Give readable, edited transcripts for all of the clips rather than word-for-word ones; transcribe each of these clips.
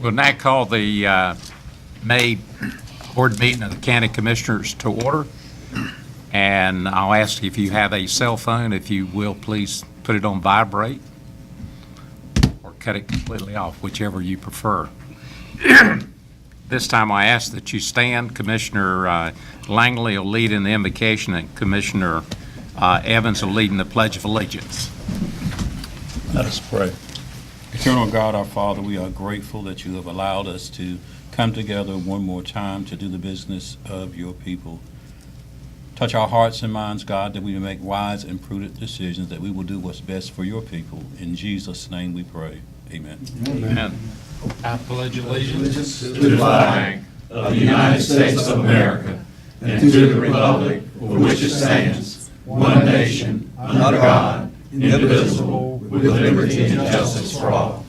We'll now call the May board meeting of the County Commissioners to order. And I'll ask if you have a cell phone, if you will, please put it on vibrate or cut it completely off, whichever you prefer. This time I ask that you stand. Commissioner Langley will lead in the invocation, and Commissioner Evans will lead in the Pledge of Allegiance. Let us pray. Eternal God, our Father, we are grateful that you have allowed us to come together one more time to do the business of your people. Touch our hearts and minds, God, that we may make wise and prudent decisions, that we will do what's best for your people. In Jesus' name we pray. Amen. Amen. I pledge allegiance to the flag of the United States of America and to the republic for which it stands, one nation, under God, indivisible, with liberty and justice for all.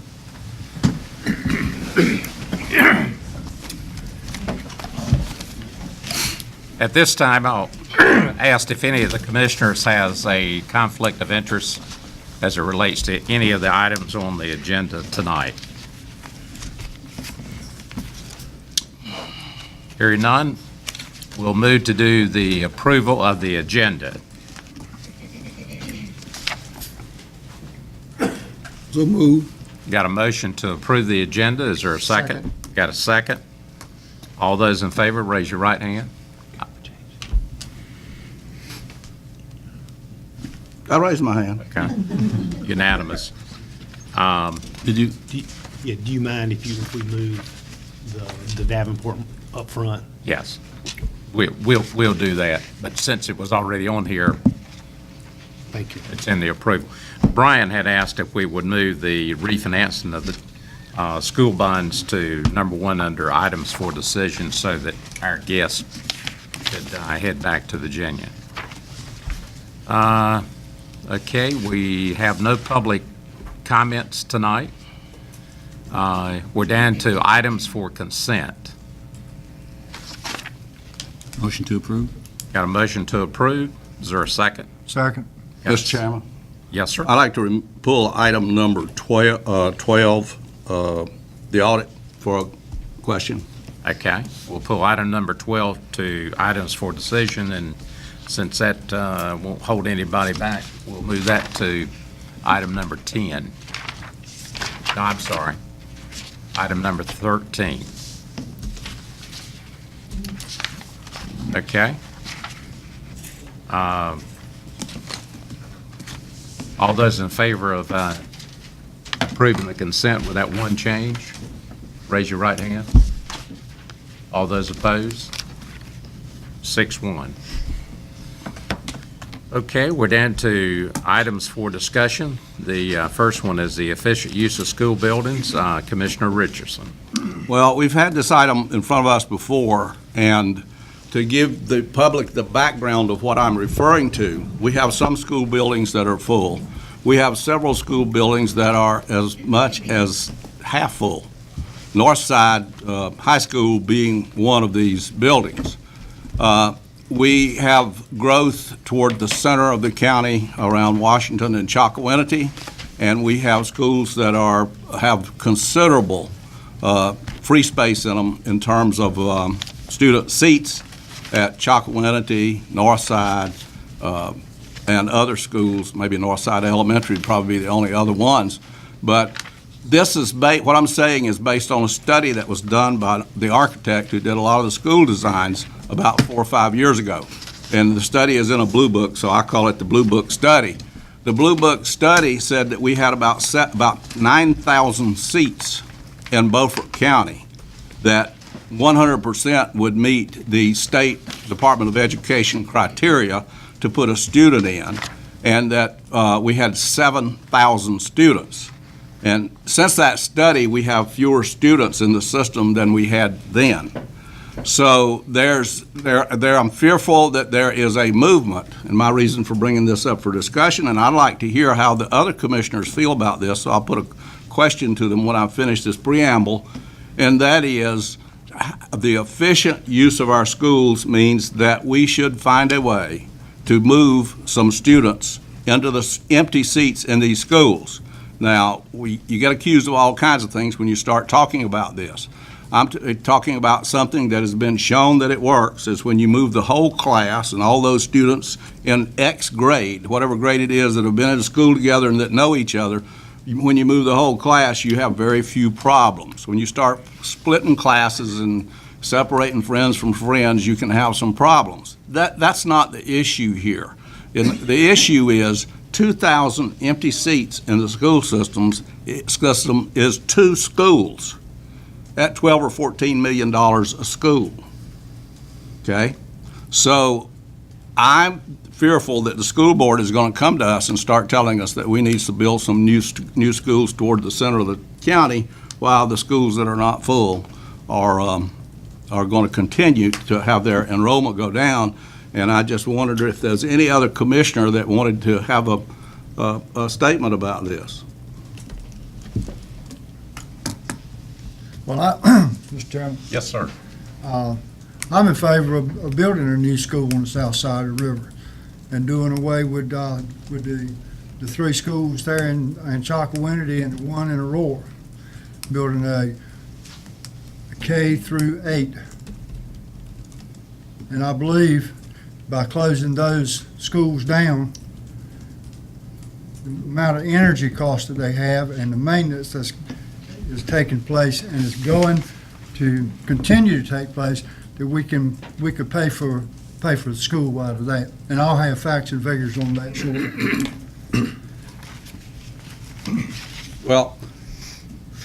At this time, I'll ask if any of the commissioners has a conflict of interest as it relates to any of the items on the agenda tonight. Hearing none, we'll move to do the approval of the agenda. So move. Got a motion to approve the agenda. Is there a second? Got a second? All those in favor, raise your right hand. I raise my hand. Okay. Unanimous. Do you mind if we move the Davenport up front? Yes. We'll do that. But since it was already on here, Thank you. it's in the approval. Brian had asked if we would move the refinancing of the school bonds to number one under items for decision so that our guests could head back to Virginia. Okay, we have no public comments tonight. We're down to items for consent. Motion to approve. Got a motion to approve. Is there a second? Second. Yes. Mr. Chairman, Yes, sir. I'd like to pull item number 12, the audit, for a question. Okay, we'll pull item number 12 to items for decision, and since that won't hold anybody back, we'll move that to item number 10. No, I'm sorry, item number 13. Okay. All those in favor of approving the consent with that one change, raise your right hand. All those opposed? 6-1. Okay, we're down to items for discussion. The first one is the efficient use of school buildings. Commissioner Richardson. Well, we've had this item in front of us before, and to give the public the background of what I'm referring to, we have some school buildings that are full. We have several school buildings that are as much as half full. Northside High School being one of these buildings. We have growth toward the center of the county around Washington and Chocowinity, and we have schools that have considerable free space in them in terms of student seats at Chocowinity, Northside, and other schools. Maybe Northside Elementary would probably be the only other ones. But this is what I'm saying is based on a study that was done by the architect who did a lot of the school designs about 4 or 5 years ago. And the study is in a blue book, so I call it the Blue Book Study. The Blue Book Study said that we had about 9,000 seats in Beaufort County that 100% would meet the State Department of Education criteria to put a student in, and that we had 7,000 students. And since that study, we have fewer students in the system than we had then. So I'm fearful that there is a movement, and my reason for bringing this up for discussion, and I'd like to hear how the other commissioners feel about this, so I'll put a question to them when I finish this preamble, and that is, the efficient use of our schools means that we should find a way to move some students into the empty seats in these schools. Now, you get accused of all kinds of things when you start talking about this. I'm talking about something that has been shown that it works, is when you move the whole class and all those students in X grade, whatever grade it is, that have been in school together and that know each other, when you move the whole class, you have very few problems. When you start splitting classes and separating friends from friends, you can have some problems. That's not the issue here. The issue is 2,000 empty seats in the school system is 2 schools at $12 or $14 million a school. Okay? So I'm fearful that the school board is going to come to us and start telling us that we need to build some new schools toward the center of the county, while the schools that are not full are going to continue to have their enrollment go down. And I just wondered if there's any other commissioner that wanted to have a statement about this. Well, Mr. Chairman, Yes, sir. I'm in favor of building a new school on the south side of the river and doing away with the 3 schools there in Chocowinity and the one in Aurora, building a K through 8. And I believe by closing those schools down, the amount of energy cost that they have and the maintenance that's is taking place and is going to continue to take place, that we could pay for the school out of that. And I'll have facts and figures on that shortly. Well,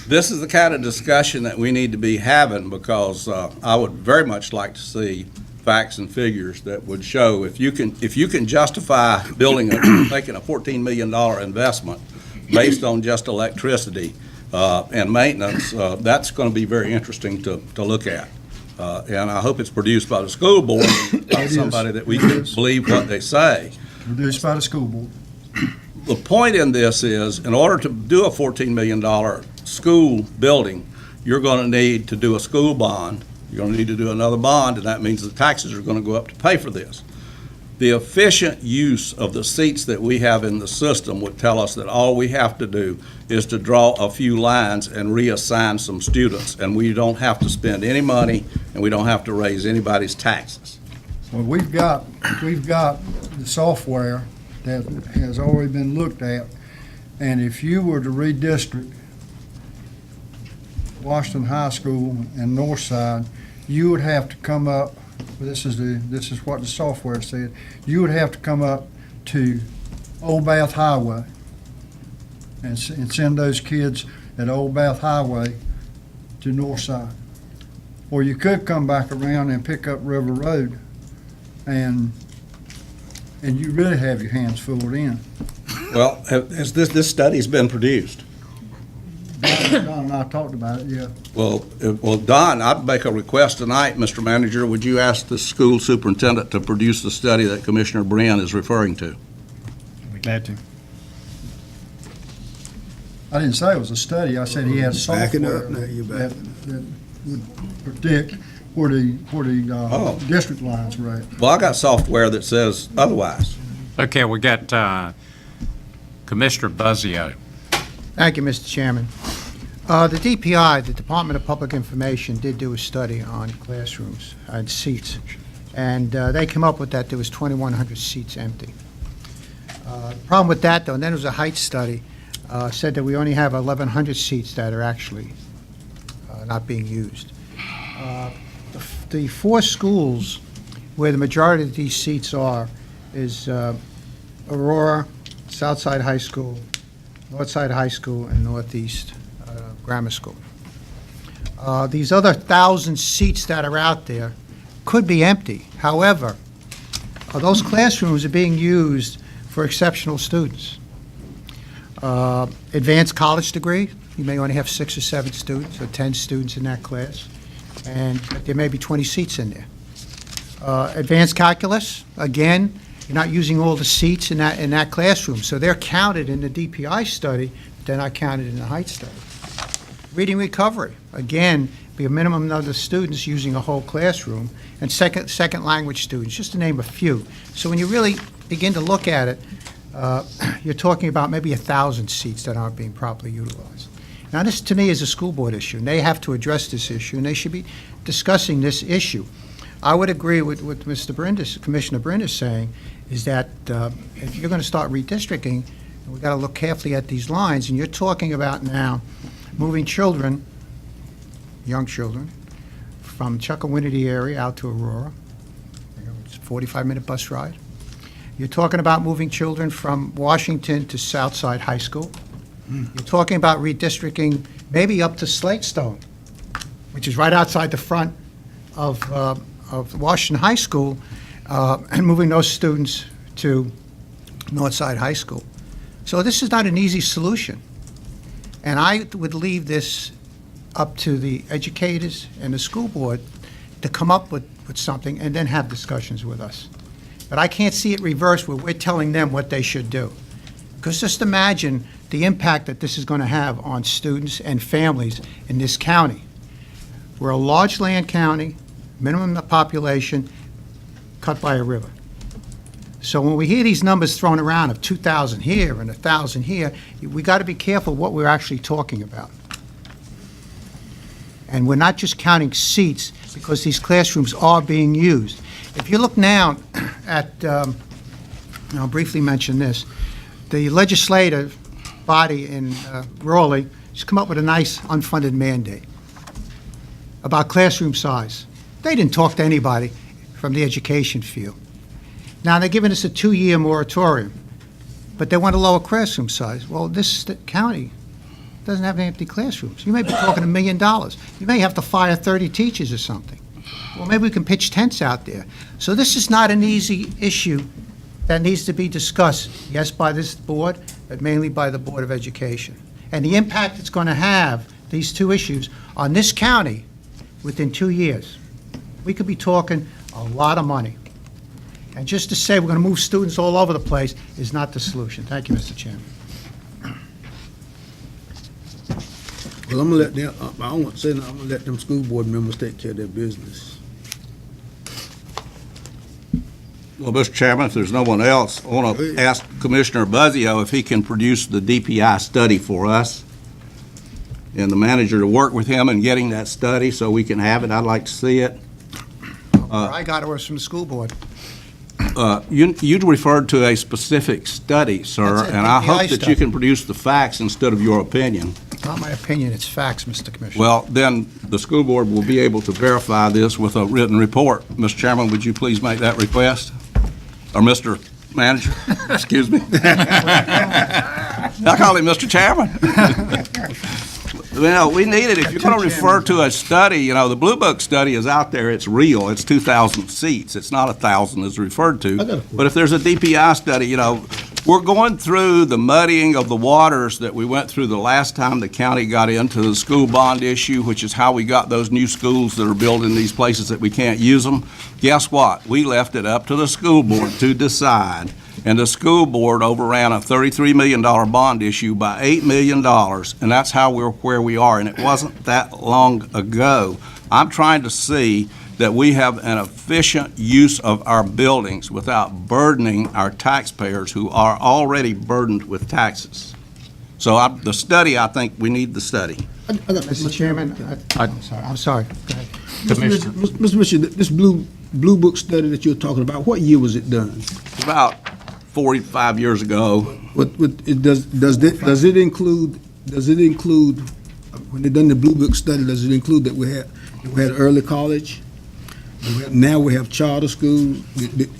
this is the kind of discussion that we need to be having, because I would very much like to see facts and figures that would show if you can justify making a $14 million investment based on just electricity and maintenance, that's going to be very interesting to look at. And I hope it's produced by the school board, by somebody that we can believe what they say. Produced by the school board. The point in this is, in order to do a $14 million school building, you're going to need to do a school bond. You're going to need to do another bond, and that means the taxes are going to go up to pay for this. The efficient use of the seats that we have in the system would tell us that all we have to do is to draw a few lines and reassign some students, and we don't have to spend any money, and we don't have to raise anybody's taxes. Well, we've got the software that has already been looked at, and if you were to redistrict Washington High School and Northside, you would have to come up, this is what the software said, you would have to come up to Old Bath Highway and send those kids at Old Bath Highway to Northside. Or you could come back around and pick up River Road, and you really have your hands full then. Well, has this study's been produced? Don and I talked about it, yeah. Well, Don, I'd make a request tonight, Mr. Manager. Would you ask the school superintendent to produce the study that Commissioner Brand is referring to? I'd be glad to. I didn't say it was a study, I said he has software Backing up now, you're that backing would predict where the district lines were at. Well, I got software that says otherwise. Okay, we got Commissioner Buzzio. Thank you, Mr. Chairman. The DPI, the Department of Public Information, did do a study on classrooms and seats, and they came up with that there was 2,100 seats empty. The problem with that, though, and then there was a height study, said that we only have 1,100 seats that are actually not being used. The 4 schools where the majority of these seats are is Aurora, Southside High School, Northside High School, and Northeast Grammar School. These other 1,000 seats that are out there could be empty. However, those classrooms are being used for exceptional students. Advanced college degree, you may only have 6 or 7 students or 10 students in that class, and there may be 20 seats in there. Advanced calculus, again, you're not using all the seats in that classroom, so they're counted in the DPI study, but they're not counted in the height study. Reading recovery, again, be a minimum number of students using a whole classroom, and second language students, just to name a few. So when you really begin to look at it, you're talking about maybe 1,000 seats that aren't being properly utilized. Now, this to me is a school board issue, and they have to address this issue, and they should be discussing this issue. I would agree with what Mr. Brindis, Commissioner Brindis saying, is that if you're going to start redistricting, we've got to look carefully at these lines, and you're talking about now moving children, young children, from Chuckawinity area out to Aurora. It's a 45-minute bus ride. You're talking about moving children from Washington to Southside High School. You're talking about redistricting maybe up to Slatestone, which is right outside the front of Washington High School, and moving those students to Northside High School. So this is not an easy solution. And I would leave this up to the educators and the school board to come up with something and then have discussions with us. But I can't see it reversed where we're telling them what they should do. Because just imagine the impact that this is going to have on students and families in this county. We're a large land county, minimum population, cut by a river. So when we hear these numbers thrown around of 2,000 here and 1,000 here, we got to be careful what we're actually talking about. And we're not just counting seats because these classrooms are being used. If you look now at, I'll briefly mention this, the legislative body in Raleigh has come up with a nice unfunded mandate about classroom size. They didn't talk to anybody from the education field. Now, they're giving us a 2-year moratorium, but they want to lower classroom size. Well, this county doesn't have any empty classrooms. You may be talking $1 million. You may have to fire 30 teachers or something. Well, maybe we can pitch tents out there. So this is not an easy issue that needs to be discussed, yes, by this board, but mainly by the Board of Education. And the impact it's going to have, these two issues, on this county within 2 years. We could be talking a lot of money. And just to say we're going to move students all over the place is not the solution. Thank you, Mr. Chairman. Well, I'm gonna let them, I don't want to say nothing, I'm gonna let them school board members take care of their business. Well, Mr. Chairman, if there's no one else, I want to ask Commissioner Buzzio if he can produce the DPI study for us, and the manager to work with him in getting that study so we can have it. I'd like to see it. I got it was from the school board. You referred to a specific study, sir, That's it, and I DPI hope that study. you can produce the facts instead of your opinion. Not my opinion, it's facts, Mr. Commissioner. Well, then, the school board will be able to verify this with a written report. Mr. Chairman, would you please make that request? Or Mr. Manager, excuse me. I call him Mr. Chairman. We need it. If you're going to refer to a study, the Blue Book study is out there, it's real, it's 2,000 seats, it's not 1,000 as referred to. But if there's a DPI study, we're going through the muddying of the waters that we went through the last time the county got into the school bond issue, which is how we got those new schools that are built in these places that we can't use them. Guess what? We left it up to the school board to decide. And the school board overran a $33 million bond issue by $8 million, and that's how we're where we are, and it wasn't that long ago. I'm trying to see that we have an efficient use of our buildings without burdening our taxpayers who are already burdened with taxes. So the study, I think we need the study. Mr. Chairman, I'm sorry. Go ahead. Mr. Mitchell, this blue book study that you're talking about, what year was it done? About 45 years ago. Does it include, when they done the blue book study, does it include that we had early college? Now we have charter school?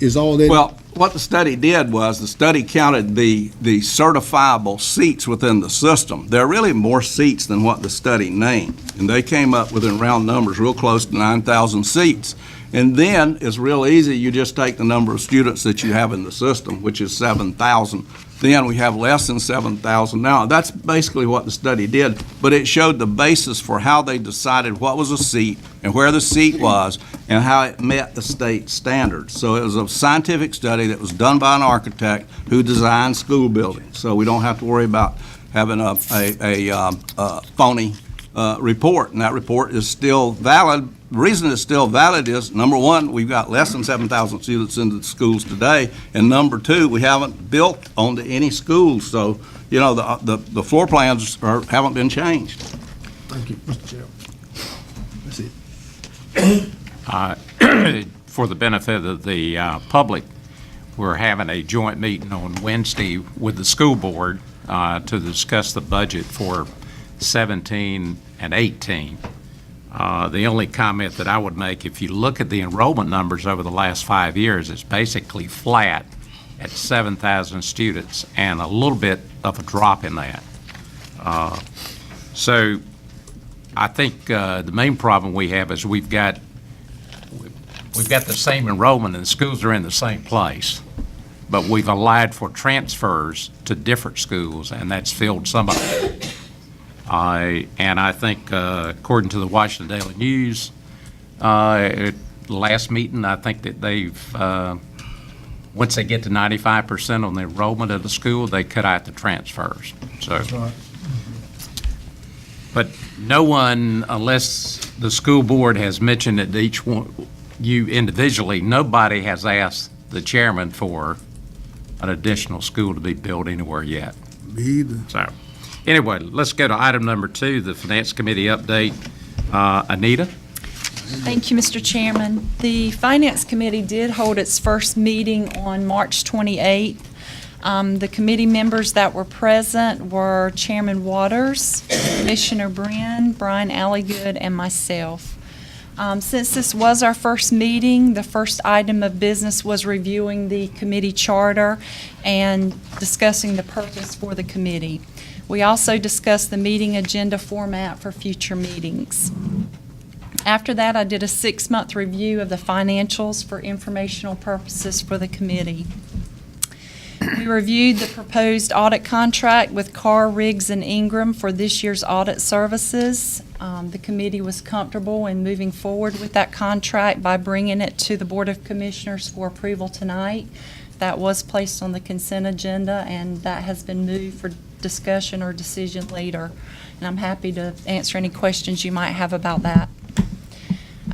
Is all that? Well, what the study did was the study counted the certifiable seats within the system. There are really more seats than what the study named, and they came up with, in round numbers, real close to 9,000 seats. And then it's real easy. You just take the number of students that you have in the system, which is 7,000. Then we have less than 7,000 now. That's basically what the study did, but it showed the basis for how they decided what was a seat and where the seat was and how it met the state standards. So it was a scientific study that was done by an architect who designed school buildings. So we don't have to worry about having a phony report, and that report is still valid the reason it's still valid is, number one, we've got less than 7,000 students in the schools today, and number two, we haven't built onto any schools, so, you know, the floor plans haven't been changed. Thank you, Mr. Chair. That's it. For the benefit of the public, we're having a joint meeting on Wednesday with the school board to discuss the budget for 17 and 18. The only comment that I would make, if you look at the enrollment numbers over the last 5 years, it's basically flat at 7,000 students and a little bit of a drop in that. So I think the main problem we have is we've got the same enrollment and the schools are in the same place, but we've allowed for transfers to different schools, and that's filled some of it. And I think, according to the Washington Daily News, at the last meeting, I think that they've, once they get to 95% on the enrollment of the school, they cut out the transfers. So, right. but no one, unless the school board has mentioned it to each one, you individually, nobody has asked the chairman for an additional school to be built anywhere yet. Me either. So, anyway, let's go to item number 2, the Finance Committee update. Anita? Thank you, Mr. Chairman. The Finance Committee did hold its first meeting on March 28th. The committee members that were present were Chairman Waters, Commissioner Brian Alligood, and myself. Since this was our first meeting, the first item of business was reviewing the committee charter and discussing the purpose for the committee. We also discussed the meeting agenda format for future meetings. After that, I did a 6-month review of the financials for informational purposes for the committee. We reviewed the proposed audit contract with Carr, Riggs, and Ingram for this year's audit services. The committee was comfortable in moving forward with that contract by bringing it to the Board of Commissioners for approval tonight. That was placed on the consent agenda, and that has been moved for discussion or decision later. And I'm happy to answer any questions you might have about that.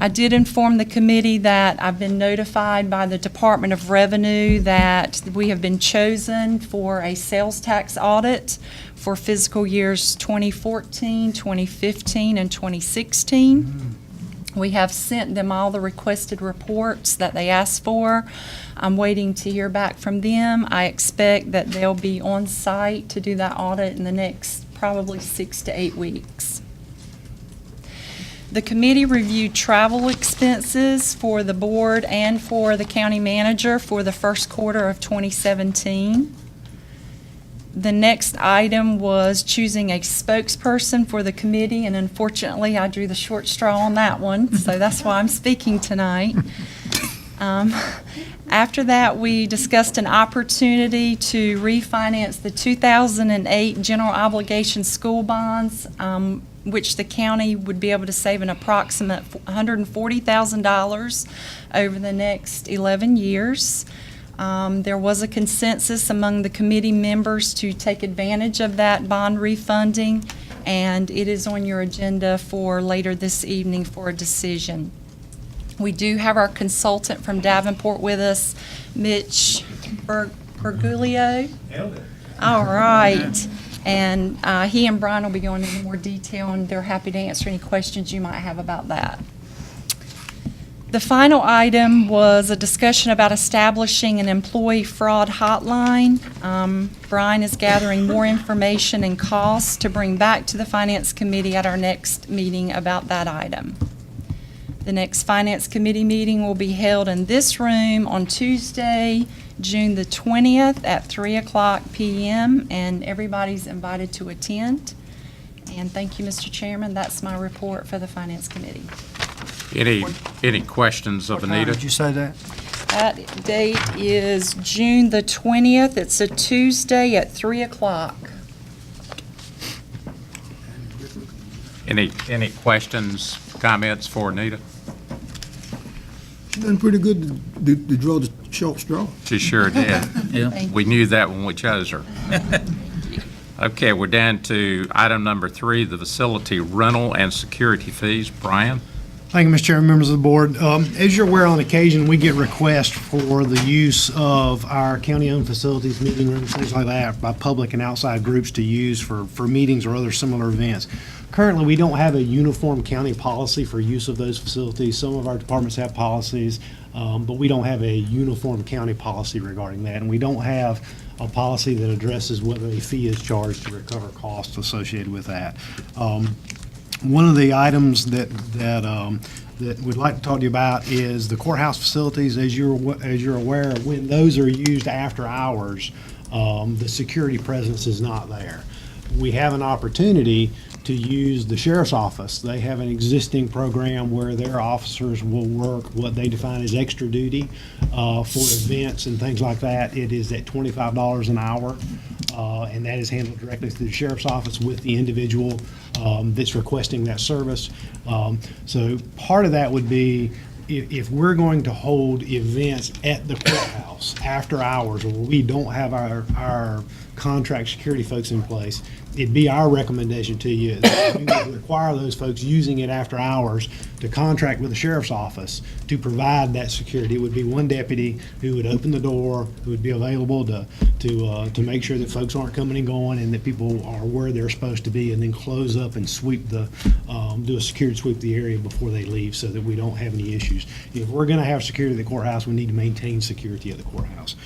I did inform the committee that I've been notified by the Department of Revenue that we have been chosen for a sales tax audit for fiscal years 2014, 2015, and 2016. We have sent them all the requested reports that they asked for. I'm waiting to hear back from them. I expect that they'll be on site to do that audit in the next probably 6 to 8 weeks. The committee reviewed travel expenses for the board and for the county manager for the first quarter of 2017. The next item was choosing a spokesperson for the committee, and unfortunately, I drew the short straw on that one, so that's why I'm speaking tonight. After that, we discussed an opportunity to refinance the 2008 general obligation school bonds, which the county would be able to save an approximate $140,000 over the next 11 years. There was a consensus among the committee members to take advantage of that bond refunding, and it is on your agenda for later this evening for a decision. We do have our consultant from Davenport with us, Mitch Berguglio. All right. And he and Brian will be going into more detail, and they're happy to answer any questions you might have about that. The final item was a discussion about establishing an employee fraud hotline. Brian is gathering more information and costs to bring back to the Finance Committee at our next meeting about that item. The next Finance Committee meeting will be held in this room on Tuesday, June the 20th at 3:00 p.m., and everybody's invited to attend. And thank you, Mr. Chairman. That's my report for the Finance Committee. Any questions of What time Anita? did you say that? That date is June the 20th. It's a Tuesday at 3:00. Any questions, comments for Anita? She's done pretty good to draw the short straw. She sure did. Thank We knew that when we chose her. Okay, we're down to item number 3, the facility rental and security fees. Brian? Thank you, Mr. Chairman, members of the board. As you're aware, on occasion, we get requests for the use of our county-owned facilities, meeting rooms, things like that, by public and outside groups to use for meetings or other similar events. Currently, we don't have a uniform county policy for use of those facilities. Some of our departments have policies, but we don't have a uniform county policy regarding that. And we don't have a policy that addresses whether a fee is charged to recover costs associated with that. One of the items that we'd like to talk to you about is the courthouse facilities. As you're aware, when those are used after hours, the security presence is not there. We have an opportunity to use the sheriff's office. They have an existing program where their officers will work what they define as extra duty for events and things like that. It is at $25 an hour, and that is handled directly through the sheriff's office with the individual that's requesting that service. So part of that would be if we're going to hold events at the courthouse after hours where we don't have our contract security folks in place, it'd be our recommendation to you that we would require those folks using it after hours to contract with the sheriff's office to provide that security. It would be one deputy who would open the door, who would be available to make sure that folks aren't coming and going and that people are where they're supposed to be, and then close up and sweep do a security sweep of the area before they leave so that we don't have any issues. If we're going to have security at the courthouse, we need to maintain security at the courthouse.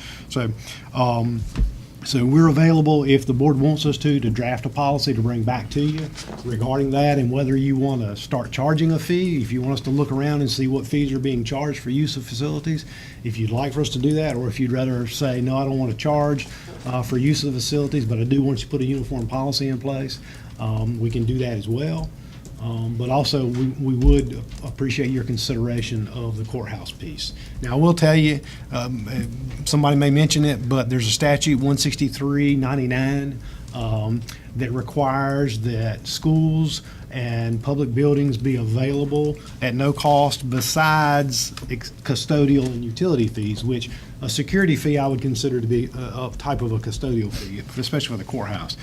So we're available, if the board wants us to draft a policy to bring back to you regarding that, and whether you want to start charging a fee, if you want us to look around and see what fees are being charged for use of facilities, if you'd like for us to do that, or if you'd rather say, no, I don't want to charge for use of the facilities, but I do want you to put a uniform policy in place, we can do that as well. But also, we would appreciate your consideration of the courthouse piece. Now, I will tell you, somebody may mention it, but there's a statute, 16399, that requires that schools and public buildings be available at no cost besides custodial and utility fees, which a security fee I would consider to be a type of a custodial fee, especially for the courthouse.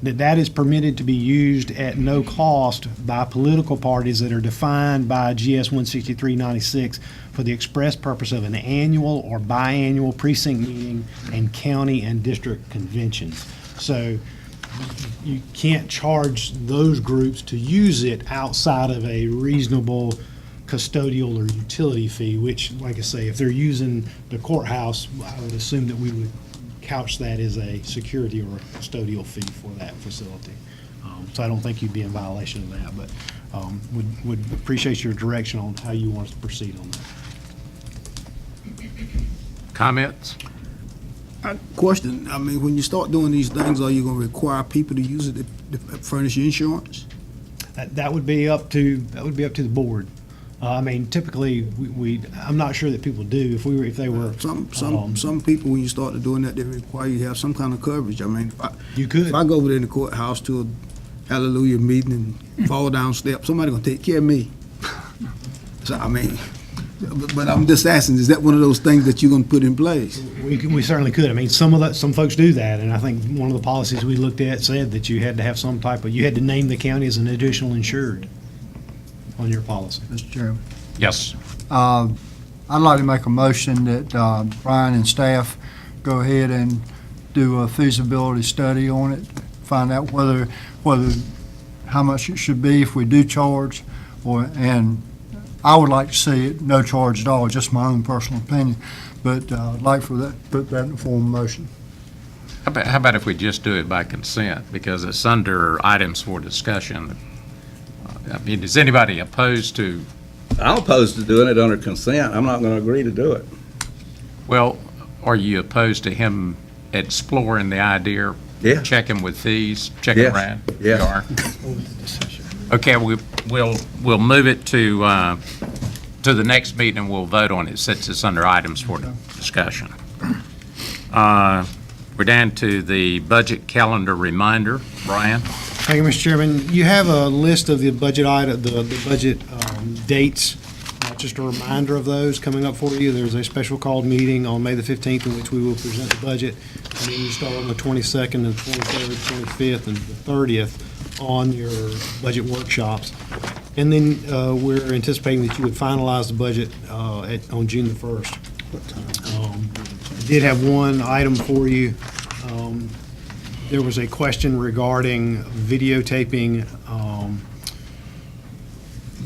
That is permitted to be used at no cost by political parties that are defined by GS 16396 for the express purpose of an annual or biannual precinct meeting and county and district conventions. So you can't charge those groups to use it outside of a reasonable custodial or utility fee, which, like I say, if they're using the courthouse, I would assume that we would couch that as a security or a custodial fee for that facility. So I don't think you'd be in violation of that, but would appreciate your direction on how you want us to proceed on that. Comments? Question, I mean, when you start doing these things, are you going to require people to use it to furnish insurance? That would be up to the board. I mean, typically, I'm not sure that people do. If they were Some people, when you start doing that, they require you to have some kind of coverage. I mean, you could. if I go over there in the courthouse to a hallelujah meeting and fall down steps, somebody gonna take care of me. So, I mean, but I'm just asking, is that one of those things that you're gonna put in place? We certainly could. I mean, some folks do that, and I think one of the policies we looked at said that you had to have you had to name the county as an additional insured on your policy. Mr. Chairman. Yes. I'd like to make a motion that Brian and staff go ahead and do a feasibility study on it, find out whether how much it should be if we do charge, and I would like to see it no charge at all, just my own personal opinion, but I'd like for that, put that in the form of motion. How about if we just do it by consent, because it's under items for discussion? I mean, is anybody opposed to? I'm opposed to doing it under consent. I'm not going to agree to do it. Well, are you opposed to him exploring the idea? Yeah. Checking with fees, checking Yes. around? Yes. You are? Okay, we'll move it to the next meeting, and we'll vote on it since it's under items for discussion. We're down to the budget calendar reminder. Brian? Thank you, Mr. Chairman. You have a list of the budget the budget dates. Just a reminder of those coming up for you. There's a special called meeting on May the 15th in which we will present the budget. And then you start on the 22nd and 23rd, 25th, and the 30th on your budget workshops. And then we're anticipating that you would finalize the budget on June the 1st. I did have one item for you. There was a question regarding videotaping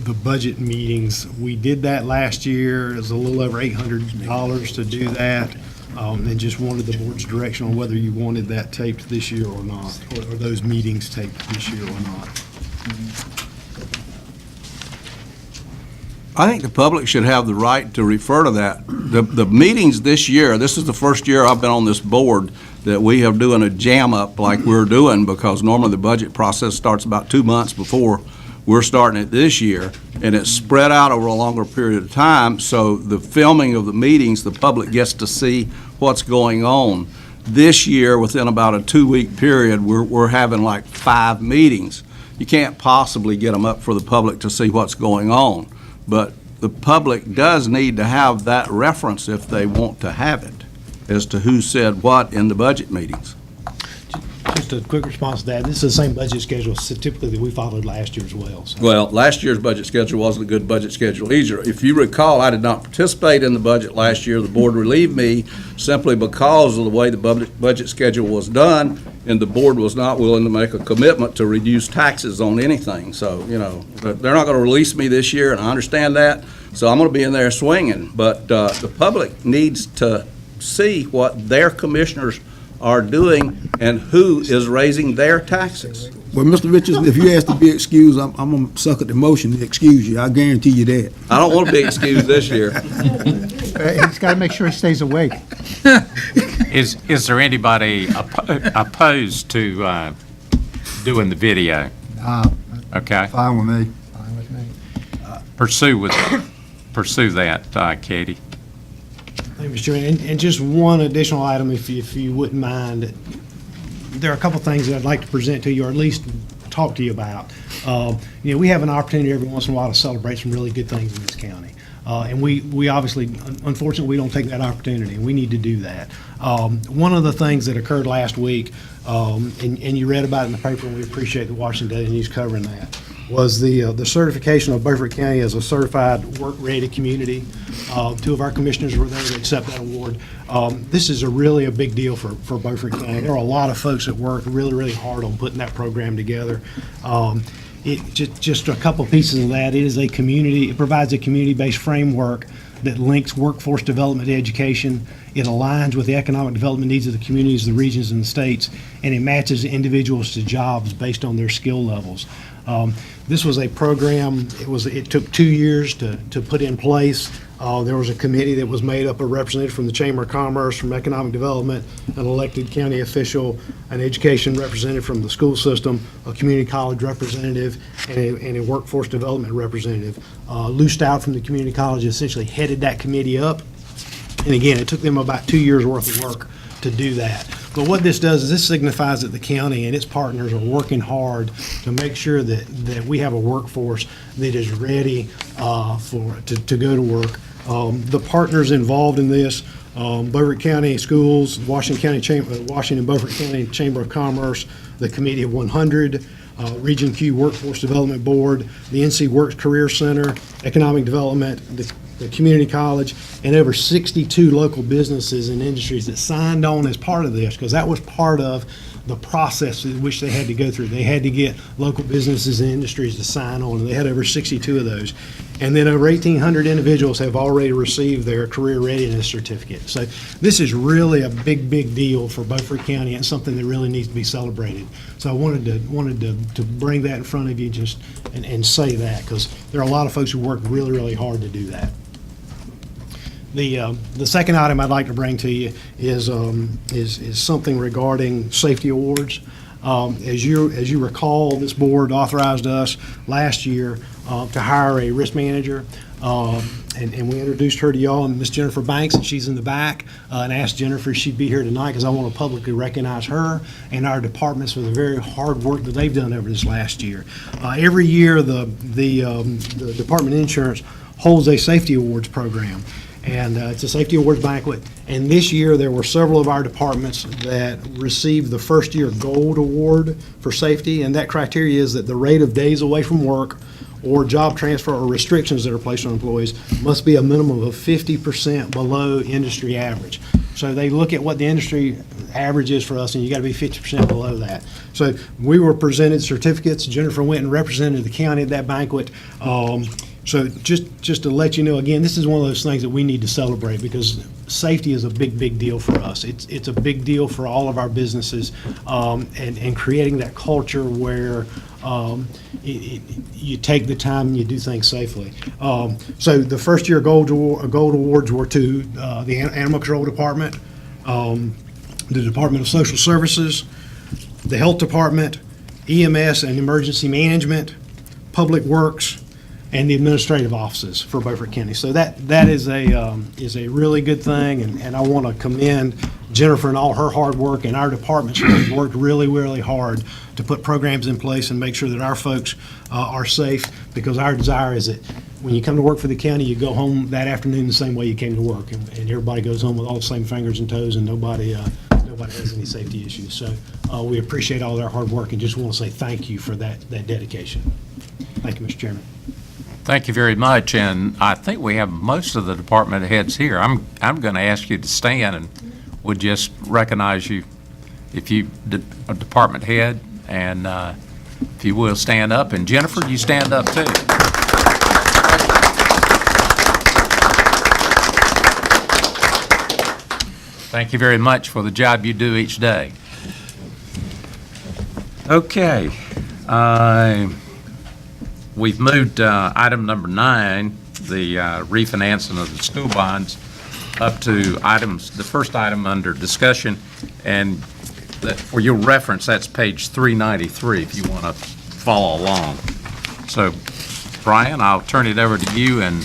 the budget meetings. We did that last year. It was a little over $800 to do that. And just wanted the board's direction on whether you wanted that taped this year or not, or those meetings taped this year or not. I think the public should have the right to refer to that. The meetings this year, this is the first year I've been on this board that we have doing a jam up like we're doing, because normally the budget process starts about 2 months before we're starting it this year, and it's spread out over a longer period of time, so the filming of the meetings, the public gets to see what's going on. This year, within about a 2-week period, we're having like 5 meetings. You can't possibly get them up for the public to see what's going on. But the public does need to have that reference if they want to have it, as to who said what in the budget meetings. Just a quick response to that. This is the same budget schedule typically that we followed last year as well. So. Well, last year's budget schedule wasn't a good budget schedule either. If you recall, I did not participate in the budget last year. The board relieved me simply because of the way the budget schedule was done, and the board was not willing to make a commitment to reduce taxes on anything. So, you know, they're not going to release me this year, and I understand that. So I'm going to be in there swinging. But the public needs to see what their commissioners are doing and who is raising their taxes. Well, Mr. Richards, if you ask to be excused, I'm going to suck at the motion to excuse you. I guarantee you that. I don't want to be excused this year. He's got to make sure he stays awake. Is there anybody opposed to doing the video? Okay, Fine with me. Fine with me. pursue that, Katie. Thank you, Mr. Chairman. And just one additional item, if you wouldn't mind. There are a couple things that I'd like to present to you, or at least talk to you about. You know, we have an opportunity every once in a while to celebrate some really good things in this county. And we obviously, unfortunately, we don't take that opportunity, and we need to do that. One of the things that occurred last week, and you read about it in the paper, and we appreciate the Washington Daily News covering that, was the certification of Beaufort County as a certified work-ready community. 2 of our commissioners were there to accept that award. This is really a big deal for Beaufort County. There are a lot of folks that worked really, really hard on putting that program together. Just a couple pieces of that. It provides a community-based framework that links workforce development to education. It aligns with the economic development needs of the communities, the regions, and the states, and it matches individuals to jobs based on their skill levels. This was a program, it took 2 years to put in place. There was a committee that was made up of representatives from the Chamber of Commerce, from Economic Development, an elected county official, an education representative from the school system, a community college representative, and a workforce development representative. Lou Stout from the community college essentially headed that committee up. And again, it took them about 2 years' worth of work to do that. But what this does is this signifies that the county and its partners are working hard to make sure that we have a workforce that is ready to go to work. The partners involved in this, Beaufort County Schools, Washington Beaufort County Chamber of Commerce, the Committee of 100, Region Q Workforce Development Board, the NC Works Career Center, Economic Development, the community college, and over 62 local businesses and industries that signed on as part of this, because that was part of the process in which they had to go through. They had to get local businesses and industries to sign on, and they had over 62 of those. And then over 1,800 individuals have already received their career readiness certificate. So this is really a big, big deal for Beaufort County, and something that really needs to be celebrated. So I wanted to bring that in front of you just and say that, because there are a lot of folks who worked really, really hard to do that. The second item I'd like to bring to you is something regarding safety awards. As you recall, this board authorized us last year to hire a risk manager, and we introduced her to y'all, and Miss Jennifer Banks, and she's in the back, and asked Jennifer if she'd be here tonight because I want to publicly recognize her and our departments for the very hard work that they've done over this last year. Every year, the Department of Insurance holds a safety awards program. And it's a safety awards banquet. And this year, there were several of our departments that received the first year gold award for safety. And that criteria is that the rate of days away from work or job transfer or restrictions that are placed on employees must be a minimum of 50% below industry average. So they look at what the industry average is for us, and you got to be 50% below that. So we were presented certificates. Jennifer went and represented the county at that banquet. So just to let you know, again, this is one of those things that we need to celebrate because safety is a big, big deal for us. It's a big deal for all of our businesses, and creating that culture where you take the time and you do things safely. So the first year gold awards were to the Animal Control Department, the Department of Social Services, the Health Department, EMS and Emergency Management, Public Works, and the administrative offices for Beaufort County. So that is a really good thing, and I want to commend Jennifer and all her hard work, and our departments have worked really, really hard to put programs in place and make sure that our folks are safe, because our desire is that when you come to work for the county, you go home that afternoon the same way you came to work, and everybody goes home with all the same fingers and toes, and nobody has any safety issues. So we appreciate all their hard work and just want to say thank you for that dedication. Thank you, Mr. Chairman. Thank you very much, and I think we have most of the department heads here. I'm going to ask you to stand, and would just recognize you if you a department head, and if you will stand up. And Jennifer, you stand up too. Thank you very much for the job you do each day. Okay. We've moved item number 9, the refinancing of the school bonds, up to the first item under discussion, and for your reference, that's page 393 if you want to follow along. So, Brian, I'll turn it over to you and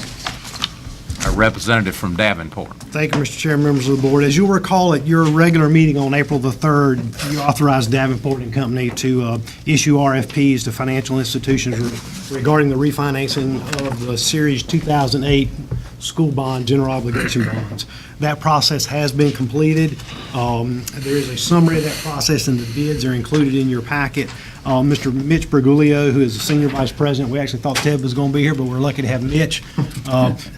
a representative from Davenport. Thank you, Mr. Chair, members of the board. As you'll recall, at your regular meeting on April the 3rd, you authorized Davenport and Company to issue RFPs to financial institutions regarding the refinancing of the Series 2008 school bond, general obligation bonds. That process has been completed. There is a summary of that process, and the bids are included in your packet. Mr. Mitch Bergoglio, who is the Senior Vice President, we actually thought Ted was going to be here, but we're lucky to have Mitch.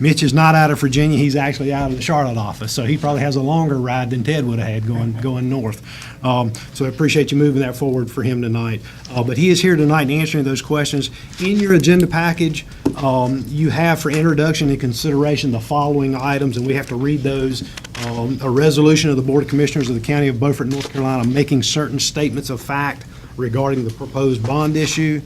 Mitch is not out of Virginia. He's actually out of the Charlotte office, so he probably has a longer ride than Ted would have had going north. So I appreciate you moving that forward for him tonight. But he is here tonight and answering those questions. In your agenda package, you have for introduction and consideration the following items, and we have to read those. A resolution of the Board of Commissioners of the County of Beaufort, North Carolina, making certain statements of fact regarding the proposed bond issue.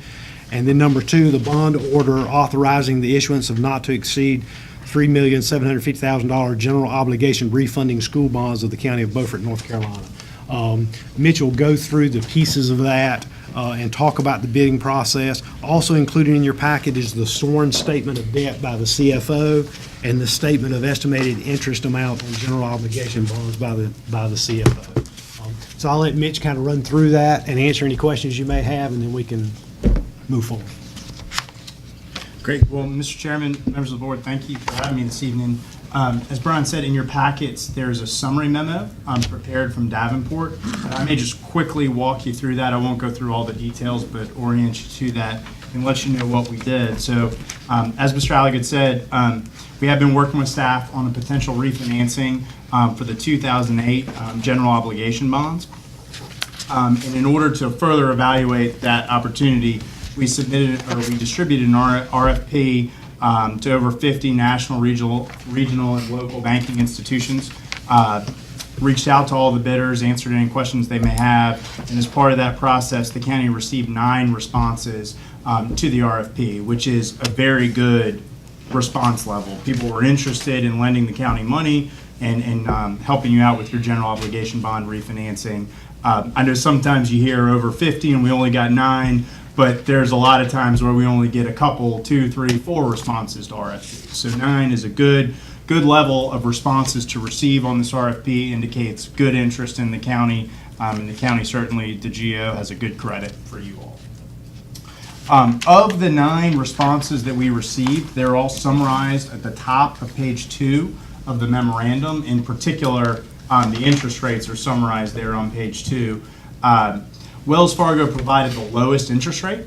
And then number 2, the bond order authorizing the issuance of not to exceed $3,750,000 general obligation refunding school bonds of the County of Beaufort, North Carolina. Mitch will go through the pieces of that and talk about the bidding process. Also included in your packet is the sworn statement of debt by the CFO and the statement of estimated interest amount on general obligation bonds by the CFO. So I'll let Mitch kind of run through that and answer any questions you may have, and then we can move forward. Great. Well, Mr. Chairman, members of the board, thank you for having me this evening. As Brian said, in your packets, there's a summary memo prepared from Davenport. I may just quickly walk you through that. I won't go through all the details, but orient you to that and let you know what we did. So, as Mr. Alligood said, we have been working with staff on a potential refinancing for the 2008 general obligation bonds. And in order to further evaluate that opportunity, we distributed an RFP to over 50 national, regional, and local banking institutions. Reached out to all the bidders, answered any questions they may have, and as part of that process, the county received 9 responses to the RFP, which is a very good response level. People were interested in lending the county money and helping you out with your general obligation bond refinancing. I know sometimes you hear over 50 and we only got 9, but there's a lot of times where we only get a couple, 2, 3, 4 responses to RFPs. So 9 is a good level of responses to receive on this RFP, indicates good interest in the county, and the county certainly, the GO, has a good credit for you all. Of the 9 responses that we received, they're all summarized at the top of page 2 of the memorandum. In particular, the interest rates are summarized there on page 2. Wells Fargo provided the lowest interest rate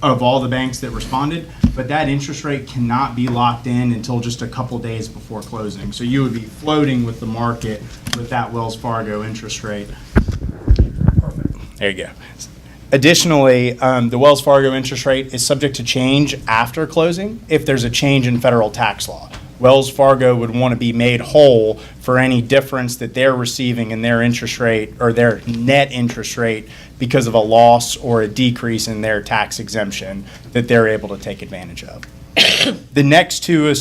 of all the banks that responded, but but that interest rate cannot be locked in until just a couple days before closing. So you would be floating with the market with that Wells Fargo interest rate. There you go. Additionally, the Wells Fargo interest rate is subject to change after closing if there's a change in federal tax law. Wells Fargo would want to be made whole for any difference that they're receiving in their interest rate or their net interest rate because of a loss or a decrease in their tax exemption that they're able to take advantage of. The next two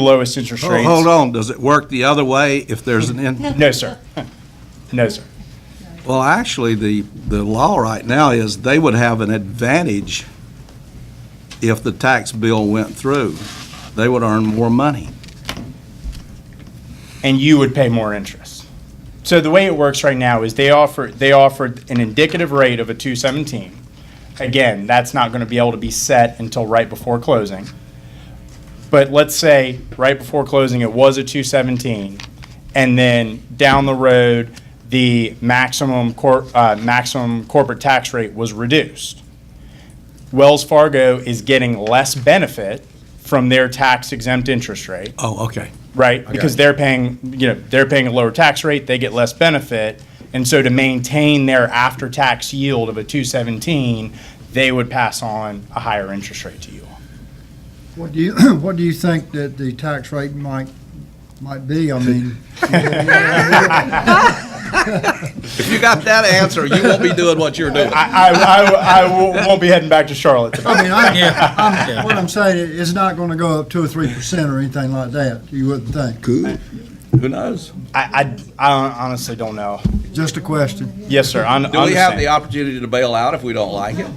lowest interest rates. Hold on, does it work the other way if there's an No, sir. No, sir. Well, actually, the law right now is they would have an advantage if the tax bill went through. They would earn more money. And you would pay more interest. So the way it works right now is they offered an indicative rate of a 217. Again, that's not going to be able to be set until right before closing. But let's say right before closing it was a 217, and then down the road the maximum corporate tax rate was reduced. Wells Fargo is getting less benefit from their tax exempt interest rate. Oh, okay. Right, because they're paying a lower tax rate, they get less benefit, and so to maintain their after-tax yield of a 217, they would pass on a higher interest rate to you all. What do you think that the tax rate might be? I mean, If you got that answer, you won't be doing what you're doing. Won't be heading back to Charlotte today. I mean, what I'm saying is it's not going to go up 2 or 3% or anything like that. You wouldn't think. Cool. Who knows? I honestly don't know. Just a question. Yes, sir. Do we have the opportunity to bail out if we don't like it?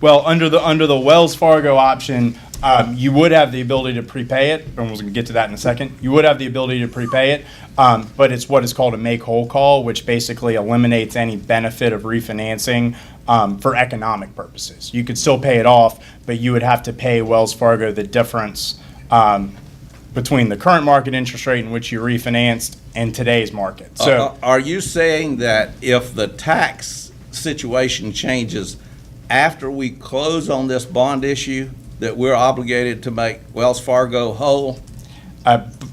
Well, under the Wells Fargo option, you would have the ability to prepay it, and we're going to get to that in a second. You would have the ability to prepay it, but it's what is called a make-whole call, which basically eliminates any benefit of refinancing for economic purposes. You could still pay it off, but you would have to pay Wells Fargo the difference between the current market interest rate in which you refinanced and today's market. So, Are you saying that if the tax situation changes after we close on this bond issue, that we're obligated to make Wells Fargo whole?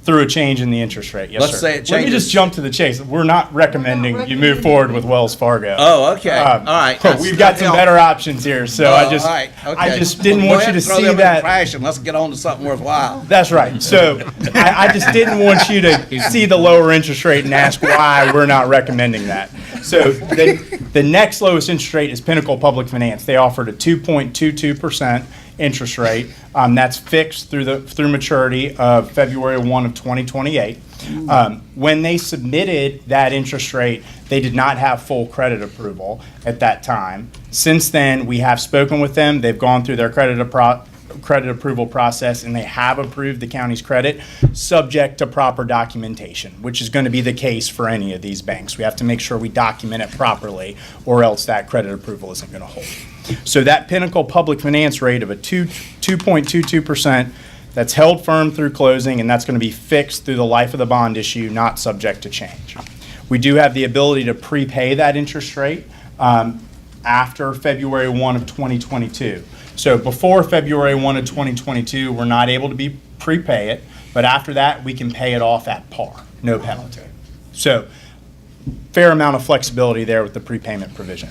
through a change in the interest rate, yes, sir. Let's say it Let me changes- just jump to the chase. We're not recommending you move forward with Wells Fargo. Oh, okay, all right. We've got some better options here, so Oh, I just, all right, I okay. just didn't Well, want go you to ahead and throw see them in that. trash and let's get on to something worthwhile. That's right. So I just didn't want you to see the lower interest rate and ask why we're not recommending that. So the next lowest interest rate is Pinnacle Public Finance. They offered a 2.22% interest rate. That's fixed through maturity of February 1 of 2028. When they submitted that interest rate, they did not have full credit approval at that time. Since then, we have spoken with them. They've gone through their credit approval process, and they have approved the county's credit, subject to proper documentation, which is going to be the case for any of these banks. We have to make sure we document it properly, or else that credit approval isn't going to hold. So that Pinnacle Public Finance rate of a 2.22%, that's held firm through closing, and that's going to be fixed through the life of the bond issue, not subject to change. We do have the ability to prepay that interest rate after February 1 of 2022. So before February 1 of 2022, we're not able to prepay it, but after that, we can pay it off at par, no penalty. So fair amount of flexibility there with the prepayment provision.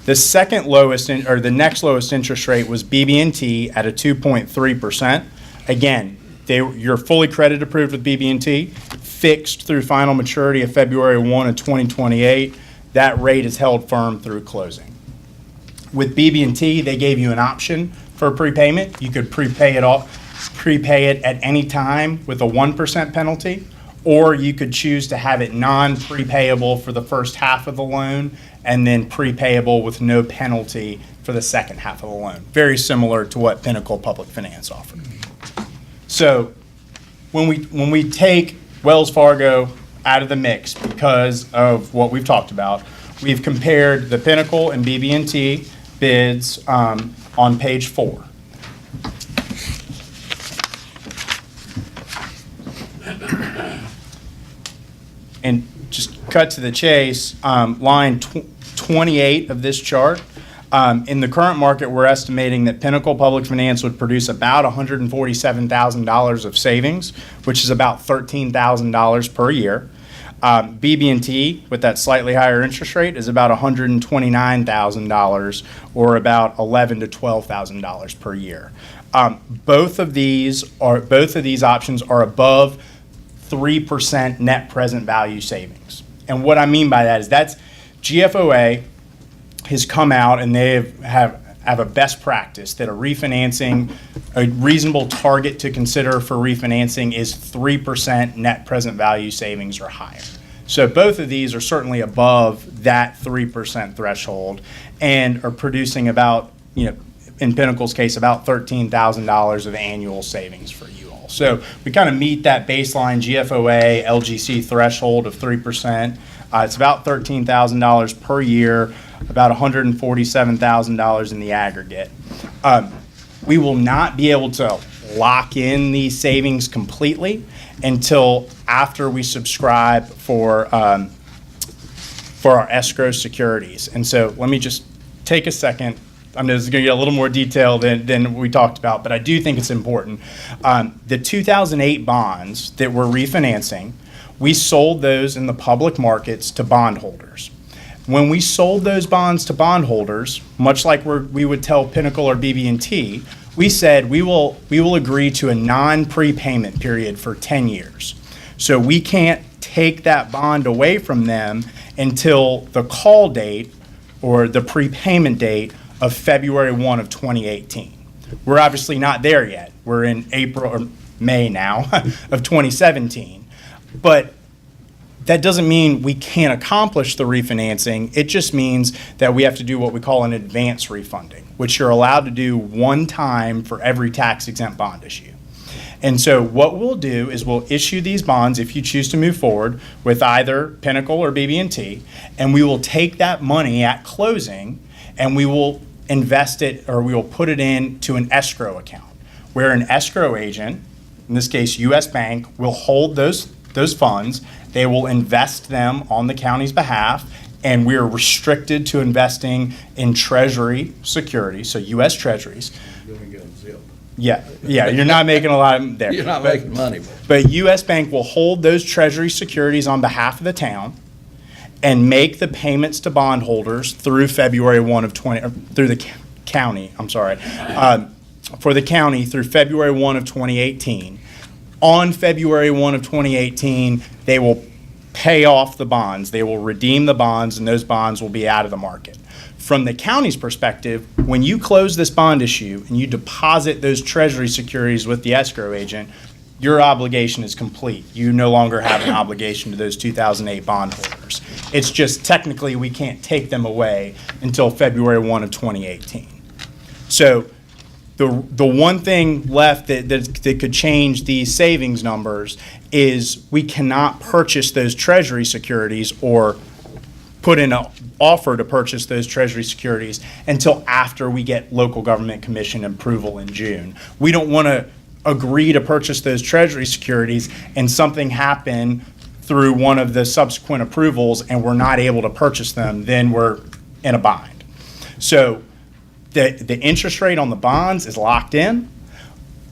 The second lowest, or the next lowest interest rate was BB&T at a 2.3%. Again, you're fully credit approved with BB&T, fixed through final maturity of February 1 of 2028. That rate is held firm through closing. With BB&T, they gave you an option for prepayment. You could prepay it at any time with a 1% penalty, or you could choose to have it non-prepayable for the first half of the loan and then prepayable with no penalty for the second half of the loan. Very similar to what Pinnacle Public Finance offered. So when we take Wells Fargo out of the mix because of what we've talked about, we've compared the Pinnacle and BB&T bids on page 4. And just cut to the chase, line 28 of this chart, In the current market, we're estimating that Pinnacle Public Finance would produce about $147,000 of savings, which is about $13,000 per year. BB&T, with that slightly higher interest rate, is about $129,000, or about $11,000 to $12,000 per year. Both of these options are above 3% net present value savings. And what I mean by that is that's GFOA has come out and they have a best practice that a reasonable target to consider for refinancing is 3% net present value savings or higher. So both of these are certainly above that 3% threshold and are producing about, in Pinnacle's case, about $13,000 of annual savings for you all. So we kind of meet that baseline GFOA LGC threshold of 3%. It's about $13,000 per year, about $147,000 in the aggregate. We will not be able to lock in these savings completely until after we subscribe for our escrow securities. And so let me just take a second. I'm just going to get a little more detail than we talked about, but I do think it's important. The 2008 bonds that we're refinancing, we sold those in the public markets to bondholders. When we sold those bonds to bondholders, much like we would tell Pinnacle or BB&T, we said we will agree to a non-prepayment period for 10 years. So we can't take that bond away from them until the call date or the prepayment date of February 1 of 2018. We're obviously not there yet. We're in April or May now of 2017. But that doesn't mean we can't accomplish the refinancing. It just means that we have to do what we call an advance refunding, which you're allowed to do one time for every tax-exempt bond issue. And so what we'll do is we'll issue these bonds if you choose to move forward with either Pinnacle or BB&T, and we will take that money at closing and we will invest it, or we will put it into an escrow account where an escrow agent, in this case U.S. Bank, will hold those funds. They will invest them on the county's behalf, and we are restricted to investing in Treasury securities, so U.S. Treasuries. You're gonna get them zipped. Yeah, you're not making a lot there. You're not making money. But U.S. Bank will hold those Treasury securities on behalf of the town and make the payments to bondholders through February 1 of 20, through the county, for the county through February 1 of 2018. On February 1 of 2018, they will pay off the bonds. They will redeem the bonds, and those bonds will be out of the market. From the county's perspective, when you close this bond issue and you deposit those Treasury securities with the escrow agent, your obligation is complete. You no longer have an obligation to those 2008 bondholders. It's just technically we can't take them away until February 1 of 2018. So the one thing left that could change these savings numbers is we cannot purchase those Treasury securities or put in an offer to purchase those Treasury securities until after we get local government commission approval in June. We don't want to agree to purchase those Treasury securities and something happen through one of the subsequent approvals and we're not able to purchase them, then we're in a bind. So the interest rate on the bonds is locked in.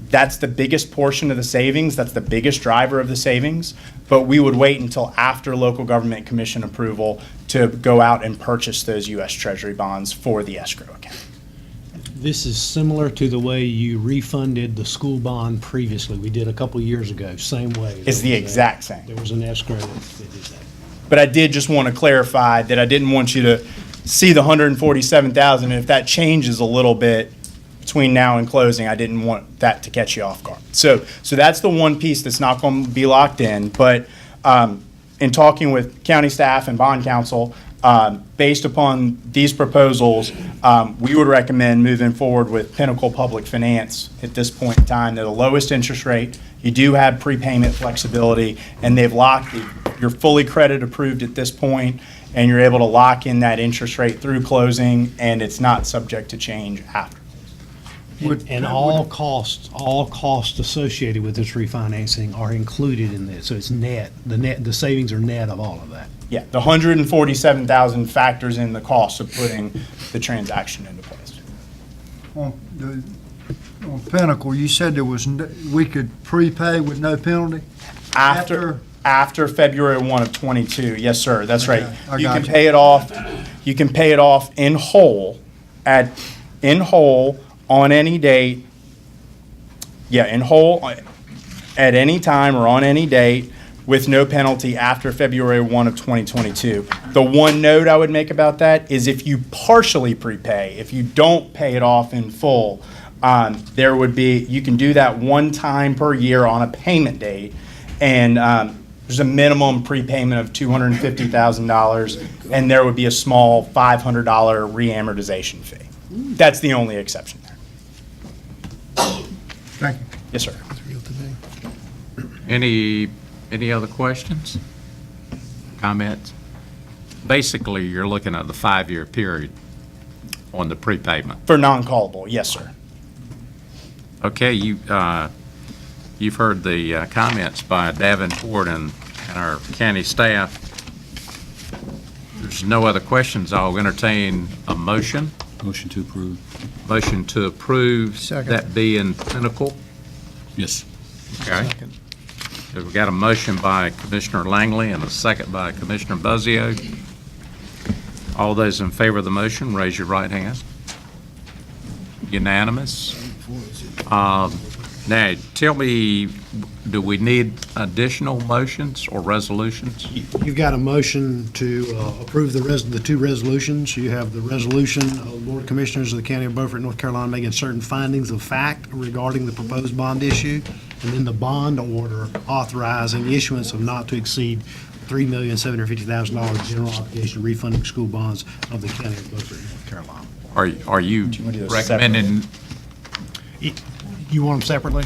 That's the biggest portion of the savings. That's the biggest driver of the savings. But we would wait until after local government commission approval to go out and purchase those U.S. Treasury bonds for the escrow account. This is similar to the way you refunded the school bond previously. We did a couple years ago, same way. It's the exact same. There was an escrow that did that. But I did just want to clarify that I didn't want you to see the $147,000, and if that changes a little bit between now and closing, I didn't want that to catch you off guard. So that's the one piece that's not going to be locked in. But in talking with county staff and bond counsel, based upon these proposals, we would recommend moving forward with Pinnacle Public Finance at this point in time. They're the lowest interest rate. You do have prepayment flexibility, and they've locked it. You're fully credit approved at this point, and you're able to lock in that interest rate through closing, and it's not subject to change after. And all costs associated with this refinancing are included in this, so it's net, the savings are net of all of that. Yeah, the 147,000 factors in the cost of putting the transaction into place. On Pinnacle, you said we could prepay with no penalty? After February 1 of '22, yes, sir, that's right. Okay, I You got can you. pay it off, you can pay it off in whole, on any date. Yeah, in whole, at any time or on any date, with no penalty after February 1 of 2022. The one note I would make about that is if you partially prepay, if you don't pay it off in full, there would be, you can do that one time per year on a payment date, and there's a minimum prepayment of $250,000, and there would be a small $500 reamortization fee. That's the only exception there. Thank you. Yes, sir. Any other questions? Comments? Basically, you're looking at the 5-year period on the prepayment. For non-callable, yes, sir. Okay, you've heard the comments by Davenport and our county staff. There's no other questions. I'll entertain a motion. Motion to approve. Motion to approve. Second. That being Pinnacle. Yes. Okay. So we've got a motion by Commissioner Langley and a second by Commissioner Buzzio. All those in favor of the motion, raise your right hand. Unanimous. Now, tell me, do we need additional motions or resolutions? You've got a motion to approve the two resolutions. You have the resolution of the Board of Commissioners of the County of Beaufort, North Carolina, making certain findings of fact regarding the proposed bond issue, and then the bond order authorizing the issuance of not to exceed $3,750,000 general obligation refunding school bonds of the County of Beaufort, North Carolina. Are you want to do those recommending? You want them separately?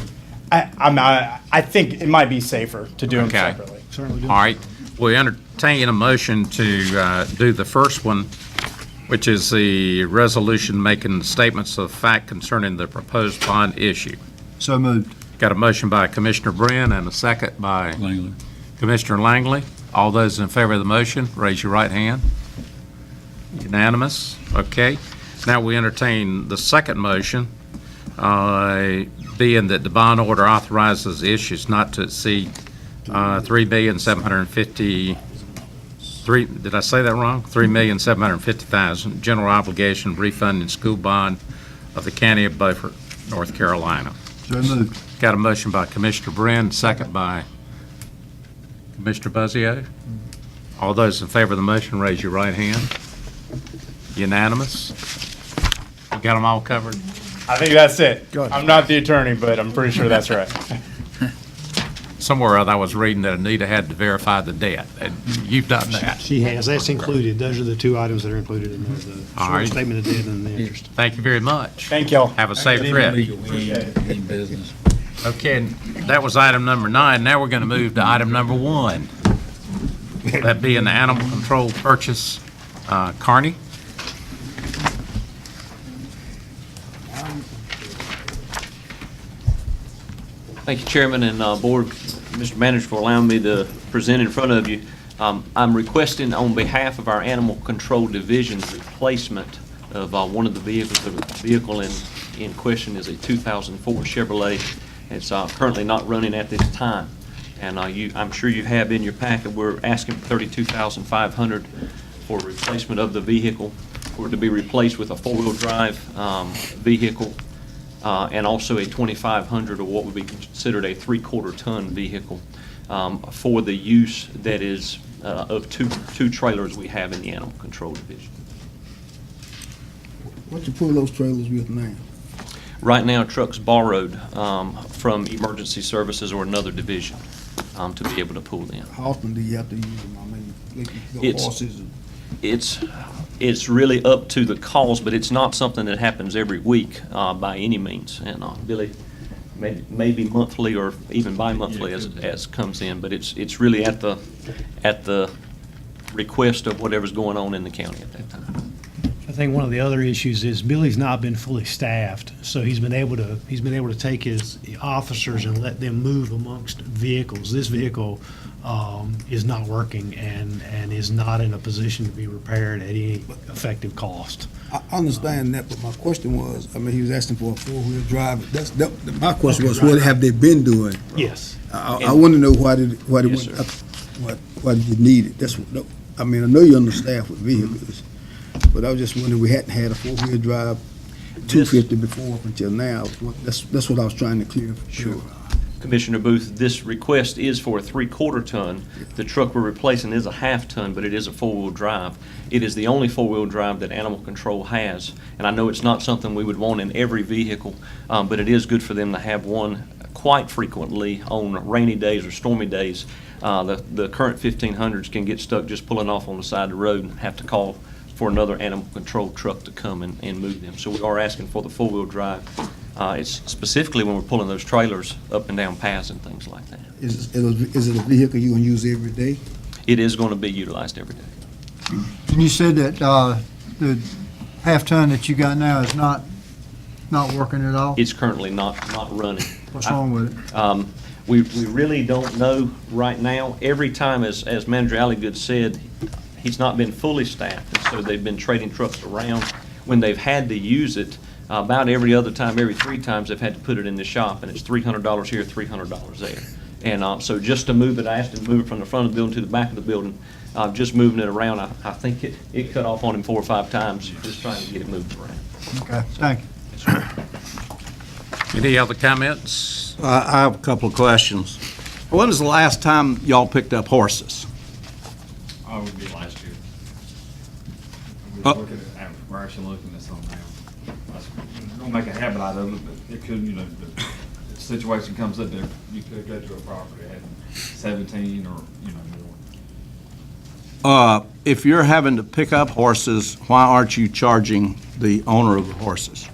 I think it might be safer to do them Okay. separately. Certainly do. All right, we entertain a motion to do the first one, which is the resolution making statements of fact concerning the proposed bond issue. So moved. Got a motion by Commissioner Brin and a second by Langley. Commissioner Langley. All those in favor of the motion, raise your right hand. Unanimous. Okay. Now we entertain the second motion, being that the bond order authorizes the issues not to exceed $3,750,000. Did I say that wrong? $3,750,000 general obligation refunding school bond of the County of Beaufort, North Carolina. So moved. Got a motion by Commissioner Brin, second by Commissioner Buzzio. All those in favor of the motion, raise your right hand. Unanimous. We got them all covered? I think that's it. Good. I'm not the attorney, but I'm pretty sure that's right. Somewhere I was reading that Anita had to verify the debt, and you've done that. She has. That's included. Those are the two items that are included in the All short right. statement of debt and the interest. Thank you very much. Thank y'all. Have a safe trip. Business. Okay, and that was item number 9. Now we're going to move to item number 1. That being the animal control purchase. Carney? Thank you, Chairman and Board, Mr. Manager, for allowing me to present in front of you. I'm requesting on behalf of our Animal Control Division's replacement of one of the vehicles. The vehicle in question is a 2004 Chevrolet. It's currently not running at this time. And I'm sure you have in your packet, we're asking for $32,500 for replacement of the vehicle, for it to be replaced with a 4-wheel drive vehicle, and also a 2,500, or what would be considered a 3/4 ton vehicle, for the use that is of two trailers we have in the Animal Control Division. What you pull those trailers with now? Right now, trucks borrowed from emergency services or another division to be able to pull them. How often do you have to use them? I mean, the It's- horses and... It's really up to the cause, but it's not something that happens every week by any means. And Billy, maybe monthly or even bi-monthly as comes in, but it's really at the request of whatever's going on in the county at that time. think one of the other issues is Billy's not been fully staffed, so he's been able to take his officers and let them move amongst vehicles. This vehicle is not working and is not in a position to be repaired at any effective cost. I understand that, but my question was, I mean, he was asking for a four-wheel drive. My question was, what have they been doing? Yes. I want to know why did Yes, sir. why did you need it? That's what, I mean, I know you're understaffed with vehicles, but I was just wondering, we hadn't had a four-wheel drive 250 before up until now. That's what I was trying to clear. Sure. Commissioner Booth, this request is for a 3/4 ton. The truck we're replacing is a 1/2 ton, but it is a four-wheel drive. It is the only four-wheel drive that Animal Control has, and I know it's not something we would want in every vehicle, but it is good for them to have one quite frequently on rainy days or stormy days. The current 1500s can get stuck just pulling off on the side of the road and have to call for another Animal Control truck to come and move them. So we are asking for the four-wheel drive. It's specifically when we're pulling those trailers up and down paths and things like that. Is it a vehicle you're going to use every day? It is going to be utilized every day. And you said that the half-ton that you got now is not working at all? It's currently not running. What's wrong with it? We really don't know right now. Every time, as Manager Alligood said, he's not been fully staffed, and so they've been trading trucks around. When they've had to use it, about every other time, every 3 times, they've had to put it in the shop, and it's $300 here, $300 there. And so just to move it, I asked him to move it from the front of the building to the back of the building. Just moving it around, I think it cut off on him 4 or 5 times, just trying to get it moved around. Okay, thank you. Any other comments? I have a couple of questions. When was the last time y'all picked up horses? I would be last year. Oh. We're actually looking at some now. Don't make a habit out of it, but it could, the situation comes up there, you could go to a property at 17 or, more. If you're having to pick up horses, why aren't you charging the owner of the horses?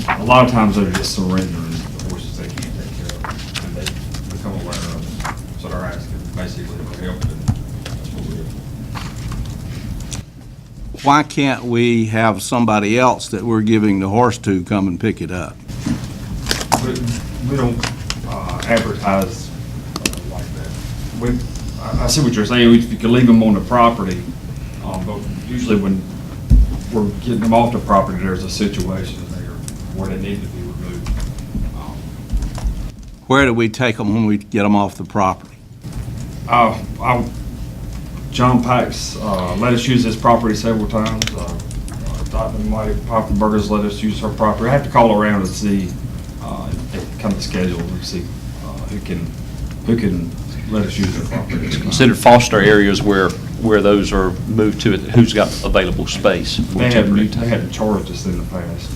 A lot of times they're just surrendering the horses they can't take care of, and they become aware of it. So they're asking basically for help, and that's what we do. Why can't we have somebody else that we're giving the horse to come and pick it up? We don't advertise like that. I see what you're saying. You can leave them on the property, but usually when we're getting them off the property, there's a situation there where they need to be removed. Where do we take them when we get them off the property? John Pax let us use his property several times. Dr. Mighty Papa Burgers let us use her property. I have to call around and see, kind of schedule and see who can let us use their property. Considered foster areas where those are moved to, who's got available space. for They temporary had charged us in the past.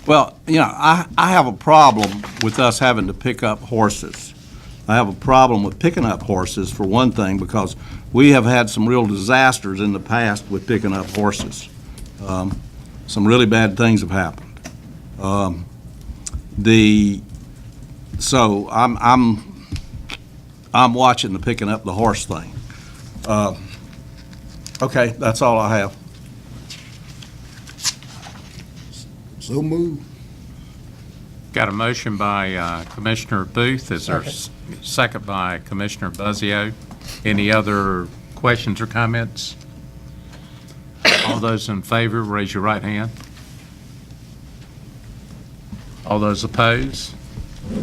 Well, I have a problem with us having to pick up horses. I have a problem with picking up horses, for one thing, because we have had some real disasters in the past with picking up horses. Some really bad things have happened. So I'm watching the picking up the horse thing. Okay, that's all I have. So moved. Got a motion by Commissioner Booth. Is there a second by Commissioner Buzzio? Any other questions or comments? All those in favor, raise your right hand. All those opposed? The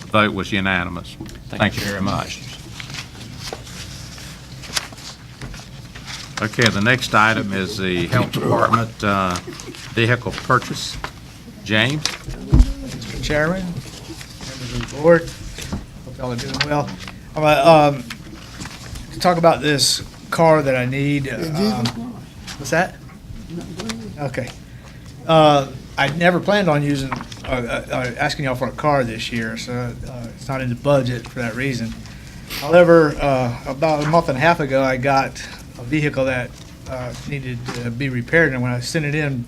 vote was unanimous. Thank you very much. Okay, the next item is the Health Department vehicle purchase. James? Mr. Chairman, members of the board, hope y'all are doing well. I'm gonna talk about this car that I need. What's that? Okay. I never planned on asking y'all for a car this year, so it's not in the budget for that reason. However, about a month and a half ago, I got a vehicle that needed to be repaired, and when I sent it in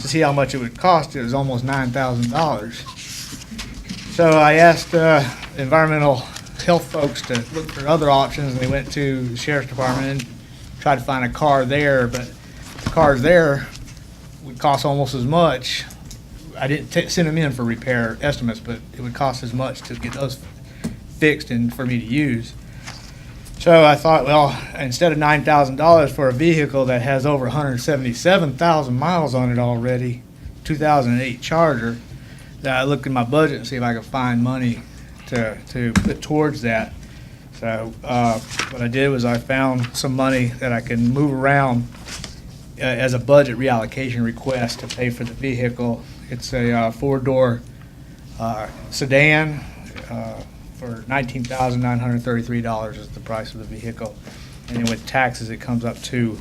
to see how much it would cost, it was almost $9,000. So I asked environmental health folks to look for other options, and they went to the sheriff's department and tried to find a car there, but the cars there would cost almost as much. I didn't send them in for repair estimates, but it would cost as much to get those fixed and for me to use. So I thought, well, instead of $9,000 for a vehicle that has over 177,000 miles on it already, 2008 Charger, that I looked in my budget and see if I could find money to put towards that. So what I did was I found some money that I can move around as a budget reallocation request to pay for the vehicle. It's a four-door sedan for $19,933 is the price of the vehicle. And then with taxes, it comes up to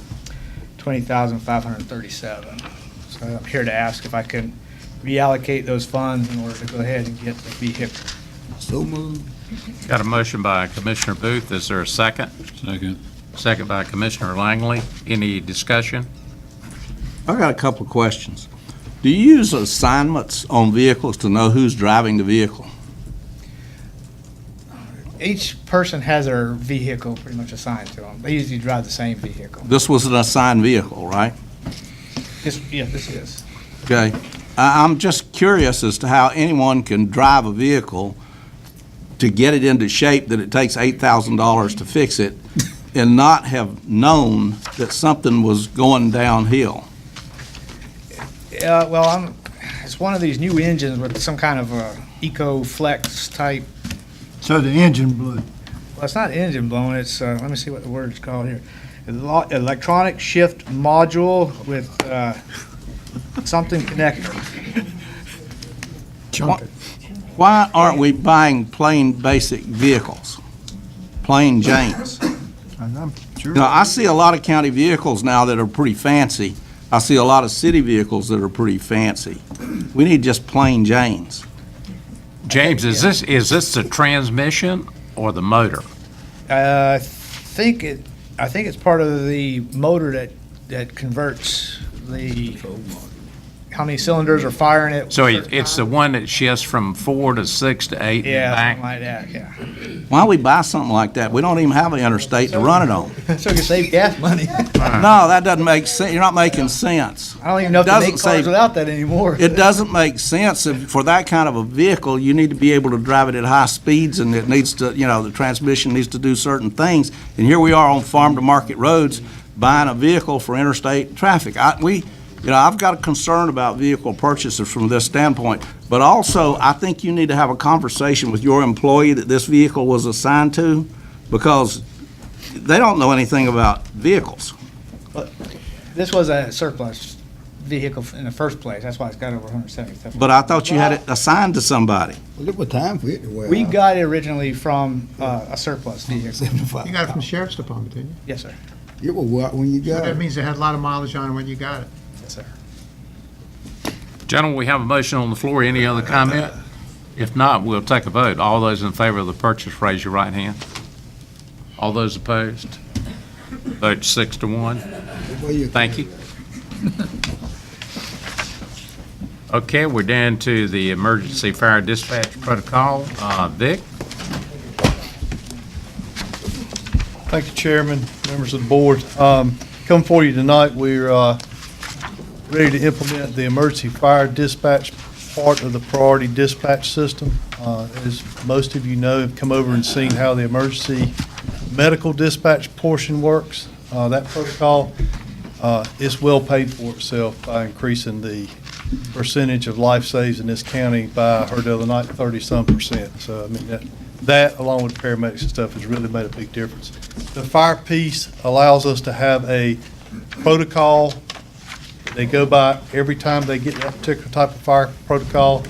$20,537. So I'm here to ask if I can reallocate those funds in order to go ahead and get the vehicle. So moved. Got a motion by Commissioner Booth. Is there a second? Second. Second by Commissioner Langley. Any discussion? I got a couple of questions. Do you use assignments on vehicles to know who's driving the vehicle? Each person has their vehicle pretty much assigned to them. They usually drive the same vehicle. This was an assigned vehicle, right? Yeah, this is. Okay. I'm just curious as to how anyone can drive a vehicle to get it into shape that it takes $8,000 to fix it and not have known that something was going downhill. Yeah, well, it's one of these new engines with some kind of a Eco-Flex type. So the engine blew. Well, it's not engine blown. It's let me see what the word is called here. Electronic shift module with something connector. Why aren't we buying plain basic vehicles? Plain Janes? I'm sure. You know, I see a lot of county vehicles now that are pretty fancy. I see a lot of city vehicles that are pretty fancy. We need just plain Janes. James, is this the transmission or the motor? I think it's part of the motor that converts how many cylinders are firing it. So it's the one that shifts from 4 to 6 to 8 Yeah, and something back? like that, yeah. Why we buy something like that? We don't even have an interstate to run it on. So you save gas money. No, that doesn't make sense. You're not making sense. I don't even know if they Doesn't make say- cars without that anymore. It doesn't make sense. For that kind of a vehicle, you need to be able to drive it at high speeds, and it needs to, the transmission needs to do certain things. And here we are on farm-to-market roads buying a vehicle for interstate traffic. I've got a concern about vehicle purchases from this standpoint, but also I think you need to have a conversation with your employee that this vehicle was assigned to, because they don't know anything about vehicles. This was a surplus vehicle in the first place. That's why it's got over 170,000. But I thought you had it assigned to somebody. Well, look what time for it to wear We out. got it originally from a surplus vehicle. 75. You got it from the Sheriff's Department, didn't you? Yes, sir. It will wear out when you So got that it. means it had a lot of mileage on it when you got it. Yes, sir. Gentlemen, we have a motion on the floor. Any other comment? If not, we'll take a vote. All those in favor of the purchase, raise your right hand. All those opposed? Vote 6-1. Thank you. Okay, we're down to the emergency fire dispatch protocol. Vic? Thank you, Chairman, members of the board. Come for you tonight, we're ready to implement the emergency fire dispatch part of the priority dispatch system. As most of you know, have come over and seen how the emergency medical dispatch portion works. That protocol is well paid for itself by increasing the percentage of life saves in this county by, I heard the other night, 30-some%. So, I mean, that along with paramedics and stuff has really made a big difference. The fire piece allows us to have a protocol they go by every time they get that particular type of fire protocol.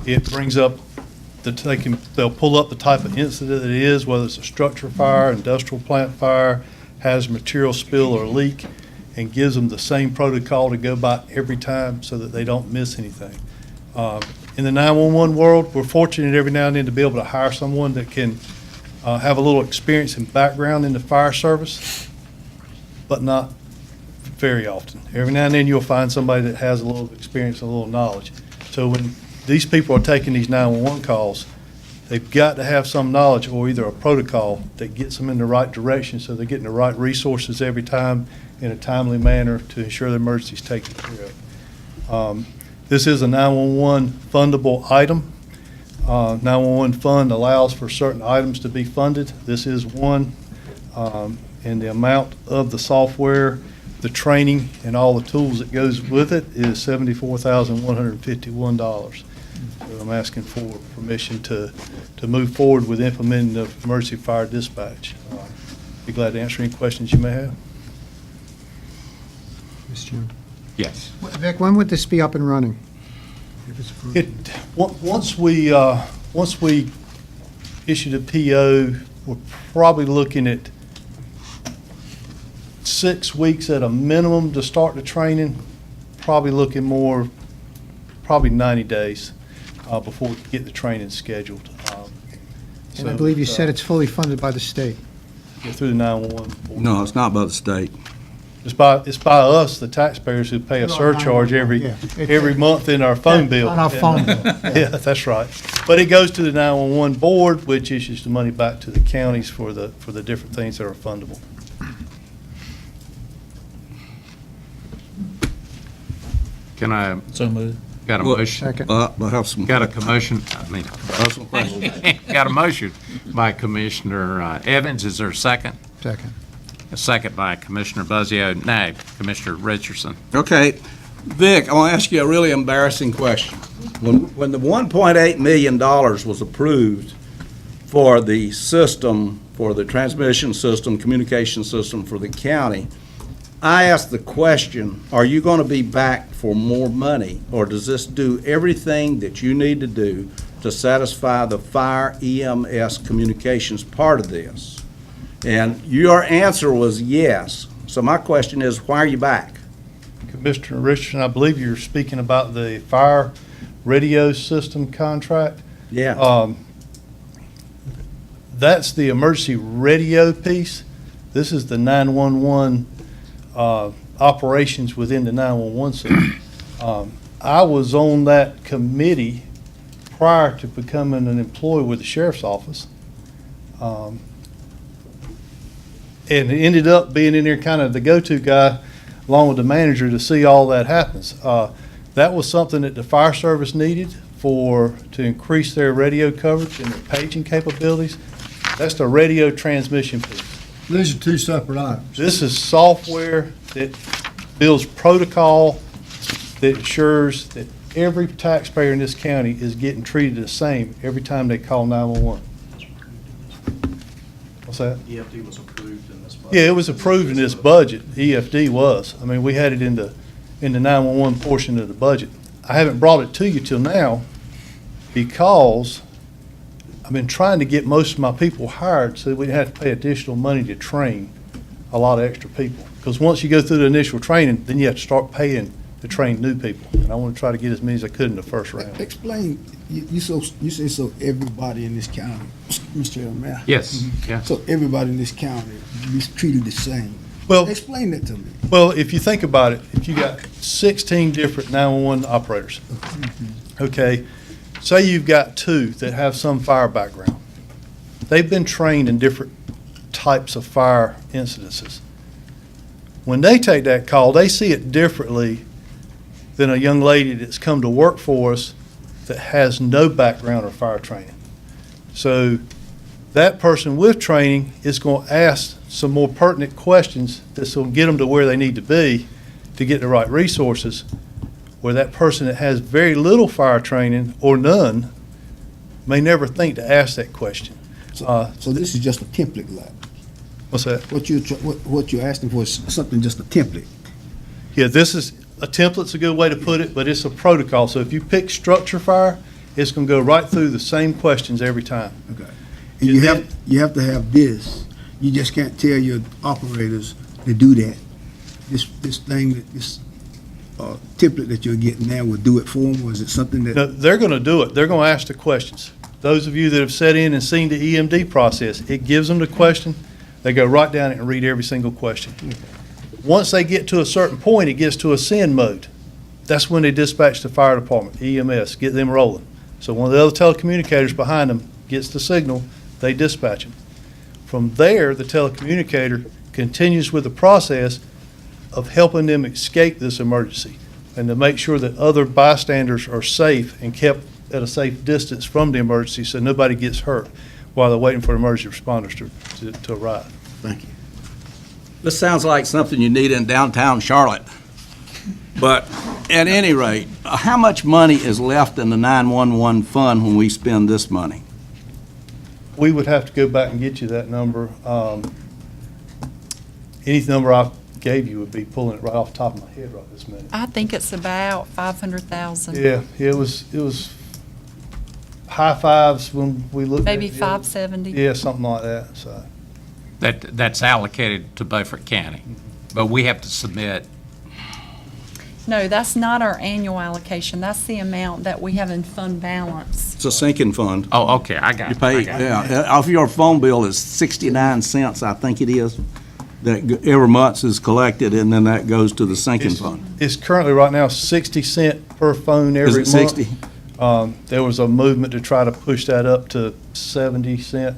It brings up they'll pull up the type of incident it is, whether it's a structure fire, industrial plant fire, hazardous material spill or leak, and gives them the same protocol to go by every time so that they don't miss anything. In the 911 world, we're fortunate every now and then to be able to hire someone that can have a little experience and background in the fire service, but not very often. Every now and then you'll find somebody that has a little experience and a little knowledge. So when these people are taking these 911 calls, they've got to have some knowledge or either a protocol that gets them in the right direction so they're getting the right resources every time in a timely manner to ensure the emergency is taken care of. This is a 911 fundable item. 911 fund allows for certain items to be funded. This is one, and the amount of the software, the training, and all the tools that goes with it is $74,151. So I'm asking for permission to move forward with implementing the emergency fire dispatch. Be glad to answer any questions you may have. Mr. Chairman. Yes. Vic, when would this be up and running? If it's approved? Once we issue the PO, we're probably looking at 6 weeks at a minimum to start the training, probably looking more, probably 90 days before we get the training scheduled. And I believe you said it's fully funded by the state. Get through the 911. No, it's not by the state. It's by us, the taxpayers, who pay a surcharge every month in our phone bill. On our phone bill. Yeah, that's right. But it goes to the 911 board, which issues the money back to the counties for the different things that are fundable. Can I, So moved. got a motion? Second. I have some. Got a commotion, I mean, have some questions. got a motion by Commissioner Evans. Is there a second? Second. A second by Commissioner Buzzio. Nay, Commissioner Richardson. Okay, Vic, I want to ask you a really embarrassing question. When the $1.8 million was approved for the system, for the transmission system, communication system for the county, I asked the question, are you going to be back for more money? Or does this do everything that you need to do to satisfy the fire EMS communications part of this? And your answer was yes. So my question is, why are you back? Commissioner Richardson, I believe you're speaking about the fire radio system contract. Yeah. That's the emergency radio piece. This is the 911 operations within the 911 system. I was on that committee prior to becoming an employee with the sheriff's office. And it ended up being in there kind of the go-to guy along with the manager to see all that happens. That was something that the fire service needed to increase their radio coverage and their paging capabilities. That's the radio transmission piece. These are two separate items. This is software that builds protocol that ensures that every taxpayer in this county is getting treated the same every time they call 911. What's that? EFD was approved in this budget. Yeah, it was approved in this budget. EFD was. I mean, we had it in the 911 portion of the budget. I haven't brought it to you till now because I've been trying to get most of my people hired so that we didn't have to pay additional money to train a lot of extra people. Because once you go through the initial training, then you have to start paying to train new people. And I want to try to get as many as I could in the first round. Explain, you say so everybody in this county, Mr. Chairman. Yes, yeah. So everybody in this county is treated the same. Well, Explain that to me. Well, if you think about it, if you got 16 different 911 operators, okay, say you've got 2 that have some fire background. They've been trained in different types of fire incidences. When they take that call, they see it differently than a young lady that's come to work for us that has no background or fire training. So that person with training is going to ask some more pertinent questions that's going to get them to where they need to be to get the right resources, where that person that has very little fire training or none may never think to ask that question. So this is just a template, lab. What's that? What you're asking for is something, just a template. Yeah, this is, a template's a good way to put it, but it's a protocol. So if you pick structure fire, it's going to go right through the same questions every time. Okay. And you have to have this. You just can't tell your operators to do that. This template that you're getting now will do it for them, or is it something that? No, they're going to do it. They're going to ask the questions. Those of you that have sat in and seen the EMD process, it gives them the question. They go right down it and read every single question. Once they get to a certain point, it gets to a send mode. That's when they dispatch the fire department, EMS, get them rolling. So one of the other telecommunicators behind them gets the signal, they dispatch them. From there, the telecommunicator continues with the process of helping them escape this emergency. and to make sure that other bystanders are safe and kept at a safe distance from the emergency so nobody gets hurt while they're waiting for emergency responders to arrive. Thank you. This sounds like something you need in downtown Charlotte. But at any rate, how much money is left in the 911 fund when we spend this money? We would have to go back and get you that number. Any number I gave you would be pulling it right off the top of my head right this minute. I think it's about 500,000. Yeah, it was high fives when we looked at it. Maybe 570. Yeah, something like that, so. That's allocated to Beaufort County, but we have to submit. No, that's not our annual allocation. That's the amount that we have in fund balance. It's a sinking fund. Oh, okay, I got You it. pay, I got it. yeah, off your phone bill is 69 cents, I think it is, that every month is collected, and then that goes to the sinking fund. It's currently right now 60 cent per phone every month. Is it 60? There was a movement to try to push that up to 70 cent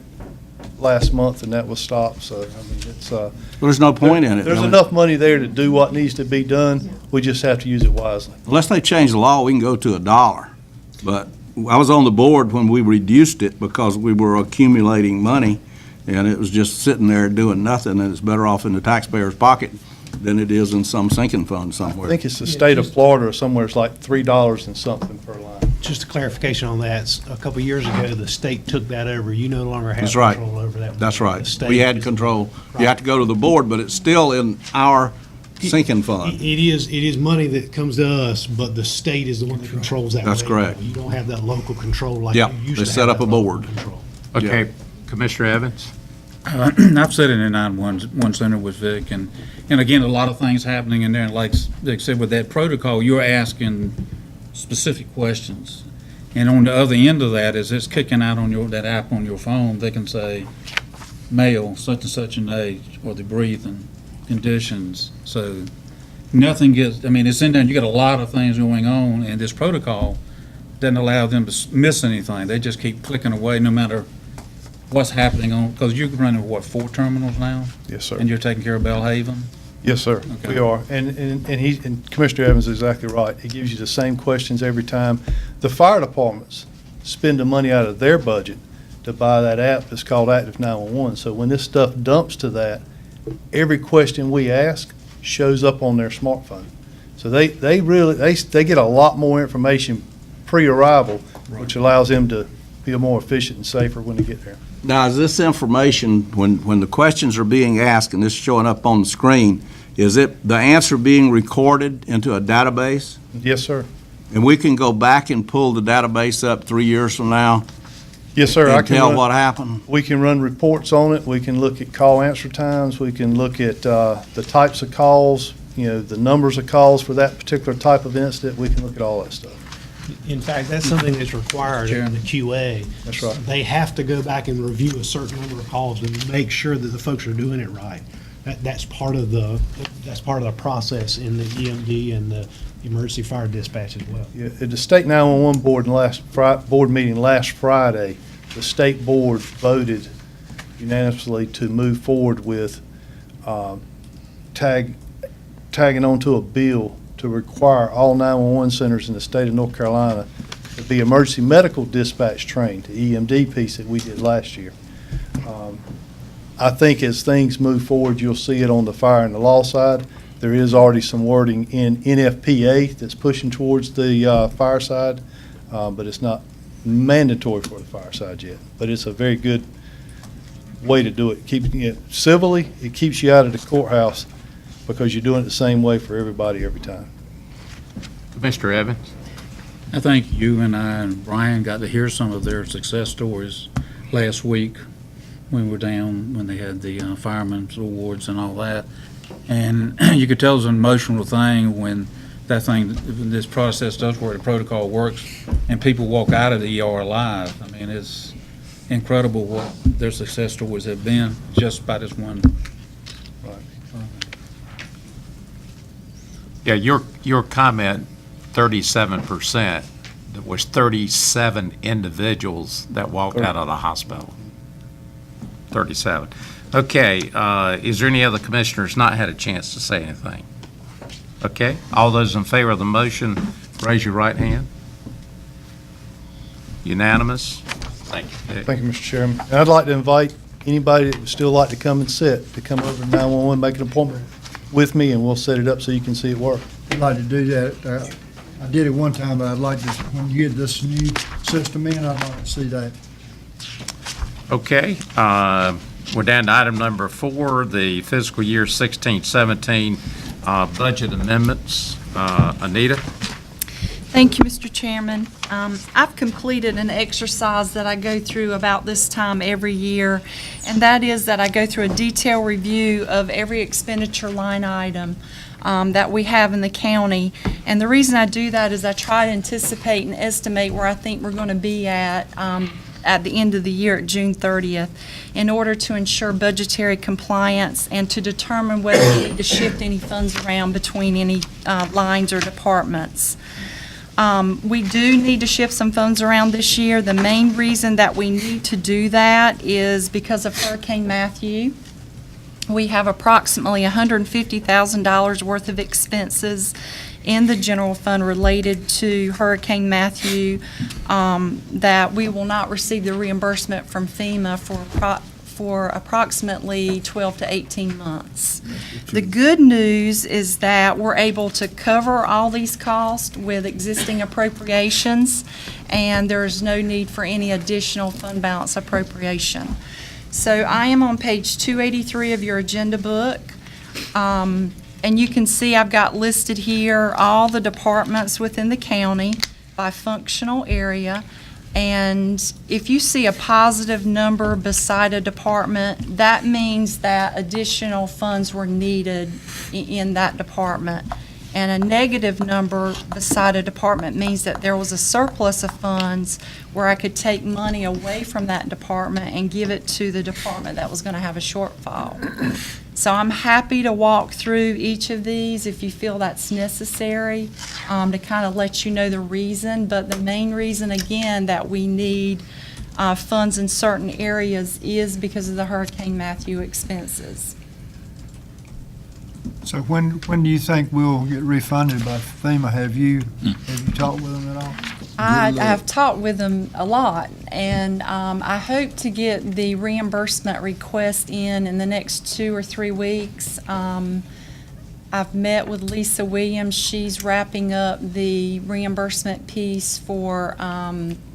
last month, and that was stopped, so, I mean, it's, Well, there's no point in it. there's really. enough money there to do what needs to be done. We just have to use it wisely. Unless they change the law, we can go to $1. But I was on the board when we reduced it because we were accumulating money, and it was just sitting there doing nothing, and it's better off in the taxpayer's pocket than it is in some sinking fund I somewhere. think it's the state of Florida or somewhere, it's like $3 and something per line. Just a clarification on that, a couple of years ago, the state took that over. You no longer have That's right. control over that. That's right. The state We had is- control. You have to go to the board, but it's still in our sinking fund. It is money that comes to us, but the state is the one that controls that. That's revenue. correct. You don't have that local control like you Yep, used to they have. set up that a local board. control. Okay, Commissioner Evans? I've sat in the 911 center with Vic, and again, a lot of things happening in there, and like Vic said, with that protocol, you're asking specific questions. And on the other end of that, is it's kicking out on that app on your phone, they can say, male, such and such an age, or the breathing conditions, so nothing gets, I mean, it's in there, and you got a lot of things going on, and this protocol doesn't allow them to miss anything, they just keep clicking away no matter what's happening on, because you're running, what, 4 terminals now? Yes, sir. And you're taking care of Bellhaven? Yes, sir, Okay. we are. And Commissioner Evans is exactly right. It gives you the same questions every time. The fire departments spend the money out of their budget to buy that app that's called Active 911. So when this stuff dumps to that, every question we ask shows up on their smartphone. So they get a lot more information pre-arrival, which allows them to be more efficient and safer when they get there. Now, is this information, when the questions are being asked and this is showing up on the screen, is it the answer being recorded into a database? Yes, sir. And we can go back and pull the database up 3 years from now Yes, sir. I and can tell run- what happened? We can run reports on it. We can look at call answer times. We can look at the types of calls, the numbers of calls for that particular type of incident. We can look at all that stuff. In fact, that's something that's required in the QA. That's right. They have to go back and review a certain number of calls and make sure that the folks are doing it right. That's part of the process in the EMD and the emergency fire dispatch as well. Yeah, at the state 911 board meeting last Friday, the state board voted unanimously to move forward with tagging onto a bill to require all 911 centers in the state of North Carolina to be emergency medical dispatch trained, the EMD piece that we did last year. I think as things move forward, you'll see it on the fire and the law side. There is already some wording in NFPA that's pushing towards the fire side, but it's not mandatory for the fire side yet. But it's a very good way to do it. Keeping it civilly, it keeps you out of the courthouse because you're doing it the same way for everybody every time. Mr. Evans? I think you and I and Brian got to hear some of their success stories last week when we were down, when they had the firemen's awards and all that. And you could tell it was an emotional thing when this process does work, the protocol works, and people walk out of the ER alive. I mean, it's incredible what their success stories have been just by this one. Yeah, your comment, 37%, there was 37 individuals that walked out of the hospital. 37. Okay, is there any other commissioners not had a chance to say anything? Okay, all those in favor of the motion, raise your right hand. Unanimous? Thank you, Dick. Thank you, Mr. Chairman. And I'd like to invite anybody that would still like to come and sit, to come over to 911, make an appointment with me, and we'll set it up so you can see it work. I'd like to do that. I did it one time, but I'd like to, when you get this new system in, I'd like to see that. Okay, we're down to item number 4, the fiscal year 16-17 budget amendments. Anita? Thank you, Mr. Chairman. I've completed an exercise that I go through about this time every year, and that is that I go through a detailed review of every expenditure line item that we have in the county. And the reason I do that is I try to anticipate and estimate where I think we're going to be at the end of the year at June 30th in order to ensure budgetary compliance and to determine whether we need to shift any funds around between any lines or departments. We do need to shift some funds around this year. The main reason that we need to do that is because of Hurricane Matthew. We have approximately $150,000 worth of expenses in the general fund related to Hurricane Matthew that we will not receive the reimbursement from FEMA for approximately 12 to 18 months. The good news is that we're able to cover all these costs with existing appropriations, and there is no need for any additional fund balance appropriation. So I am on page 283 of your agenda book, and you can see I've got listed here all the departments within the county by functional area. And if you see a positive number beside a department, that means that additional funds were needed in that department. And a negative number beside a department means that there was a surplus of funds where I could take money away from that department and give it to the department that was going to have a shortfall. So I'm happy to walk through each of these if you feel that's necessary to kind of let you know the reason. But the main reason, again, that we need funds in certain areas is because of the Hurricane Matthew expenses. So when do you think we'll get refunded by FEMA? Have you talked with them at all? I have talked with them a lot, and I hope to get the reimbursement request in the next 2 or 3 weeks. I've met with Lisa Williams. She's wrapping up the reimbursement piece for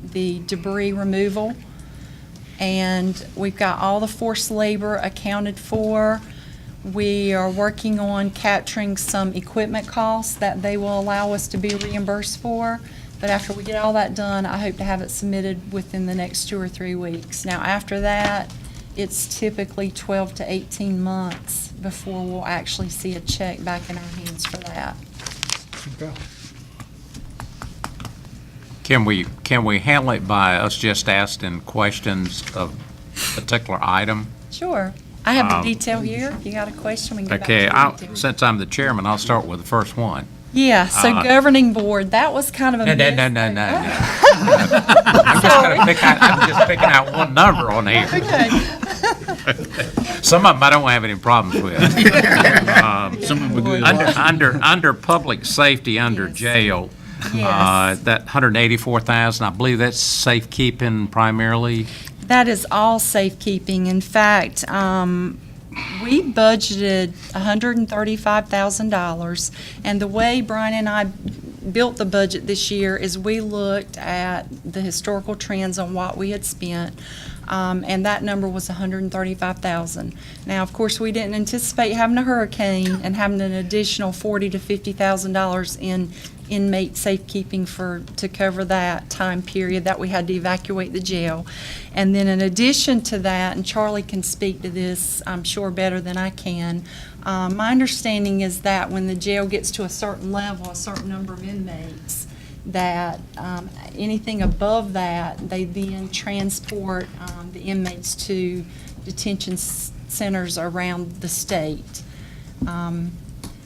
the debris removal, and we've got all the forced labor accounted for. We are working on capturing some equipment costs that they will allow us to be reimbursed for. But after we get all that done, I hope to have it submitted within the next 2 or 3 weeks. Now, after that, it's typically 12 to 18 months before we'll actually see a check back in our hands for that. Okay. Can we handle it by us just asking questions of a particular item? Sure. I have the detail here. If you got a question, we can go back to Okay, the detail. since I'm the chairman, I'll start with the first one. Yeah, so governing board, that was kind of a No. miss. I'm just picking out one number on here. Okay. Some of them I don't have any problems with. Some of them are good. Under public safety, under Yes. jail, Yes. that $184,000, I believe that's safekeeping primarily. That is all safekeeping. In fact, we budgeted $135,000, and the way Brian and I built the budget this year is we looked at the historical trends on what we had spent, and that number was $135,000. Now, of course, we didn't anticipate having a hurricane and having an additional $40,000 to $50,000 in inmate safekeeping to cover that time period that we had to evacuate the jail. And then in addition to that, and Charlie can speak to this, I'm sure, better than I can, my understanding is that when the jail gets to a certain level, a certain number of inmates, that anything above that, they then transport the inmates to detention centers around the state.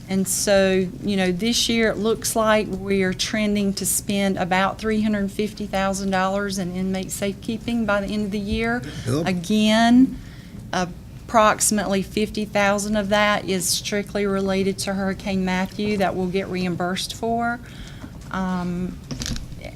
And so, this year it looks like we're trending to spend about $350,000 in inmate safekeeping by the end of the year. Yep. Again, a approximately 50,000 of that is strictly related to Hurricane Matthew that we'll get reimbursed for.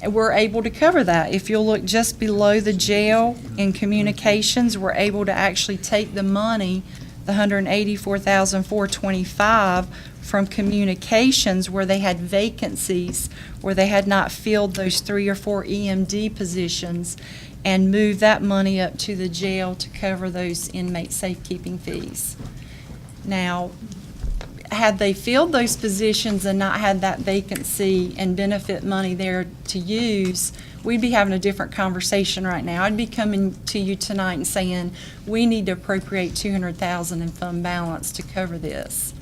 We're able to cover that. If you'll look just below the jail in communications, we're able to actually take the money, the $184,425 from communications where they had vacancies, where they had not filled those 3 or 4 EMD positions, and move that money up to the jail to cover those inmate safekeeping fees. Now, had they filled those positions and not had that vacancy and benefit money there to use, we'd be having a different conversation right now. I'd be coming to you tonight and saying, we need to appropriate $200,000 in fund balance to cover this.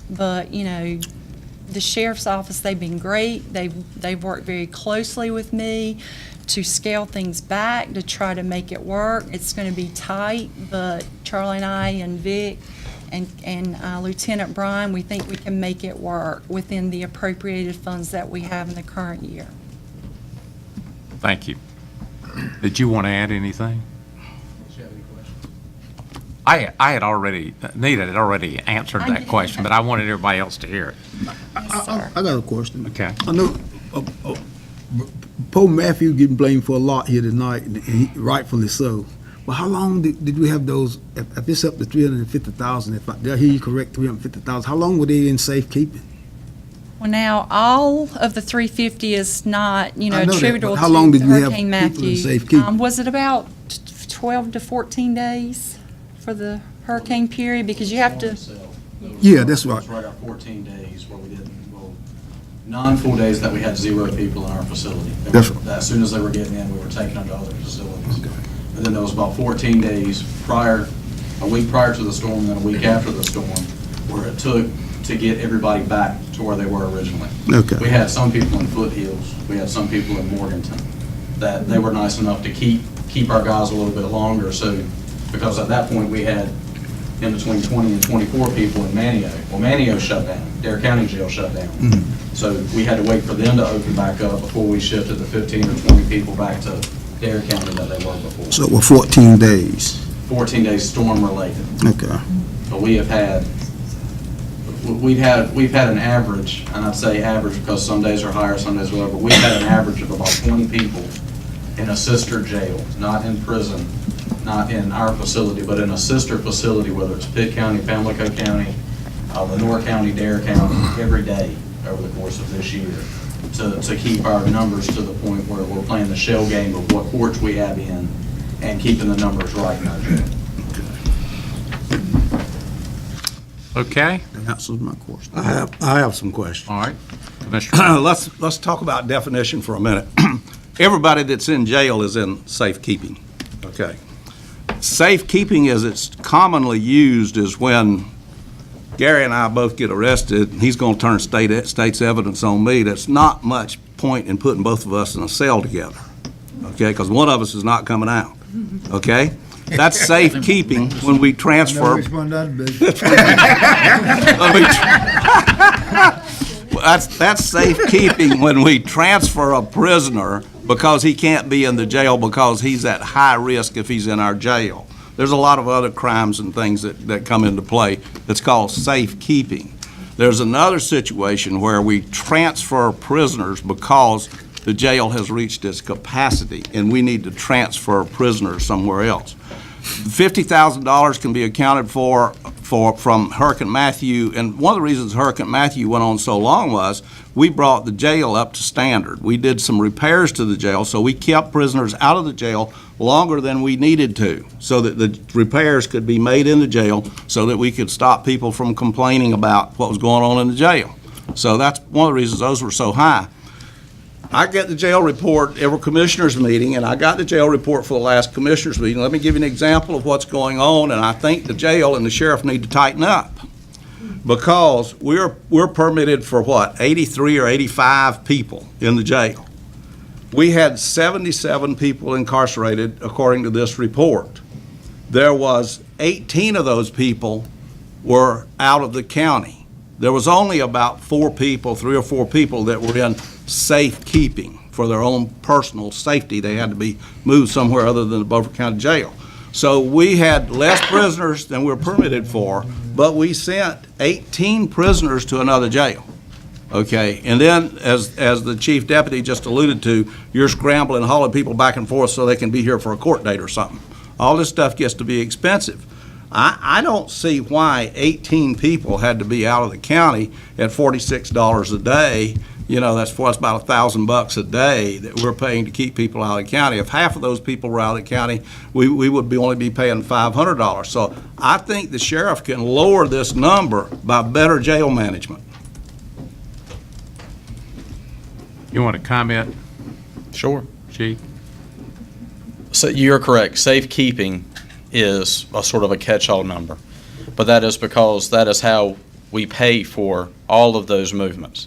But, you know, the sheriff's office, they've been great. They've worked very closely with me to scale things back, to try to make it work. It's going to be tight, but Charlie and I and Vic and Lieutenant Bryan, we think we can make it work within the appropriated funds that we have in the current year. Thank you. Did you want to add anything? I had already, Nita had already answered that question, but I wanted everybody else to hear it. I got a question. Okay. I know Poe Matthew getting blamed for a lot here tonight, and rightfully so. But how long did we have those, if it's up to 350,000, did I hear you correct, 350,000, how long were they in safekeeping? Well, now, all of the 350 is not, you know, I know that, attributable but how long to did we have Hurricane people in Matthew. safekeeping? Was it about 12 to 14 days for the hurricane period? Because you have to, Yeah, that's right. It was right at 14 days where we didn't, well, non-full days that we had 0 people in our facility. That's right. As soon as they were getting in, we were taking them to other facilities. And then there was about 14 days prior, a week prior to the storm, and then a week after the storm, where it took to get everybody back to where they were originally. Okay. We had some people in Foothills, we had some people in Morganton, that they were nice enough to keep our guys a little bit longer, so, because at that point, we had in between 20 and 24 people in Manio. Well, Manio shut down, Dare County Jail shut down. So we had to wait for them to open back up before we shifted the 15 or 20 people back to Dare County that they were before. So it was 14 days. 14 days storm related. Okay. But we've had an average, and I'd say average because some days are higher, some days are lower, but we've had an average of about 20 people in a sister jail, not in prison, not in our facility, but in a sister facility, whether it's Pitt County, Pamlico County, Lenore County, Dare County, every day over the course of this year to keep our numbers to the point where we're playing the shell game of what courts we have in and keeping the numbers right in our jail. Okay, That answers my question. I have some questions. all right. Commissioner, Let's talk about definition for a minute. Everybody that's in jail is in safekeeping, okay? Safekeeping, as it's commonly used, is when Gary and I both get arrested, and he's going to turn state's evidence on me. That's not much point in putting both of us in a cell together, okay? Because one of us is not coming out, okay? That's safekeeping when we I know transfer. which one that'd be. That's safekeeping when we transfer a prisoner because he can't be in the jail because he's at high risk if he's in our jail. There's a lot of other crimes and things that come into play that's called safekeeping. There's another situation where we transfer prisoners because the jail has reached its capacity and we need to transfer prisoners somewhere else. $50,000 can be accounted for from Hurricane Matthew, and one of the reasons Hurricane Matthew went on so long was we brought the jail up to standard. We did some repairs to the jail, so we kept prisoners out of the jail longer than we needed to, so that the repairs could be made in the jail so that we could stop people from complaining about what was going on in the jail. So that's one of the reasons those were so high. I get the jail report every commissioners meeting, and I got the jail report for the last commissioners meeting. Let me give you an example of what's going on, and I think the jail and the sheriff need to tighten up because we're permitted for what, 83 or 85 people in the jail. We had 77 people incarcerated according to this report. There was 18 of those people were out of the county. There was only about 3 or 4 people that were in safekeeping for their own personal safety. They had to be moved somewhere other than the Beaufort County Jail. So we had less prisoners than we're permitted for, but we sent 18 prisoners to another jail. Okay, and then, as the chief deputy just alluded to, you're scrambling, hauling people back and forth so they can be here for a court date or something. All this stuff gets to be expensive. I don't see why 18 people had to be out of the county at $46 a day. You know, that's about $1,000 a day that we're paying to keep people out of the county. If half of those people were out of the county, we would only be paying $500. So I think the sheriff can lower this number by better jail management. You want to comment, Sure. Chief? So you're correct. Safekeeping is a sort of a catch-all number, but that is because that is how we pay for all of those movements.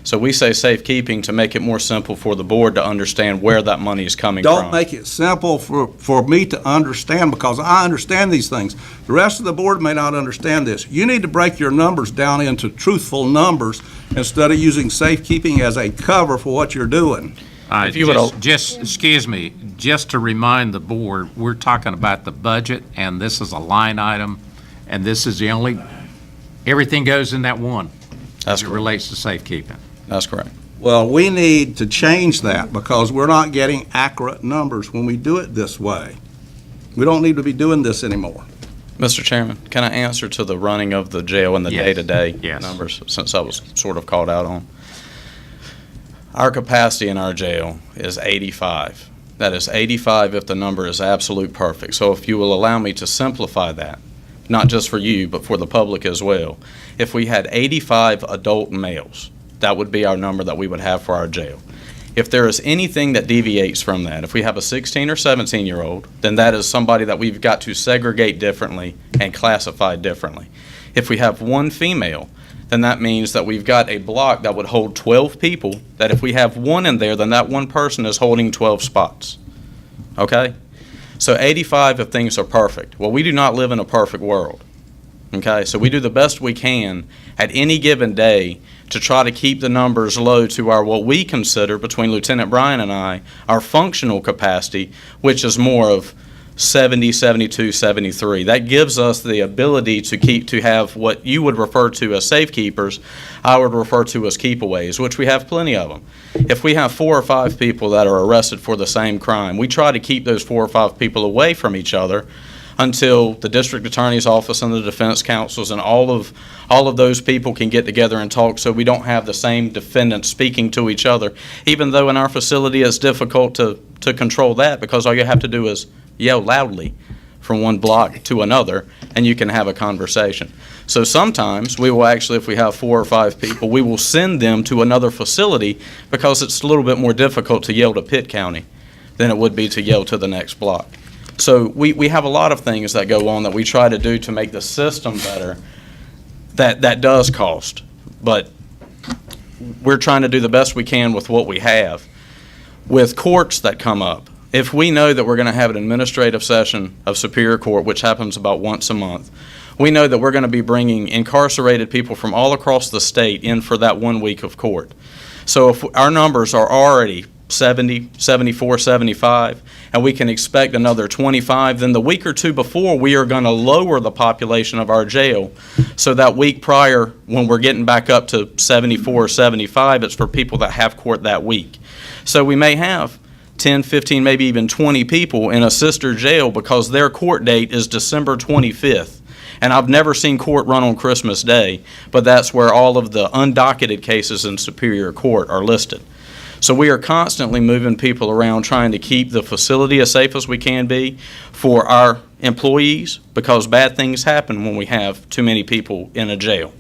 So we say safekeeping to make it more simple for the board to understand where that money is coming from. Don't make it simple for me to understand, because I understand these things. The rest of the board may not understand this. You need to break your numbers down into truthful numbers instead of using safekeeping as a cover for what you're doing. If you would Just, excuse me, just to remind the board, we're talking about the budget, and this is a line item, and this is the only, everything goes in that one. That's as it correct. relates to safekeeping. That's correct. Well, we need to change that because we're not getting accurate numbers when we do it this way. We don't need to be doing this anymore. Mr. Chairman, can I answer to the running of the jail and the Yes. day-to-day Yes. numbers, since I was sort of called out on? Our capacity in our jail is 85. That is 85 if the number is absolute perfect. So if you will allow me to simplify that, not just for you, but for the public as well, if we had 85 adult males, that would be our number that we would have for our jail. If there is anything that deviates from that, if we have a 16 or 17-year-old, then that is somebody that we've got to segregate differently and classify differently. If we have one female, then that means that we've got a block that would hold 12 people, that if we have one in there, then that one person is holding 12 spots. Okay? So 85 if things are perfect. Well, we do not live in a perfect world. Okay? So we do the best we can at any given day to try to keep the numbers low to our, what we consider, between Lieutenant Bryan and I, our functional capacity, which is more of 70, 72, 73. That gives us the ability to have what you would refer to as safekeepers, I would refer to as keepaways, which we have plenty of them. If we have 4 or 5 people that are arrested for the same crime, we try to keep those 4 or 5 people away from each other until the district attorney's office and the defense counsels and all of those people can get together and talk, so we don't have the same defendants speaking to each other, even though in our facility it's difficult to control that, because all you have to do is yell loudly from one block to another and you can have a conversation. So sometimes we will actually, if we have 4 or 5 people, we will send them to another facility because it's a little bit more difficult to yell to Pitt County than it would be to yell to the next block. So we have a lot of things that go on that we try to do to make the system better. That does cost, but we're trying to do the best we can with what we have. With courts that come up, if we know that we're going to have an administrative session of Superior Court, which happens about once a month, we know that we're going to be bringing incarcerated people from all across the state in for that 1 week of court. So if our numbers are already 70, 74, 75, and we can expect another 25, then the week or two before, we are going to lower the population of our jail. So that week prior, when we're getting back up to 74 or 75, it's for people that have court that week. So we may have 10, 15, maybe even 20 people in a sister jail because their court date is December 25th. And I've never seen court run on Christmas Day, but that's where all of the undocketed cases in Superior Court are listed. So we are constantly moving people around trying to keep the facility as safe as we can be for our employees, because bad things happen when we have too many people in a jail.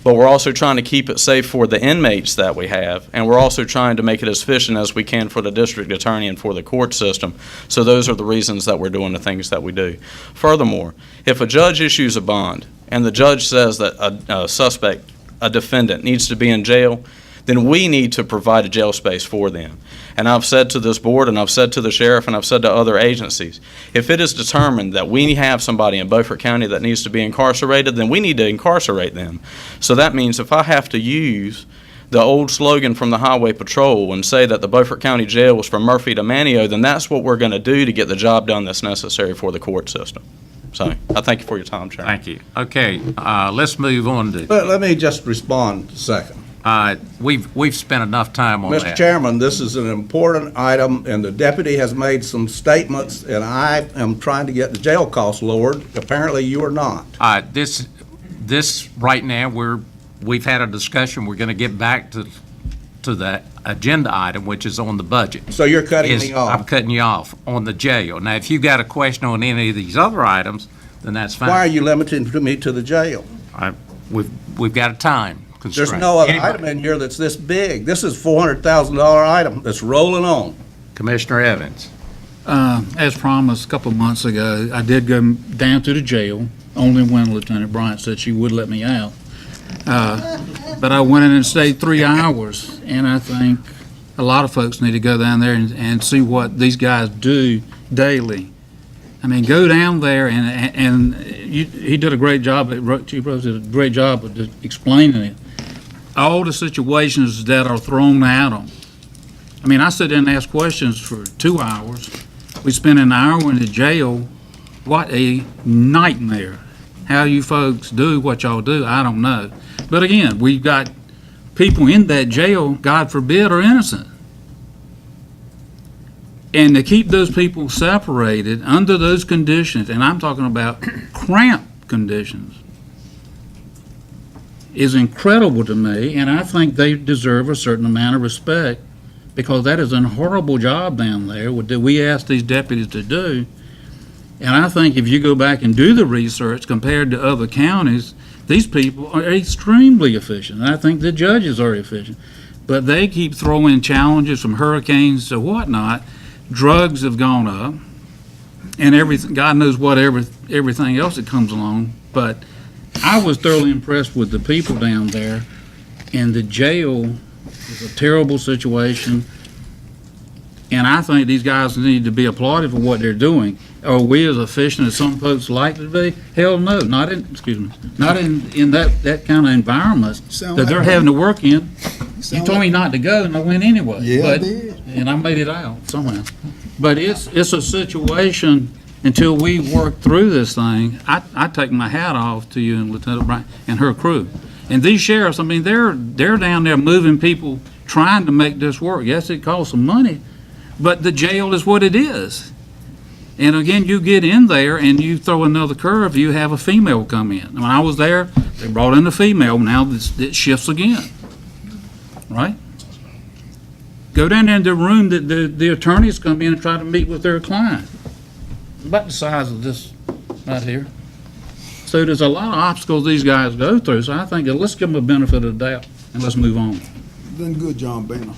But we're also trying to keep it safe for the inmates that we have, and we're also trying to make it as efficient as we can for the district attorney and for the court system. So those are the reasons that we're doing the things that we do. Furthermore, if a judge issues a bond and the judge says that a suspect, a defendant, needs to be in jail, then we need to provide a jail space for them. And I've said to this board, and I've said to the sheriff, and I've said to other agencies, if it is determined that we have somebody in Beaufort County that needs to be incarcerated, then we need to incarcerate them. So that means if I have to use the old slogan from the Highway Patrol and say that the Beaufort County Jail was from Murphy to Manio, then that's what we're going to do to get the job done that's necessary for the court system. So I thank you for your time, Chairman. Thank you. Okay, let's move on to, Let me just respond a second. we've spent enough time on that. Mr. Chairman, this is an important item, and the deputy has made some statements, and I am trying to get the jail costs lowered. Apparently, you are not. This, right now, we've had a discussion, we're going to get back to the agenda item, which is on the budget. So you're cutting me off. I'm cutting you off on the jail. Now, if you've got a question on any of these other items, then that's fine. Why are you limiting me to the jail? We've got a time constraint. There's no other Anybody? item in here that's this big. This is $400,000 item that's rolling on. Commissioner Evans. As promised a couple of months ago, I did go down to the jail, only when Lieutenant Bryant said she would let me out. But I went in and stayed 3 hours, and I think a lot of folks need to go down there and see what these guys do daily. I mean, go down there, and he did a great job, Chief Rose did a great job of explaining it. All the situations that are thrown at them. I mean, I sit there and ask questions for 2 hours. We spent an hour in the jail. What a nightmare. How you folks do what y'all do, I don't know. But again, we've got people in that jail, God forbid, are innocent. And to keep those people separated under those conditions, and I'm talking about cramped conditions, is incredible to me, and I think they deserve a certain amount of respect, because that is a horrible job down there that we ask these deputies to do. And I think if you go back and do the research compared to other counties, these people are extremely efficient. And I think the judges are efficient. But they keep throwing challenges from hurricanes to whatnot. Drugs have gone up, and everything, God knows what, everything else that comes along. But I was thoroughly impressed with the people down there, and the jail is a terrible situation. And I think these guys need to be applauded for what they're doing. Are we as efficient as some folks like to be? Hell no, not in that kind of environment that they're having to work in. You told me not to go, and I went anyway. Yeah, I did. And I made it out somehow. But it's a situation, until we work through this thing, I take my hat off to you and Lieutenant Bryant and her crew. And these sheriffs, I mean, they're down there moving people, trying to make this work. Yes, it costs some money, but the jail is what it is. And again, you get in there and you throw another curve, you have a female come in. When I was there, they brought in a female, now it shifts again, right? Go down there in the room that the attorneys come in and try to meet with their client. About the size of this right here. So there's a lot of obstacles these guys go through, so I think let's give them a benefit of the doubt and let's move on. Done good, John Boehner.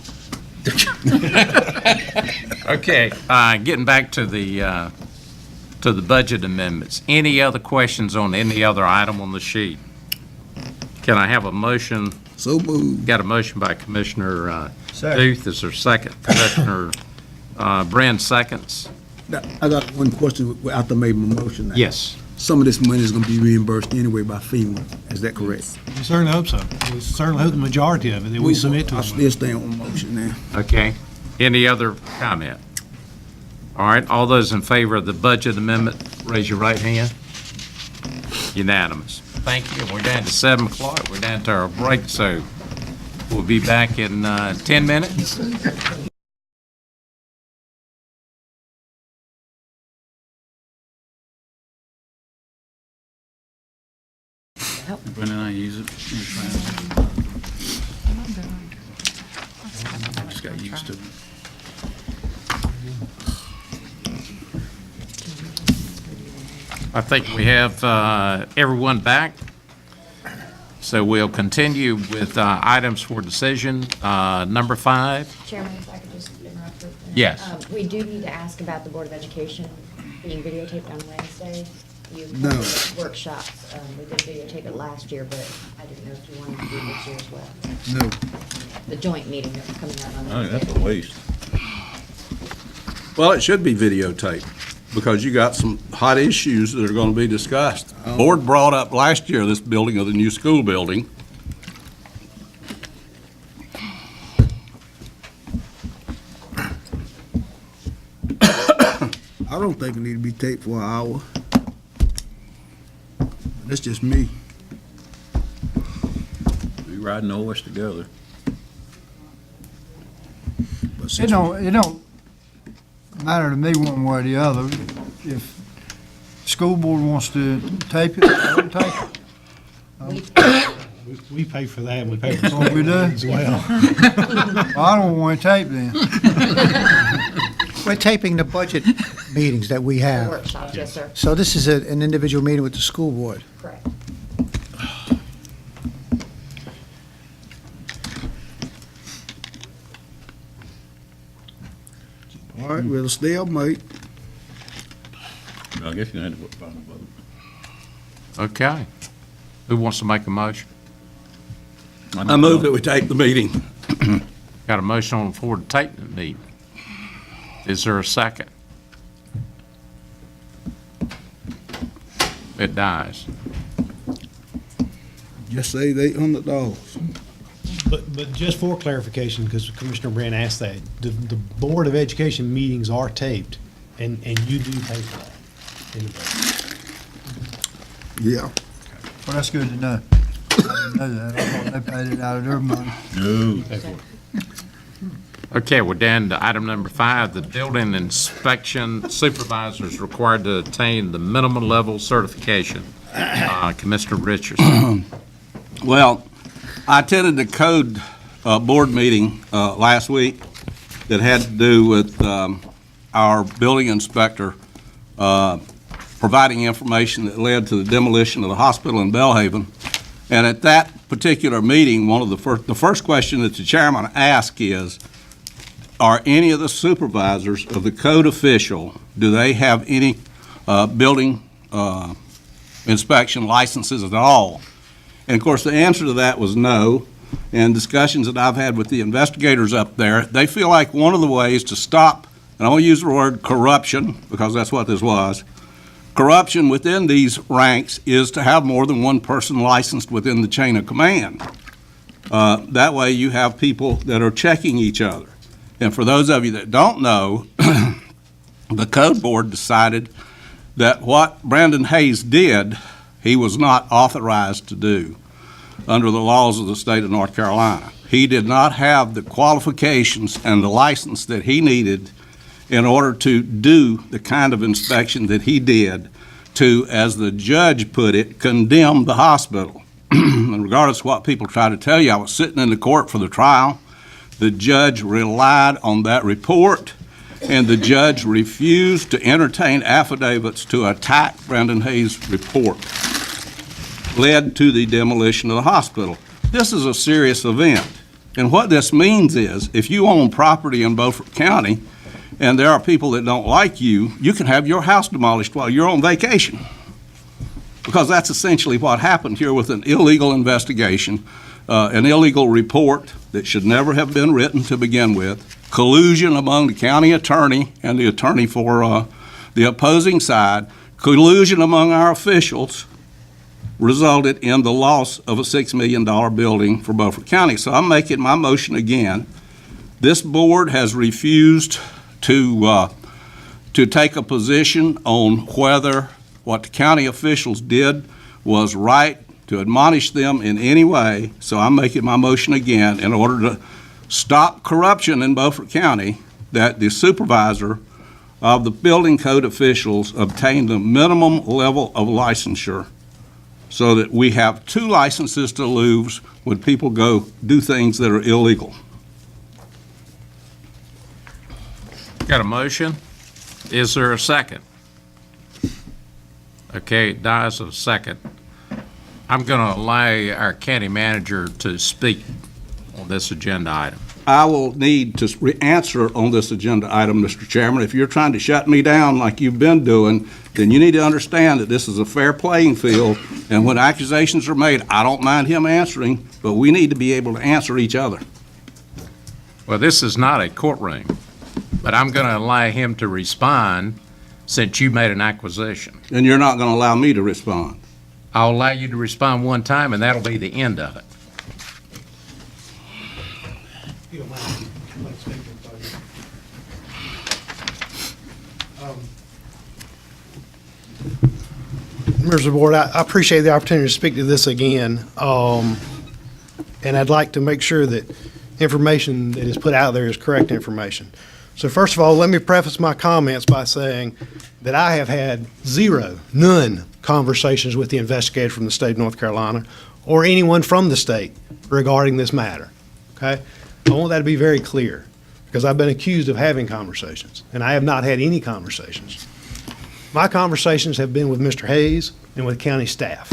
Okay, getting back to the budget amendments. Any other questions on any other item on the sheet? Can I have a motion? So moved. Got a motion by Commissioner Booth. Is there a second? Commissioner Brand seconds. I got one question after I made my motion now. Yes. Some of this money is going to be reimbursed anyway by FEMA. Is that correct? We certainly hope so. We certainly hope the majority of it that we submit to I them. still stay on motion now. Okay. Any other comment? All right, all those in favor of the budget amendment, raise your right hand. Unanimous. Thank you. We're down to 7 o'clock. We're down to our break, so we'll be back in 10 minutes. Brendan and I use it. Just got used to it. I think we have everyone back. So we'll continue with items for decision. Number 5. Chairman, if I could just interrupt. Yes. We do need to ask about the Board of Education being videotaped on Wednesday. You No. workshops, we did videotape it last year, but I didn't know if you wanted to do this year as well. No. The joint meeting that's coming out on Oh, Wednesday. that's a waste. Well, it should be videotaped, because you got some hot issues that are going to be discussed. Board brought up last year this building of the new school building. don't think it need to be taped for an hour. That's just me. We riding the horse together. But It since don't matter to me one way or the other. If school board wants to tape it, let them tape it. We pay for that, and we pay for Oh, we do? as well. Well, I don't want to tape then. We're taping the budget meetings that we have. Workshops, yes, sir. So this is an individual meeting with the school board. Correct. All right, we'll stay up, mate. I guess you had to find a vote. Okay. Who wants to make a motion? I move that we take the meeting. Got a motion on the floor to take the meeting. Is there a second? It dies. Just say $800. But just for clarification, because Commissioner Brand asked that, the Board of Education meetings are taped, and you do pay for that in the budget. Yeah. Well, that's good to know. I didn't know that. I thought they paid it out of their money. No. Okay, we're down to item number 5, the building inspection supervisor is required to attain the minimum level certification. Commissioner Richardson. Well, I attended the code board meeting last week that had to do with our building inspector providing information that led to the demolition of the hospital in Bellhaven. And at that particular meeting, one of the first question that the chairman asked is, are any of the supervisors of the code official, do they have any building inspection licenses at all? And of course, the answer to that was no. And discussions that I've had with the investigators up there, they feel like one of the ways to stop, and I want to use the word corruption, because that's what this was, corruption within these ranks is to have more than one person licensed within the chain of command. That way you have people that are checking each other. And for those of you that don't know, the code board decided that what Brandon Hayes did, he was not authorized to do under the laws of the state of North Carolina. He did not have the qualifications and the license that he needed in order to do the kind of inspection that he did to, as the judge put it, condemn the hospital. And regardless of what people try to tell you, I was sitting in the court for the trial. The judge relied on that report, and the judge refused to entertain affidavits to attack Brandon Hayes' report, led to the demolition of the hospital. This is a serious event. And what this means is, if you own property in Beaufort County, and there are people that don't like you, you can have your house demolished while you're on vacation. Because that's essentially what happened here with an illegal investigation, an illegal report that should never have been written to begin with, collusion among the county attorney and the attorney for the opposing side, collusion among our officials resulted in the loss of a $6 million building for Beaufort County. So I'm making my motion again. This board has refused to take a position on whether what the county officials did was right, to admonish them in any way. So I'm making my motion again in order to stop corruption in Beaufort County, that the supervisor of the building code officials obtain the minimum level of licensure so that we have 2 licenses to lose when people go do things that are illegal. Got a motion? Is there a second? Okay, it dies of a second. I'm going to allow our county manager to speak on this agenda item. I will need to answer on this agenda item, Mr. Chairman. If you're trying to shut me down like you've been doing, then you need to understand that this is a fair playing field, and when accusations are made, I don't mind him answering, but we need to be able to answer each other. Well, this is not a courtroom, but I'm going to allow him to respond since you made an acquisition. And you're not going to allow me to respond? I'll allow you to respond one time, and that'll be the end of it. If you don't mind, I'd like to speak to the podium. Members of the board, I appreciate the opportunity to speak to this again. And I'd like to make sure that information that is put out there is correct information. So first of all, let me preface my comments by saying that I have had none conversations with the investigator from the state of North Carolina or anyone from the state regarding this matter, okay? I want that to be very clear because I've been accused of having conversations, and I have not had any conversations. My conversations have been with Mr. Hayes and with county staff.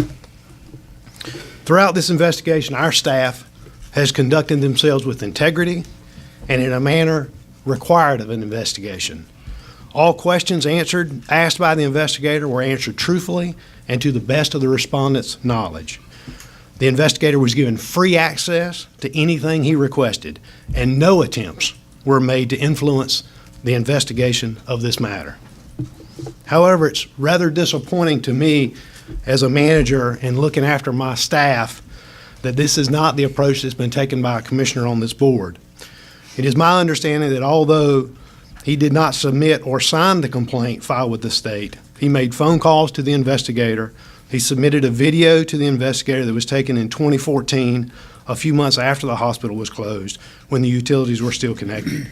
Throughout this investigation, our staff has conducted themselves with integrity and in a manner required of an investigation. All questions asked by the investigator were answered truthfully and to the best of the respondent's knowledge. The investigator was given free access to anything he requested, and no attempts were made to influence the investigation of this matter. However, it's rather disappointing to me as a manager and looking after my staff that this is not the approach that's been taken by a commissioner on this board. It is my understanding that although he did not submit or sign the complaint filed with the state, he made phone calls to the investigator. He submitted a video to the investigator that was taken in 2014, a few months after the hospital was closed, when the utilities were still connected.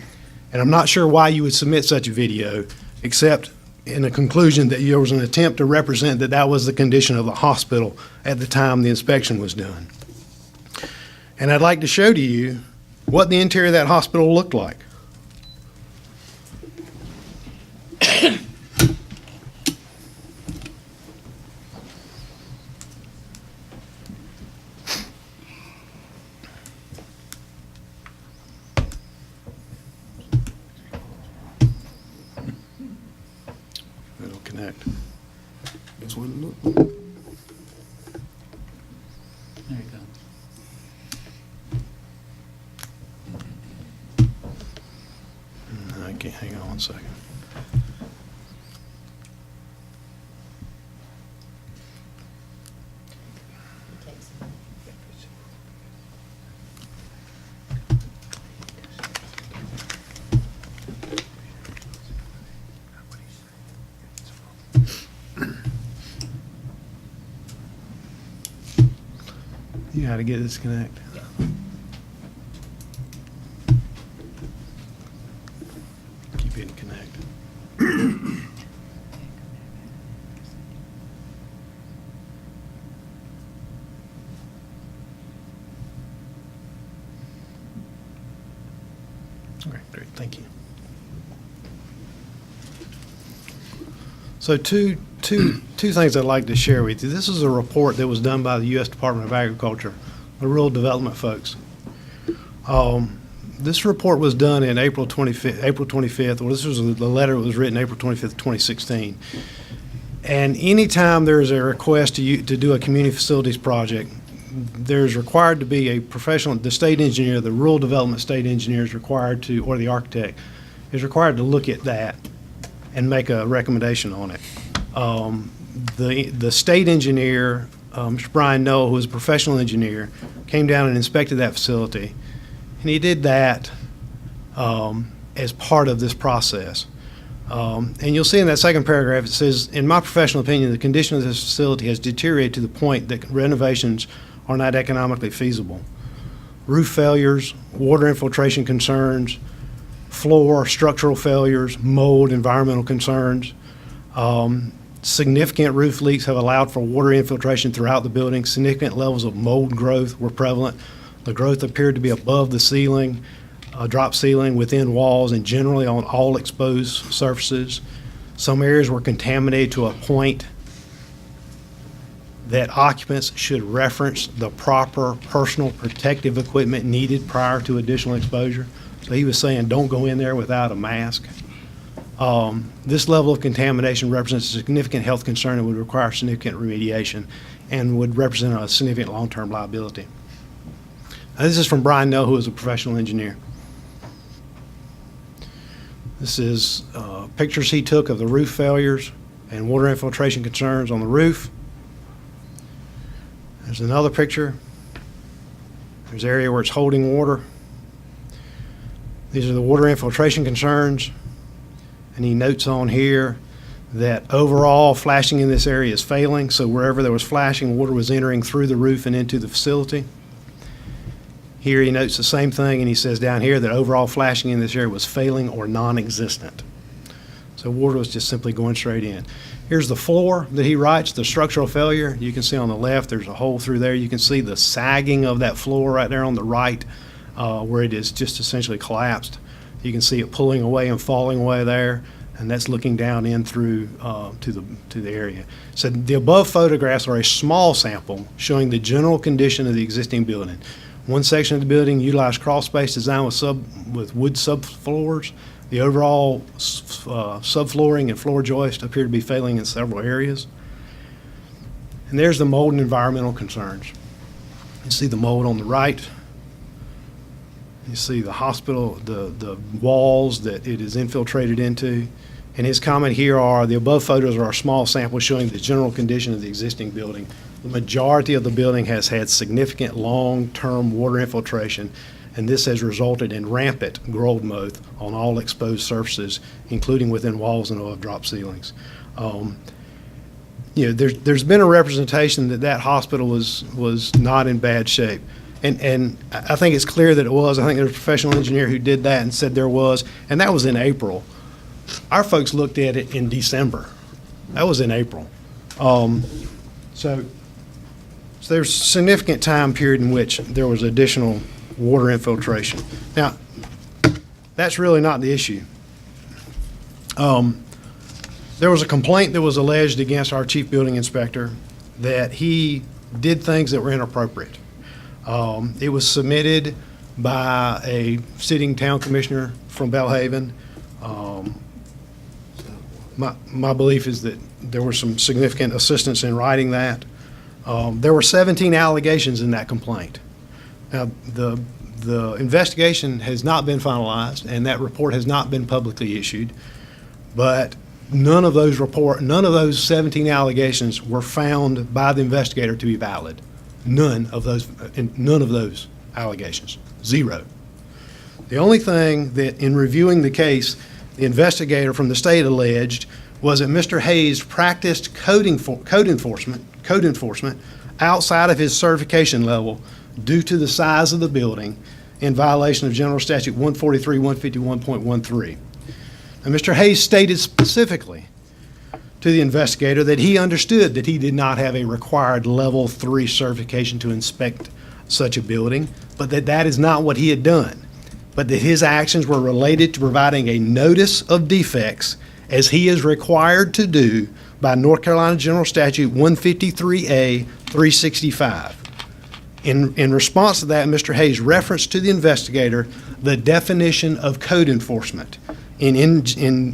And I'm not sure why you would submit such a video, except in the conclusion that there was an attempt to represent that that was the condition of the hospital at the time the inspection was done. And I'd like to show to you what the interior of that hospital looked like. It'll connect. This one look. There you go. I can't, hang on one second. You know how to get this connect? Keep hitting connect. Okay, great, thank you. So two things I'd like to share with you. This is a report that was done by the U.S. Department of Agriculture, the rural development folks. This report was done in April 25th, well, this was the letter that was written April 25th, 2016. And anytime there's a request to do a community facilities project, there's required to be a professional, the state engineer, the rural development state engineer is required to, or the architect, is required to look at that and make a recommendation on it. The state engineer, Mr. Brian Noel, who is a professional engineer, came down and inspected that facility. And he did that as part of this process. And you'll see in that second paragraph, it says, in my professional opinion, the condition of this facility has deteriorated to the point that renovations are not economically feasible. Roof failures, water infiltration concerns, floor structural failures, mold, environmental concerns. Significant roof leaks have allowed for water infiltration throughout the building. Significant levels of mold growth were prevalent. The growth appeared to be above the ceiling, drop ceiling, within walls, and generally on all exposed surfaces. Some areas were contaminated to a point that occupants should reference the proper personal protective equipment needed prior to additional exposure. So he was saying, don't go in there without a mask. This level of contamination represents a significant health concern and would require significant remediation and would represent a significant long-term liability. Now, this is from Brian Noel, who is a professional engineer. This is pictures he took of the roof failures and water infiltration concerns on the roof. There's another picture. There's an area where it's holding water. These are the water infiltration concerns. And he notes on here that overall flashing in this area is failing, so wherever there was flashing, water was entering through the roof and into the facility. Here he notes the same thing, and he says down here that overall flashing in this area was failing or non-existent. So water was just simply going straight in. Here's the floor that he writes, the structural failure. You can see on the left, there's a hole through there. You can see the sagging of that floor right there on the right, where it is just essentially collapsed. You can see it pulling away and falling away there, and that's looking down in through to the area. So the above photographs are a small sample showing the general condition of the existing building. One section of the building utilized crawl space design with wood subfloors. The overall subflooring and floor joist appear to be failing in several areas. And there's the mold and environmental concerns. You see the mold on the right. You see the hospital, the walls that it is infiltrated into. And his comment here are, the above photos are a small sample showing the general condition of the existing building. The majority of the building has had significant long-term water infiltration, and this has resulted in rampant growth mold on all exposed surfaces, including within walls and above drop ceilings. There's been a representation that that hospital was not in bad shape. And I think it's clear that it was. I think there was a professional engineer who did that and said there was, and that was in April. Our folks looked at it in December. That was in April. So there's a significant time period in which there was additional water infiltration. Now, that's really not the issue. There was a complaint that was alleged against our chief building inspector that he did things that were inappropriate. It was submitted by a sitting town commissioner from Belhaven. My belief is that there was some significant assistance in writing that. There were 17 allegations in that complaint. Now, the investigation has not been finalized, and that report has not been publicly issued, but none of those 17 allegations were found by the investigator to be valid. None of those allegations. Zero. The only thing that, in reviewing the case, the investigator from the state alleged was that Mr. Hayes practiced code enforcement outside of his certification level due to the size of the building in violation of General Statute 143-151.13. Now, Mr. Hayes stated specifically to the investigator that he understood that he did not have a required level 3 certification to inspect such a building, but that is not what he had done, but that his actions were related to providing a notice of defects as he is required to do by North Carolina General Statute 153A 365. In response to that, Mr. Hayes referenced to the investigator the definition of code enforcement in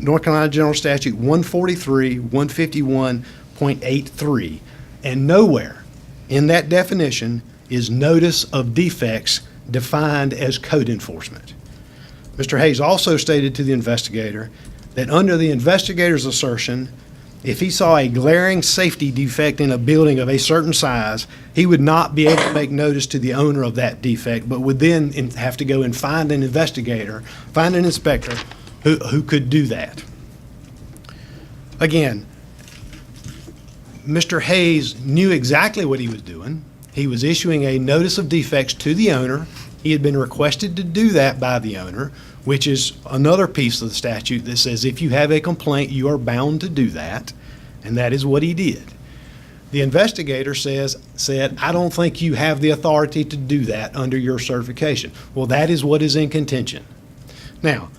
North Carolina General Statute 143-151.83, and nowhere in that definition is notice of defects defined as code enforcement. Mr. Hayes also stated to the investigator that under the investigator's assertion, if he saw a glaring safety defect in a building of a certain size, he would not be able to make notice to the owner of that defect, but would then have to go and find an inspector who could do that. Again, Mr. Hayes knew exactly what he was doing. He was issuing a notice of defects to the owner. He had been requested to do that by the owner, which is another piece of the statute that says if you have a complaint, you are bound to do that, and that is what he did. The investigator said, I don't think you have the authority to do that under your certification. Well, that is what is in contention. Now,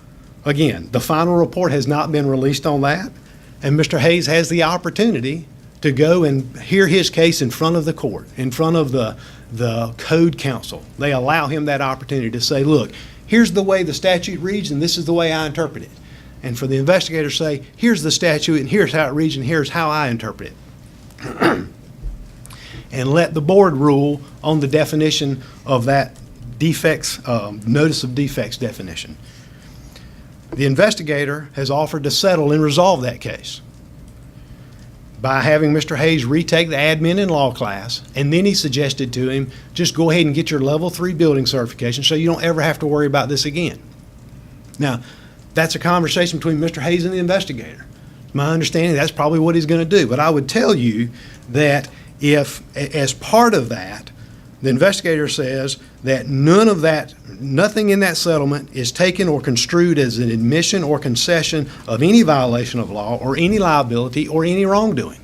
again, the final report has not been released on that, and Mr. Hayes has the opportunity to go and hear his case in front of the court, in front of the code council. They allow him that opportunity to say, look, here's the way the statute reads, and this is the way I interpret it. And for the investigator to say, here's the statute, and here's how it reads, and here's how I interpret it. And let the board rule on the definition of that defects, notice of defects definition. The investigator has offered to settle and resolve that case by having Mr. Hayes retake the admin and law class, and then he suggested to him, just go ahead and get your level 3 building certification so you don't ever have to worry about this again. Now, that's a conversation between Mr. Hayes and the investigator. My understanding, that's probably what he's going to do. But I would tell you that if, as part of that, the investigator says that nothing in that settlement is taken or construed as an admission or concession of any violation of law or any liability or any wrongdoing.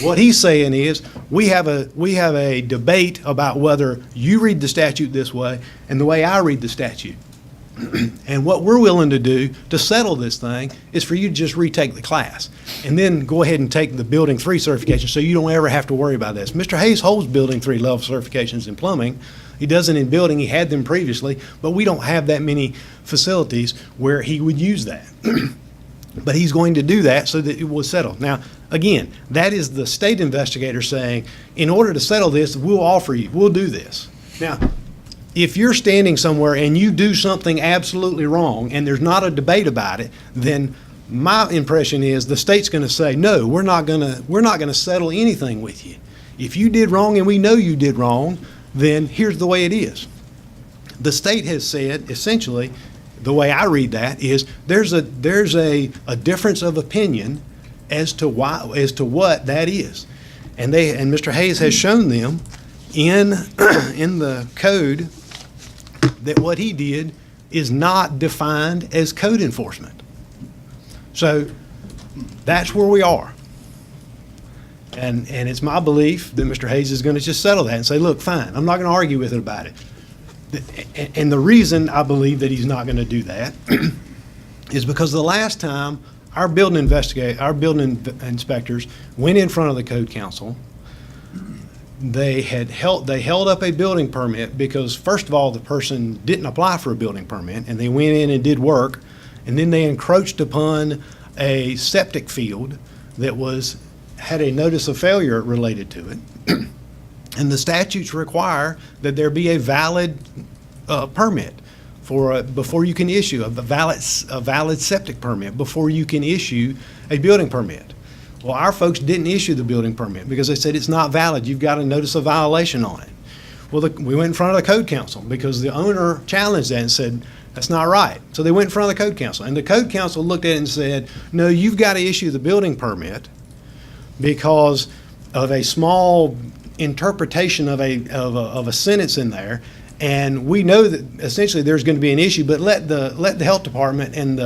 What he's saying is, we have a debate about whether you read the statute this way and the way I read the statute. And what we're willing to do to settle this thing is for you to just retake the class and then go ahead and take the Building 3 certification so you don't ever have to worry about this. Mr. Hayes holds Building 3 level certifications in plumbing. He doesn't in building. He had them previously, but we don't have that many facilities where he would use that. But he's going to do that so that it will settle. Now, again, that is the state investigator saying, in order to settle this, we'll do this. Now, if you're standing somewhere and you do something absolutely wrong and there's not a debate about it, then my impression is the state's going to say, no, we're not going to settle anything with you. If you did wrong and we know you did wrong, then here's the way it is. The state has said, essentially, the way I read that is there's a difference of opinion as to what that is. And Mr. Hayes has shown them in the code that what he did is not defined as code enforcement. So that's where we are. And it's my belief that Mr. Hayes is going to just settle that and say, look, fine, I'm not going to argue with it about it. And the reason I believe that he's not going to do that is because the last time our building inspectors went in front of the code council, they held up a building permit because, first of all, the person didn't apply for a building permit, and they went in and did work, and then they encroached upon a septic field that had a notice of failure related to it. And the statutes require that there be a valid permit before you can issue a valid septic permit before you can issue a building permit. Well, our folks didn't issue the building permit because they said it's not valid. You've got a notice of violation on it. Well, we went in front of the code council because the owner challenged that and said, that's not right. So they went in front of the code council, and the code council looked at it and said, no, you've got to issue the building permit because of a small interpretation of a sentence in there, and we know that essentially there's going to be an issue, but let the health department and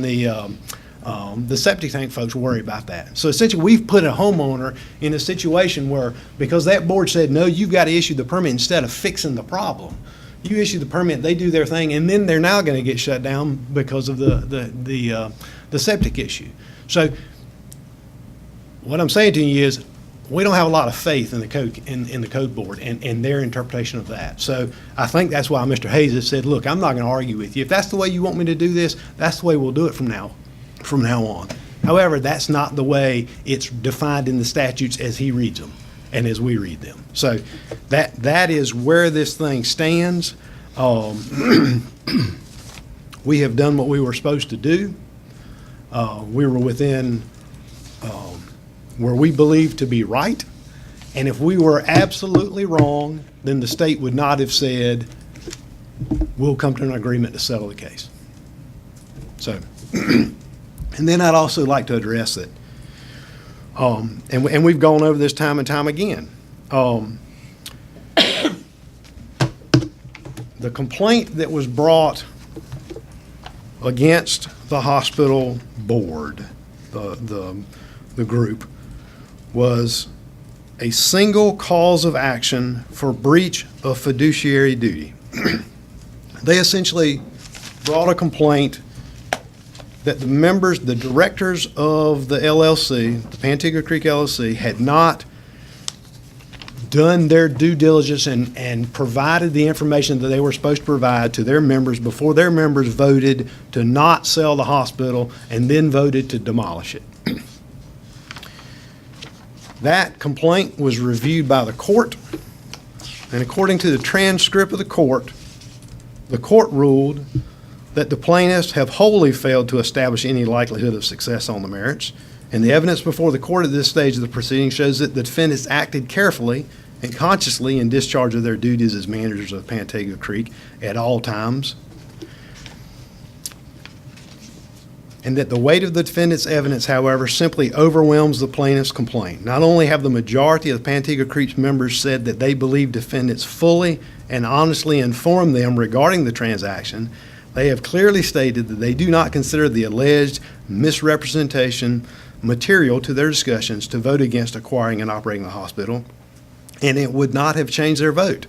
the septic tank folks worry about that. So essentially, we've put a homeowner in a situation where, because that board said, no, you've got to issue the permit instead of fixing the problem. You issue the permit, they do their thing, and then they're now going to get shut down because of the septic issue. So what I'm saying to you is, we don't have a lot of faith in the code in the code board and their interpretation of that. So I think that's why Mr. Hayes has said, look, I'm not going to argue with you. If that's the way you want me to do this, that's the way we'll do it from now on. However, that's not the way it's defined in the statutes as he reads them and as we read them. So that is where this thing stands. We have done what we were supposed to do. We were within where we believe to be right. And if we were absolutely wrong, then the state would not have said, we'll come to an agreement to settle the case. So, and then I'd also like to address that, and we've gone over this time and time again. The complaint that was brought against the hospital board, the group, was a single cause of action for breach of fiduciary duty. They essentially brought a complaint that the directors of the LLC, the Pantego Creek LLC, had not done their due diligence and provided the information that they were supposed to provide to their members before their members voted to not sell the hospital and then voted to demolish it. That complaint was reviewed by the court, and according to the transcript of the court ruled that the plaintiffs have wholly failed to establish any likelihood of success on the merits, and the evidence before the court at this stage of the proceeding shows that the defendants acted carefully and consciously in discharge of their duties as managers of Pantego Creek at all times. and that the weight of the defendant's evidence, however, simply overwhelms the plaintiff's complaint. Not only have the majority of the Pantega Creek's members said that they believe defendants fully and honestly informed them regarding the transaction, they have clearly stated that they do not consider the alleged misrepresentation material to their discussions to vote against acquiring and operating the hospital, and it would not have changed their vote.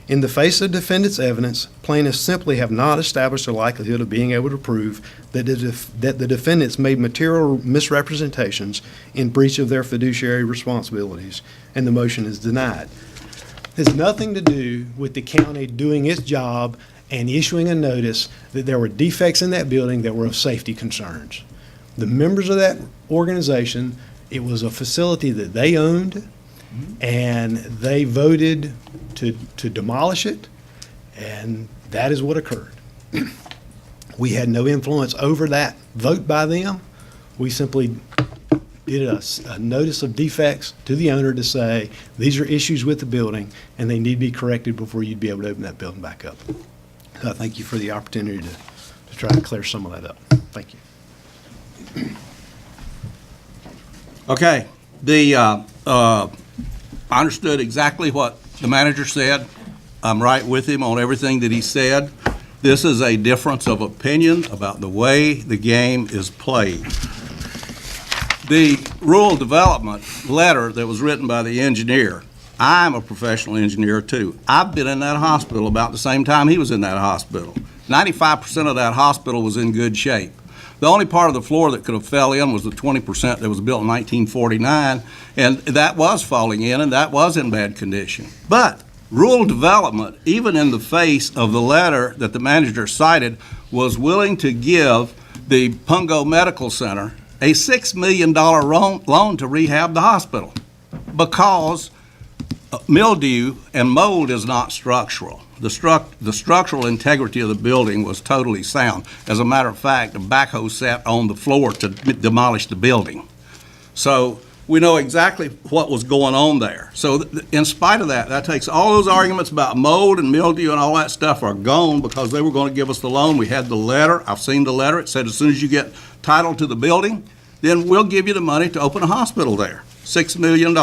In the face of defendant's evidence, plaintiffs simply have not established a likelihood of being able to prove that the defendants made material misrepresentations in breach of their fiduciary responsibilities, and the motion is denied. It has nothing to do with the county doing its job and issuing a notice that there were defects in that building that were of safety concerns. The members of that organization, it was a facility that they owned, and they voted to demolish it, and that is what occurred. We had no influence over that vote by them. We simply did a notice of defects to the owner to say, these are issues with the building, and they need to be corrected before you'd be able to open that building back up. So I thank you for the opportunity to try to clear some of that up. Thank you. Okay, I understood exactly what the manager said. I'm right with him on everything that he said. This is a difference of opinion about the way the game is played. The rural development letter that was written by the engineer, I'm a professional engineer too. I've been in that hospital about the same time he was in that hospital. 95% of that hospital was in good shape. The only part of the floor that could have fell in was the 20% that was built in 1949, and that was falling in, and that was in bad condition. But rural development, even in the face of the letter that the manager cited, was willing to give the Pungo Medical Center a $6 million loan to rehab the hospital because mildew and mold is not structural. The structural integrity of the building was totally sound. As a matter of fact, the backhoe sat on the floor to demolish the building. So we know exactly what was going on there. So in spite of that, that takes all those arguments about mold and mildew and all that stuff are gone because they were going to give us the loan. We had the letter. I've seen the letter. It said as soon as you get title to the building, then we'll give you the money to open a hospital there, $6 million.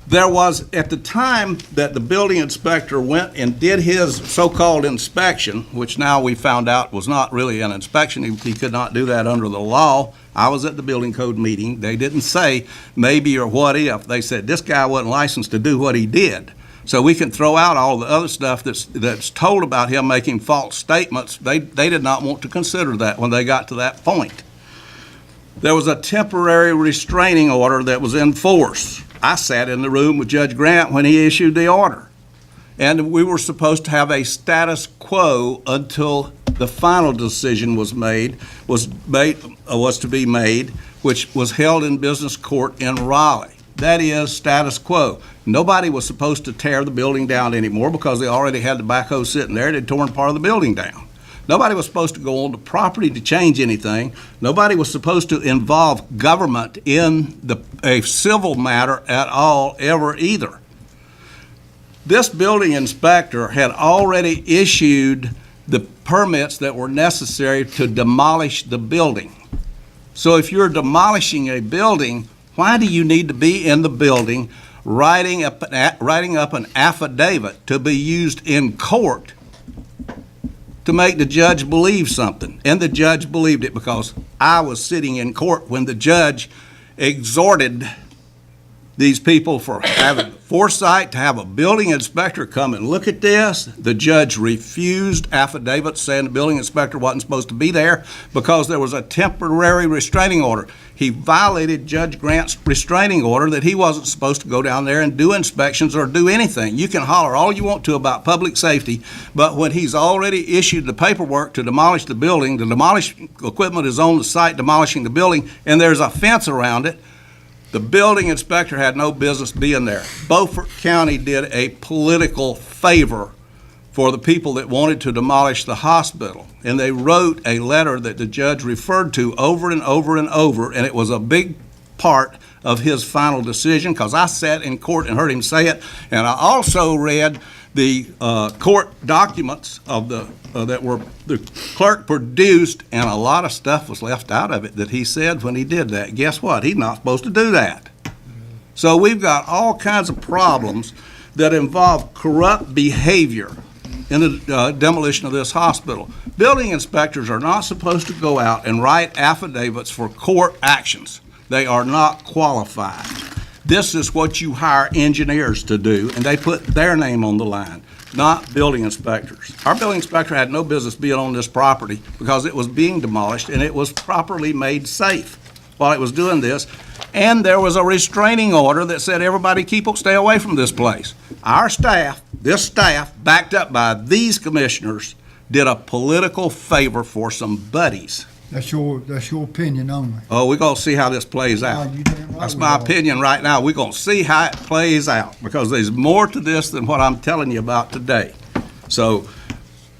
There was, at the time that the building inspector went and did his so-called inspection, which now we found out was not really an inspection, he could not do that under the law. I was at the building code meeting. They didn't say maybe or what if. They said this guy wasn't licensed to do what he did. So we can throw out all the other stuff that's told about him making false statements. They did not want to consider that when they got to that point. There was a temporary restraining order that was in force. I sat in the room with Judge Grant when he issued the order. And we were supposed to have a status quo until the final decision was to be made, which was held in business court in Raleigh. That is status quo. Nobody was supposed to tear the building down anymore because they already had the backhoe sitting there. They'd torn part of the building down. Nobody was supposed to go on the property to change anything. Nobody was supposed to involve government in a civil matter at all, ever either. This building inspector had already issued the permits that were necessary to demolish the building. So if you're demolishing a building, why do you need to be in the building writing up an affidavit to be used in court to make the judge believe something? And the judge believed it because I was sitting in court when the judge exhorted these people for having foresight to have a building inspector come and look at this. The judge refused affidavits saying the building inspector wasn't supposed to be there because there was a temporary restraining order. He violated Judge Grant's restraining order that he wasn't supposed to go down there and do inspections or do anything. You can holler all you want to about public safety, but when he's already issued the paperwork to demolish the building, the demolished equipment is on the site demolishing the building, and there's a fence around it, the building inspector had no business being there. Beaufort County did a political favor for the people that wanted to demolish the hospital. And they wrote a letter that the judge referred to over and over and over, and it was a big part of his final decision, because I sat in court and heard him say it, and I also read the court documents of that were the clerk produced, and a lot of stuff was left out of it that he said when he did that. Guess what? He's not supposed to do that. So we've got all kinds of problems that involve corrupt behavior in the demolition of this hospital. Building inspectors are not supposed to go out and write affidavits for court actions. They are not qualified. This is what you hire engineers to do, and they put their name on the line, not building inspectors. Our building inspector had no business being on this property because it was being demolished and it was properly made safe while it was doing this. And there was a restraining order that said everybody stay away from this place. Our staff, this staff, backed up by these commissioners, did a political favor for some buddies. That's your opinion only. Oh, we're going to see how this plays out. That's my opinion right now. We're going to see how it plays out because there's more to this than what I'm telling you about today. So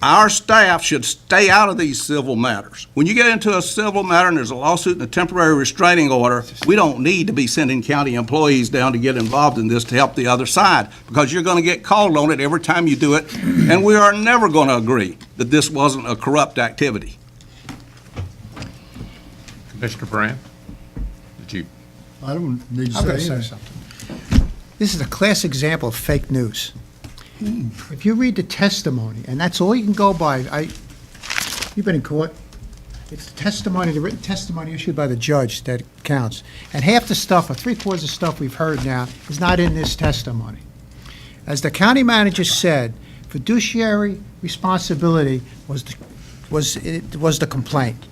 our staff should stay out of these civil matters. When you get into a civil matter and there's a lawsuit and a temporary restraining order, we don't need to be sending county employees down to get involved in this to help the other side, because you're going to get called on it every time you do it, and we are never going to agree that this wasn't a corrupt activity. Commissioner Brand, did you? I don't need to I'm going say to say anything. something. This is a classic example of fake news. If you read the testimony, and that's all you can go by, you've been in court, it's the testimony, the written testimony issued by the judge that counts. And half the stuff, or three-quarters of stuff we've heard now, is not in this testimony. As the county manager said, fiduciary responsibility was the complaint.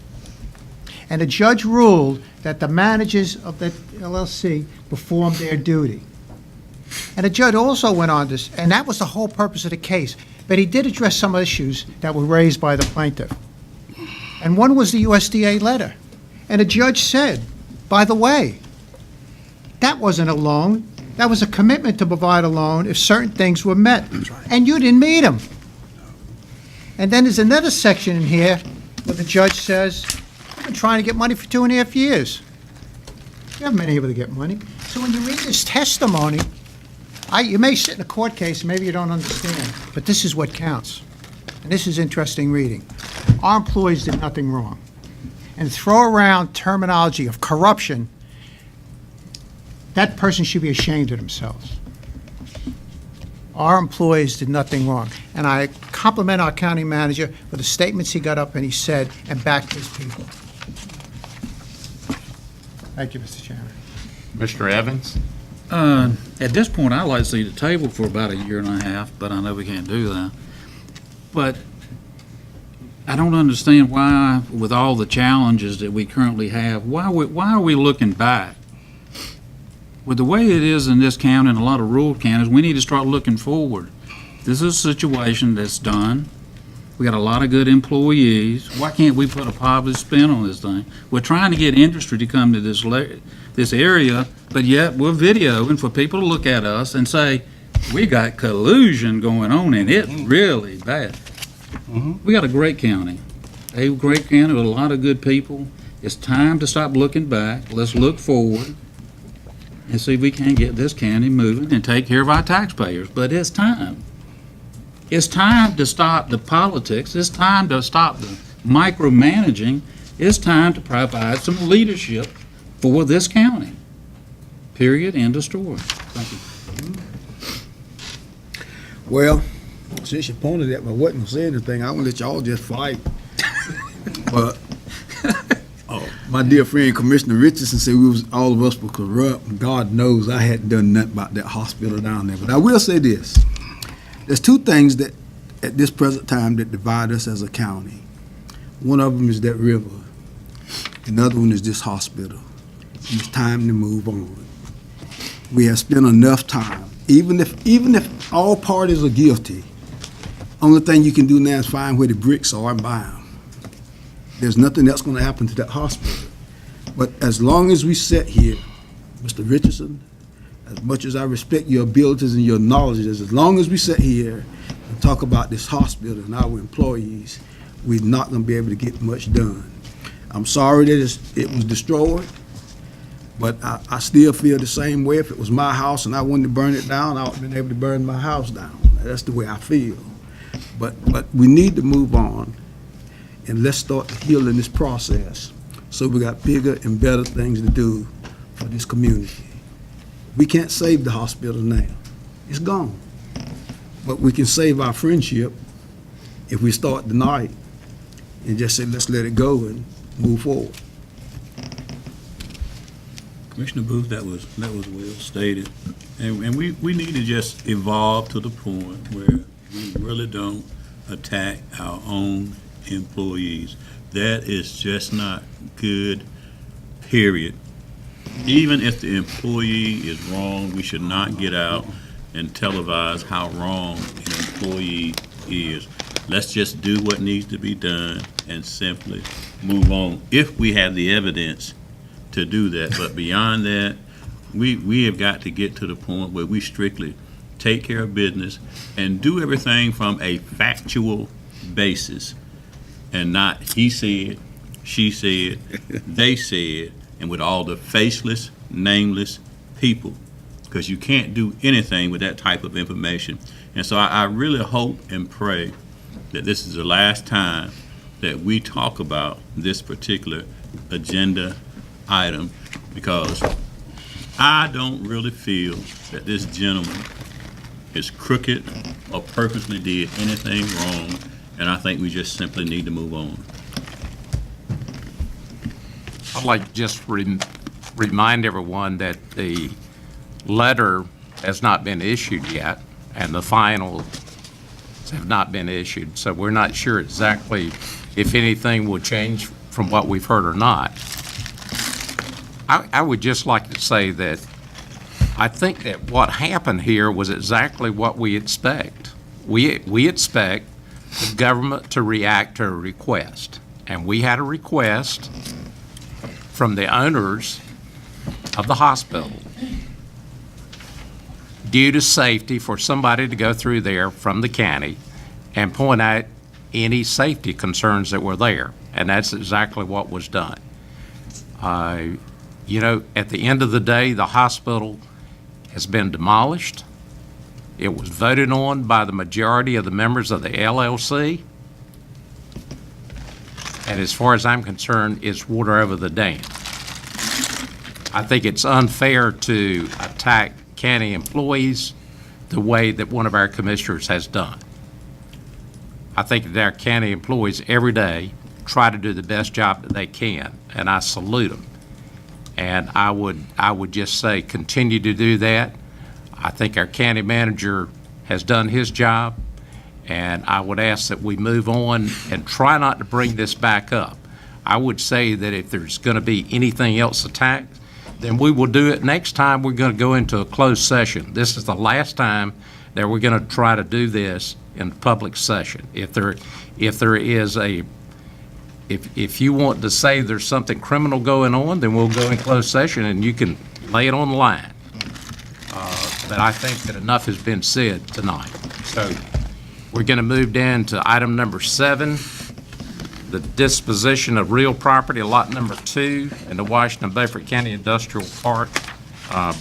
And the judge ruled that the managers of the LLC performed their duty. And the judge also went on this, and that was the whole purpose of the case. But he did address some issues that were raised by the plaintiff. And one was the USDA letter. And the judge said, by the way, that wasn't a loan. That was a commitment to provide a loan if certain things were met. And you didn't meet them. And then there's another section in here where the judge says, I've been trying to get money for 2.5 years. You haven't been able to get money. So when you read this testimony, you may sit in a court case, and maybe you don't understand, but this is what counts. And this is interesting reading. Our employees did nothing wrong. And throw around terminology of corruption, that person should be ashamed of themselves. Our employees did nothing wrong. And I compliment our county manager for the statements he got up and he said and backed his people. Thank you, Mr. Chairman. Mr. Evans? At this point, I'd like to see the table for about 1.5 years, but I know we can't do that. But I don't understand why, with all the challenges that we currently have, why are we looking back? With the way it is in this county and a lot of rural counties, we need to start looking forward. This is a situation that's done. We got a lot of good employees. Why can't we put a positive spin on this thing? We're trying to get industry to come to this area, but yet we're videoing for people to look at us and say, we got collusion going on and it's really bad. We got a great county, with a lot of good people. It's time to stop looking back. Let's look forward and see if we can get this county moving and take care of our taxpayers. But it's time. It's time to stop the politics. It's time to stop the micromanaging. It's time to provide some leadership for this county. Period. End of story. Thank you. Well, since you pointed at me, I wasn't gonna say anything. I want to let y'all just fight. But my dear friend Commissioner Richardson said all of us were corrupt. God knows I hadn't done nothing about that hospital down there. But I will say this. There's two things that at this present time that divide us as a county. One of them is that river. Another one is this hospital. It's time to move on. We have spent enough time. Even if all parties are guilty, only thing you can do now is find where the bricks are and buy them. There's nothing else going to happen to that hospital. But as long as we sit here, Mr. Richardson, as much as I respect your abilities and your knowledge, as long as we sit here and talk about this hospital and our employees, we're not going to be able to get much done. I'm sorry that it was destroyed. But I still feel the same way. If it was my house and I wanted to burn it down, I would have been able to burn my house down. That's the way I feel. But we need to move on, and let's start healing this process so we got bigger and better things to do for this community. We can't save the hospital now. It's gone. But we can save our friendship if we start tonight and just say, let's let it go and move forward. Commissioner Booth, that was well stated. And we need to just evolve to the point where we really don't attack our own employees. That is just not good, period. Even if the employee is wrong, we should not get out and televise how wrong an employee is. Let's just do what needs to be done and simply move on, if we have the evidence to do that. But beyond that, we have got to get to the point where we strictly take care of business and do everything from a factual basis and not he said, she said, they said, and with all the faceless, nameless people, because you can't do anything with that type of information. And so I really hope and pray that this is the last time that we talk about this particular agenda item, because I don't really feel that this gentleman is crooked or purposely did anything wrong, and I think we just simply need to move on. I'd like to just remind everyone that the letter has not been issued yet, and the finals have not been issued, so we're not sure exactly if anything will change from what we've heard or not. I would just like to say that I think that what happened here was exactly what we expect. We expect the government to react to a request, and we had a request from the owners of the hospital due to safety for somebody to go through there from the county and point out any safety concerns that were there, and that's exactly what was done. You know, at the end of the day, the hospital has been demolished. It was voted on by the majority of the members of the LLC. And as far as I'm concerned, it's water over the dam. I think it's unfair to attack county employees the way that one of our commissioners has done. I think that our county employees every day try to do the best job that they can, and I salute them. And I would just say, continue to do that. I think our county manager has done his job, and I would ask that we move on and try not to bring this back up. I would say that if there's going to be anything else attacked, then we will do it next time. We're going to go into a closed session. This is the last time that we're going to try to do this in public session. If there is a If you want to say there's something criminal going on, then we'll go in closed session and you can lay it on the line. But I think that enough has been said tonight. So we're going to move down to item number 7, the disposition of real property, lot number 2 in the Washington Beaufort County Industrial Park.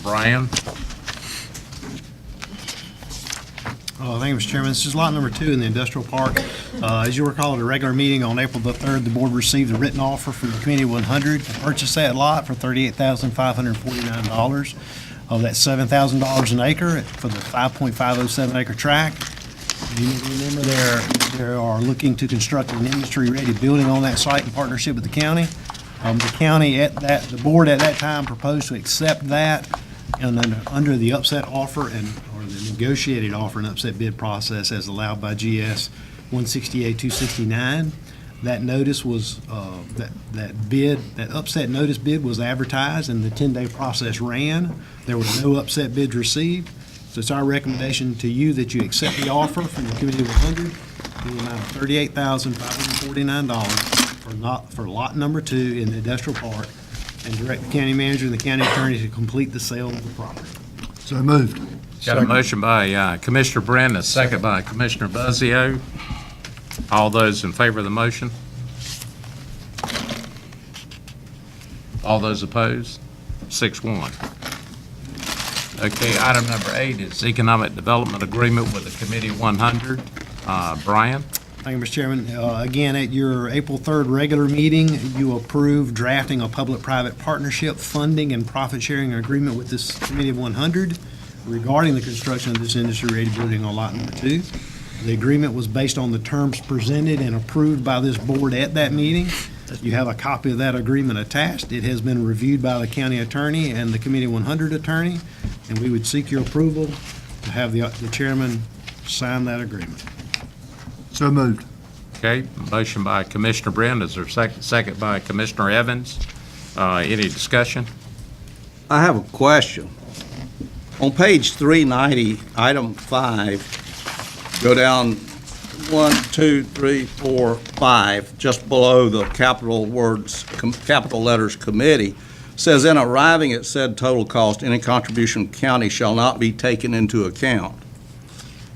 Brian? Thank you, Mr. Chairman. This is lot number 2 in the industrial park. As you recall, at a regular meeting on April the 3rd, the board received a written offer from the Community 100 to purchase that lot for $38,549 of that $7,000 an acre for the 5.507 acre tract. You need to remember they are looking to construct an industry-ready building on that site in partnership with the county. The county the board at that time proposed to accept that and then under the upset offer or the negotiated offer and upset bid process as allowed by GS 168-269. That notice was, that upset notice bid was advertised and the 10-day process ran. There were no upset bids received. So it's our recommendation to you that you accept the offer from the Committee 100 in the amount of $38,549 for lot number 2 in the industrial park, and direct the county manager and the county attorney to complete the sale of the property. So moved. Got a motion by Commissioner Brand, a second by Commissioner Buzzio. All those in favor of the motion? All those opposed? 6-1. Okay, item number 8 is Economic Development Agreement with the Committee 100. Brian? Thank you, Mr. Chairman. Again, at your April 3rd regular meeting, you approved drafting a public-private partnership funding and profit-sharing agreement with this Committee of 100 regarding the construction of this industry-rated building on Lot Number 2. The agreement was based on the terms presented and approved by this board at that meeting. You have a copy of that agreement attached. It has been reviewed by the county attorney and the Committee 100 attorney, and we would seek your approval to have the chairman sign that agreement. So moved. Okay, motion by Commissioner Brand. Is there a second? Second by Commissioner Evans. Any discussion? I have a question. On page 390, item 5, go down 1, 2, 3, 4, 5, just below the capital letters committee, says in arriving at said total cost, any contribution county shall not be taken into account.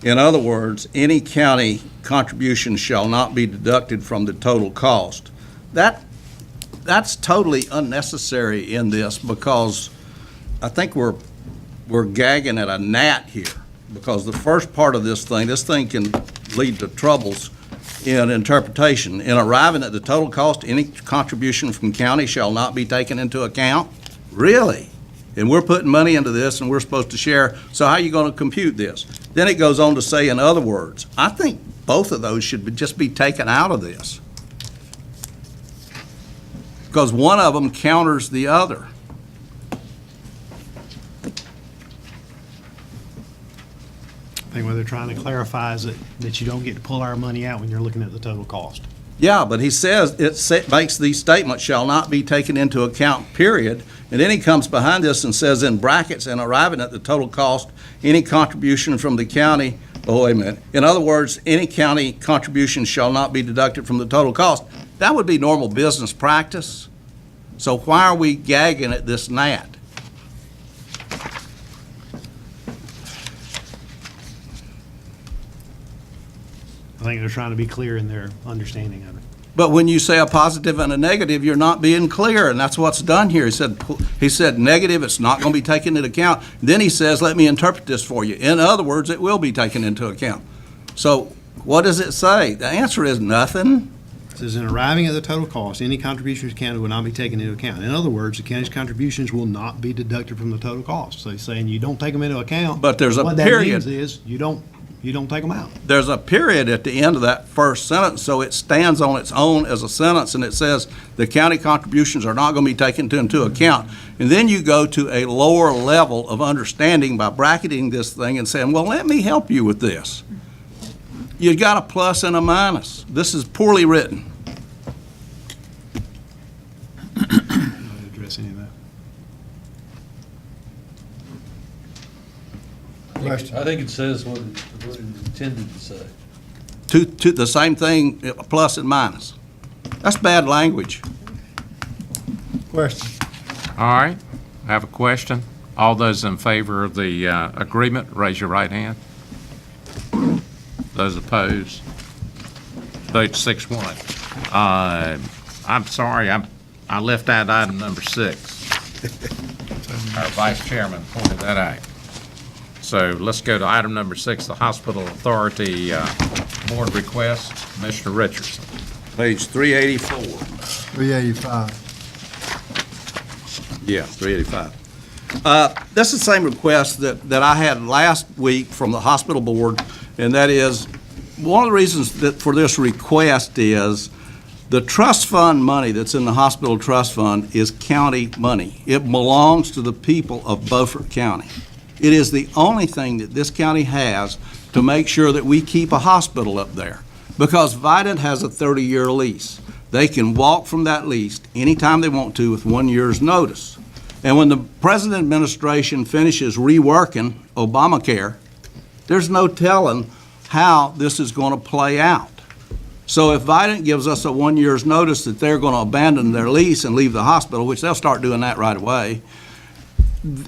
In other words, any county contribution shall not be deducted from the total cost. That's totally unnecessary in this, because I think we're gagging at a gnat here, because the first part of this thing can lead to troubles in interpretation. In arriving at the total cost, any contribution from county shall not be taken into account? Really? And we're putting money into this and we're supposed to share, so how are you going to compute this? Then it goes on to say, in other words. I think both of those should just be taken out of this, because one of them counters the other. I think what they're trying to clarify is that you don't get to pull our money out when you're looking at the total cost. Yeah, but he says, makes these statements shall not be taken into account, period. And then he comes behind this and says in brackets, and arriving at the total cost, any contribution from the county, oh, wait a minute. In other words, any county contribution shall not be deducted from the total cost. That would be normal business practice. So why are we gagging at this gnat? I think they're trying to be clear in their understanding of it. But when you say a positive and a negative, you're not being clear, and that's what's done here. He said negative, it's not going to be taken into account. Then he says, let me interpret this for you. In other words, it will be taken into account. So what does it say? The answer is nothing. It says, in arriving at the total cost, any contributions to the county will not be taken into account. In other words, the county's contributions will not be deducted from the total cost. So he's saying you don't take them into account. But there's a What period. that means is you don't take them out. There's a period at the end of that first sentence, so it stands on its own as a sentence, and it says the county contributions are not going to be taken into account. And then you go to a lower level of understanding by bracketing this thing and saying, well, let me help you with this. You got a plus and a minus. This is poorly written. Address any of that. I think it says what it intended to say. To the same thing, plus and minus. That's bad language. Question. All right, I have a question. All those in favor of the agreement, raise your right hand. Those opposed, vote 6-1. I'm sorry, I left out item number 6. Our vice chairman pointed that out. So let's go to item number 6, the Hospital Authority Board request. Commissioner Richardson. Page 384. 385. Yeah, 385. That's the same request that I had last week from the hospital board, and that is, one of the reasons for this request is the trust fund money that's in the hospital trust fund is county money. It belongs to the people of Beaufort County. It is the only thing that this county has to make sure that we keep a hospital up there, because Vidant has a 30-year lease. They can walk from that lease anytime they want to with 1 year's notice. And when the present administration finishes reworking Obamacare, there's no telling how this is going to play out. So if Vidant gives us a 1 year's notice that they're going to abandon their lease and leave the hospital, which they'll start doing that right away,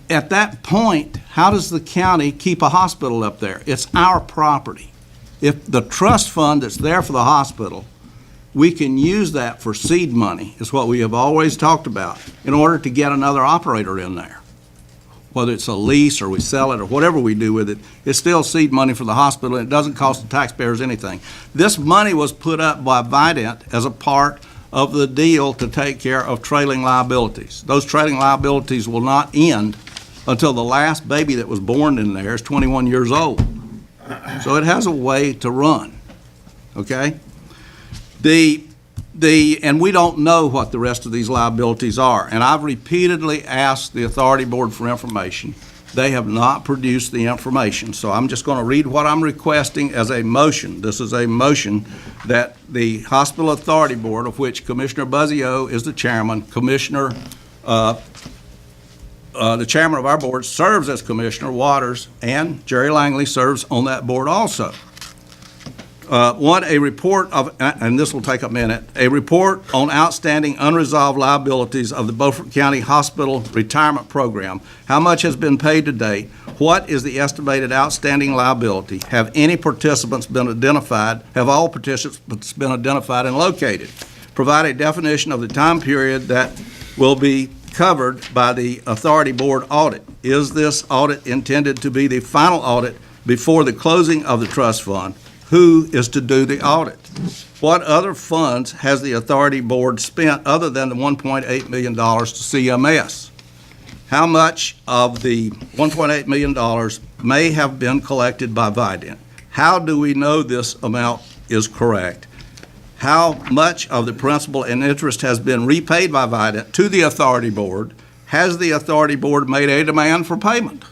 at that point, how does the county keep a hospital up there? It's our property. If the trust fund that's there for the hospital we can use that for seed money, is what we have always talked about, in order to get another operator in there. Whether it's a lease or we sell it or whatever we do with it, it's still seed money for the hospital, and it doesn't cost the taxpayers anything. This money was put up by Vidant as a part of the deal to take care of trailing liabilities. Those trailing liabilities will not end until the last baby that was born in there is 21 years old. So it has a way to run, okay? And we don't know what the rest of these liabilities are. And I've repeatedly asked the Authority Board for information. They have not produced the information. So I'm just going to read what I'm requesting as a motion. This is a motion that the Hospital Authority Board, of which Commissioner Buzzio is the chairman, the chairman of our board serves as Commissioner Waters, and Jerry Langley serves on that board also. One, a report of, and this will take a minute, a report on outstanding unresolved liabilities of the Beaufort County Hospital Retirement Program. How much has been paid to date? What is the estimated outstanding liability? Have any participants been identified? Have all participants been identified and located? Provide a definition of the time period that will be covered by the Authority Board audit. Is this audit intended to be the final audit before the closing of the trust fund? Who is to do the audit? What other funds has the Authority Board spent other than the $1.8 million to CMS? How much of the $1.8 million may have been collected by Vidant? How do we know this amount is correct? How much of the principal and interest has been repaid by Vidant to the Authority Board? Has the Authority Board made a demand for payment?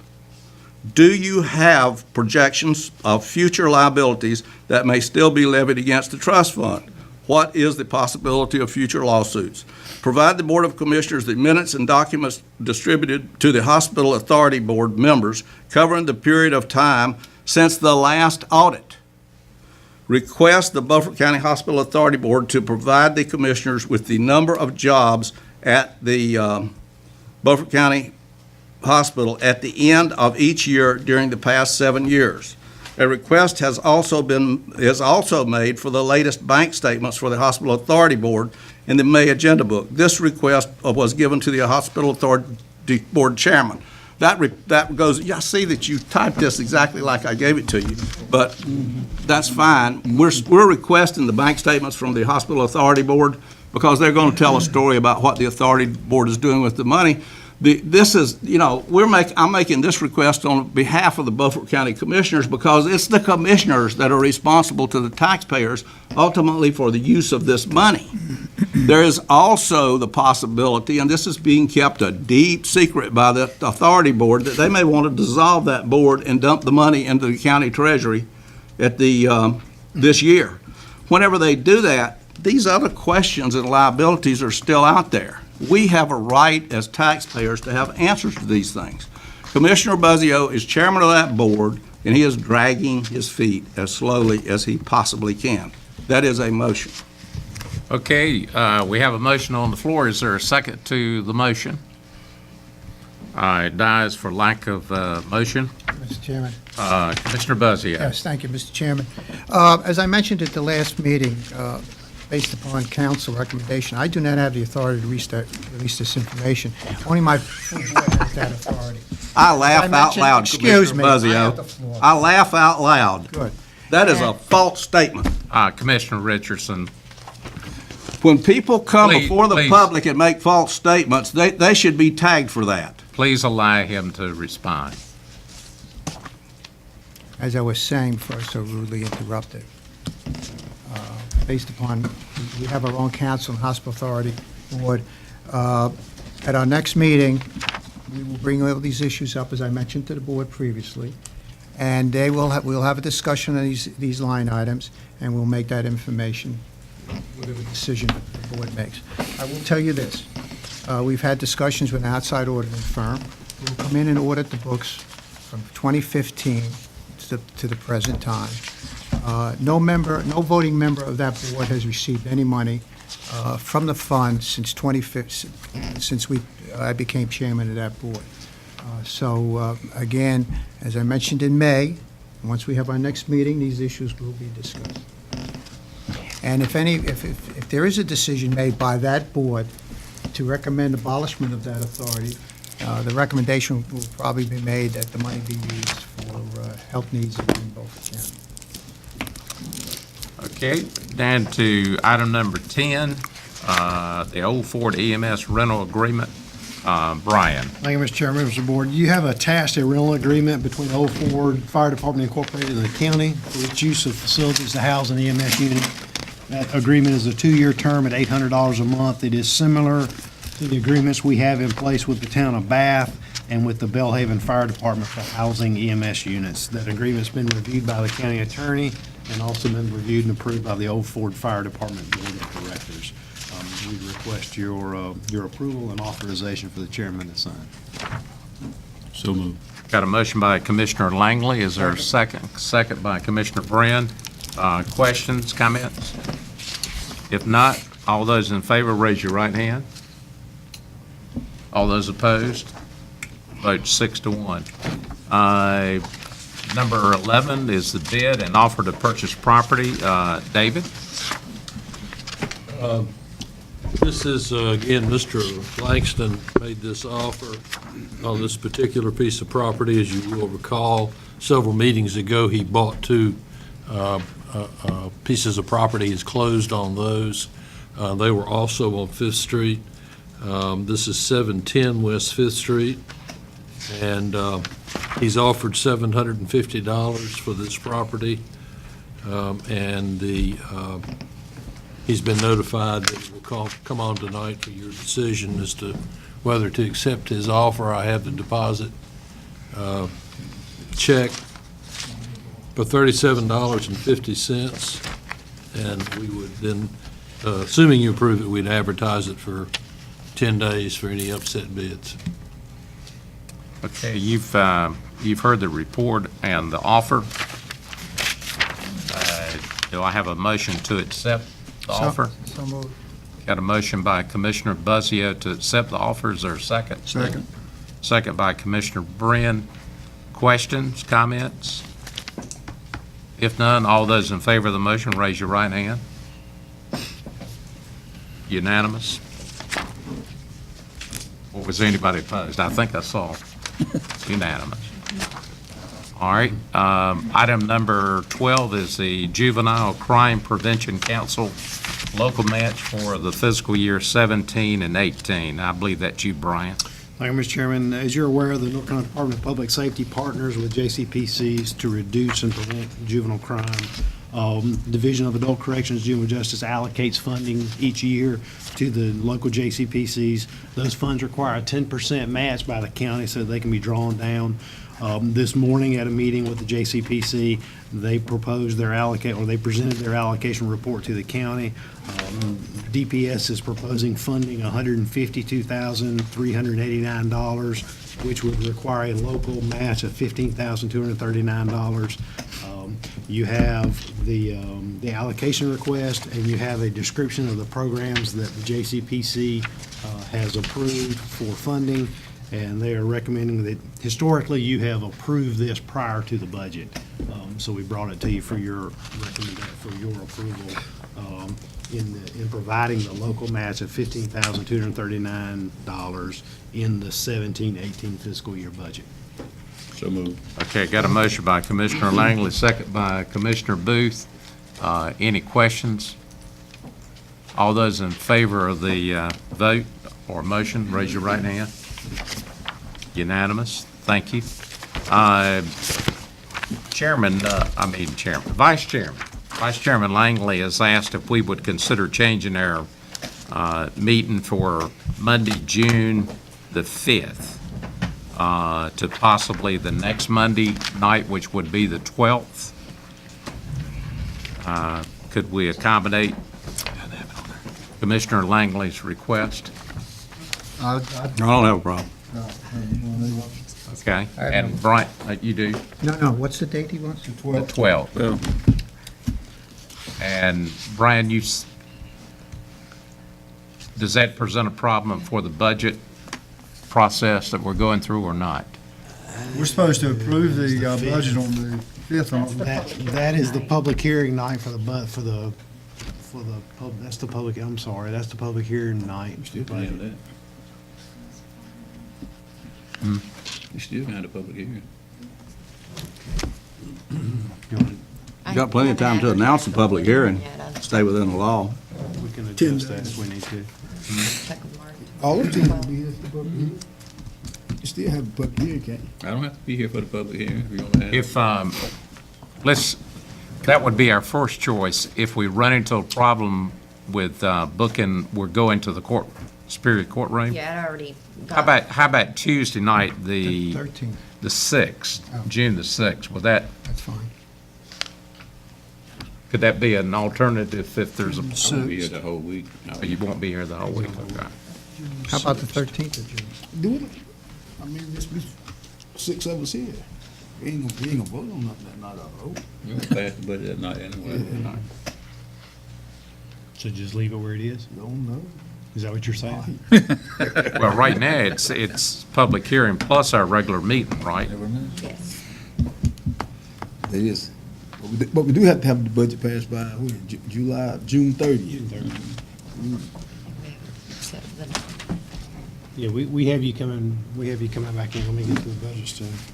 Do you have projections of future liabilities that may still be levied against the trust fund? What is the possibility of future lawsuits? Provide the Board of Commissioners the minutes and documents distributed to the Hospital Authority Board members covering the period of time since the last audit. Request the Beaufort County Hospital Authority Board to provide the commissioners with the number of jobs at the Beaufort County Hospital at the end of each year during the past 7 years. A request is also made for the latest bank statements for the Hospital Authority Board in the May agenda book. This request was given to the Hospital Authority Board chairman. That goes, I see that you typed this exactly like I gave it to you, but that's fine. We're requesting the bank statements from the Hospital Authority Board because they're going to tell a story about what the Authority Board is doing with the money. This is, I'm making this request on behalf of the Beaufort County Commissioners because it's the commissioners that are responsible to the taxpayers ultimately for the use of this money. There is also the possibility, and this is being kept a deep secret by the Authority Board, that they may want to dissolve that board and dump the money into the county treasury at this year. Whenever they do that, these other questions and liabilities are still out there. We have a right as taxpayers to have answers to these things. Commissioner Buzzio is chairman of that board, and he is dragging his feet as slowly as he possibly can. That is a motion. Okay, we have a motion on the floor. Is there a second to the motion? It dies for lack of motion. Mr. Chairman. Commissioner Buzzio. Yes, thank you, Mr. Chairman. As I mentioned at the last meeting, based upon council recommendation, I do not have the authority to release this information. Only my full board has that authority. I laugh out loud, Excuse me, Commissioner I have the Buzzio. floor. I laugh out loud. Good. That is a false statement. Commissioner Richardson. When people come Please, before the please. public and make false statements, they should be tagged for that. Please allow him to respond. As I was saying before I was so rudely interrupted, based upon, we have our own council and hospital authority board. At our next meeting, we will bring all these issues up, as I mentioned to the board previously, and we'll have a discussion on these line items, and we'll make that information, whatever decision the board makes. I will tell you this. We've had discussions with an outside auditing firm who will come in and audit the books from 2015 to the present time. No voting member of that board has received any money from the fund since I became chairman of that board. Again, as I mentioned in May, once we have our next meeting, these issues will be discussed. And if there is a decision made by that board to recommend abolishment of that authority, the recommendation will probably be made that the money be used for health needs in Beaufort County. Okay, down to item number 10, the Old Ford EMS rental agreement. Brian. Thank you, Mr. Chairman, members of the board. You have attached a rental agreement between Old Ford Fire Department Incorporated and the county for its use of facilities to house an EMS unit. That agreement is a 2-year term at $800 a month. It is similar to the agreements we have in place with the town of Bath and with the Bellhaven Fire Department for housing EMS units. That agreement's been reviewed by the county attorney and also been reviewed and approved by the Old Ford Fire Department Board of Directors. We request your approval and authorization for the chairman to sign. So moved. Got a motion by Commissioner Langley. Is there a second? Second by Commissioner Brand. Questions, comments? If not, all those in favor, raise your right hand. All those opposed? Vote 6-1. Number 11 is the bid and offer to purchase property. David? This is, again, Mr. Langston made this offer on this particular piece of property. As you will recall, several meetings ago, he bought 2 pieces of property. He's closed on those. They were also on 5th Street. This is 710 West 5th Street. And he's offered $750 for this property. And he's been notified that he will come on tonight for your decision as to whether to accept his offer. I have the deposit check for $37.50, and we would then, assuming you approve it, we'd advertise it for 10 days for any upset bids. Okay, you've heard the report and the offer. Do I have a motion to accept the offer? So moved. Got a motion by Commissioner Buzzio to accept the offer. Is there a second? Second. Second by Commissioner Brin. Questions, comments? If none, all those in favor of the motion, raise your right hand. Unanimous. Or was anybody opposed? I think I saw. Unanimous. All right. Item number 12 is the Juvenile Crime Prevention Council local match for the fiscal year 17 and 18. I believe that's you, Brian. Thank you, Mr. Chairman. As you're aware, the North Carolina Department of Public Safety partners with JCPCs to reduce and prevent juvenile crime. Division of Adult Corrections, Juvenile Justice allocates funding each year to the local JCPCs. Those funds require a 10% match by the county so they can be drawn down. This morning at a meeting with the JCPC, they proposed their they presented their allocation report to the county. DPS is proposing funding $152,389, which would require a local match of $15,239. You have the allocation request, and you have a description of the programs that the JCPC has approved for funding, and they are recommending that, historically, you have approved this prior to the budget. So we brought it to you for your approval in providing the local match of $15,239 in the 17-18 fiscal year budget. So moved. Okay, got a motion by Commissioner Langley, second by Commissioner Booth. Any questions? All those in favor of the vote or motion, raise your right hand. Unanimous. Thank you. Vice Chairman Langley has asked if we would consider changing our meeting for Monday, June the 5th, to possibly the next Monday night, which would be the 12th. Could we accommodate Commissioner Langley's request? I don't have a problem. Okay, and Brian, you do? No, what's the date he wants? The 12th. And Brian, does that present a problem for the budget process that we're going through or not? We're supposed to approve the budget on the 5th. That is the public hearing night for the For the that's the public, I'm sorry, that's the public hearing night. Still can have that. You still can have the public hearing. You got plenty of time to announce the public hearing, stay within the law. We can adjust that if we need to. All of them will be here for the public hearing. You still have a public hearing, can't you? I don't have to be here for the public hearing if you want to have. That would be our first choice. If we run into a problem with booking, we're going to the Superior Courtroom. Yeah, I already got. How about Tuesday night, the 13th. the 6th, June the 6th? Would that, That's fine. could that be an alternative if there's a? I won't be here the whole week. Oh, you won't be here the whole week, okay. How about the 13th of June? Do it. I mean, there's 6 of us here. We ain't gonna vote on nothing that night, I hope. We'll pass the budget that night anyway. So just leave it where it is? Don't know. Is that what you're saying? Well, right now, it's public hearing plus our regular meeting, right? Yes. It is. But we do have to have the budget passed by June 30th. Yeah, we have you coming back in. Let me get to the budget stuff.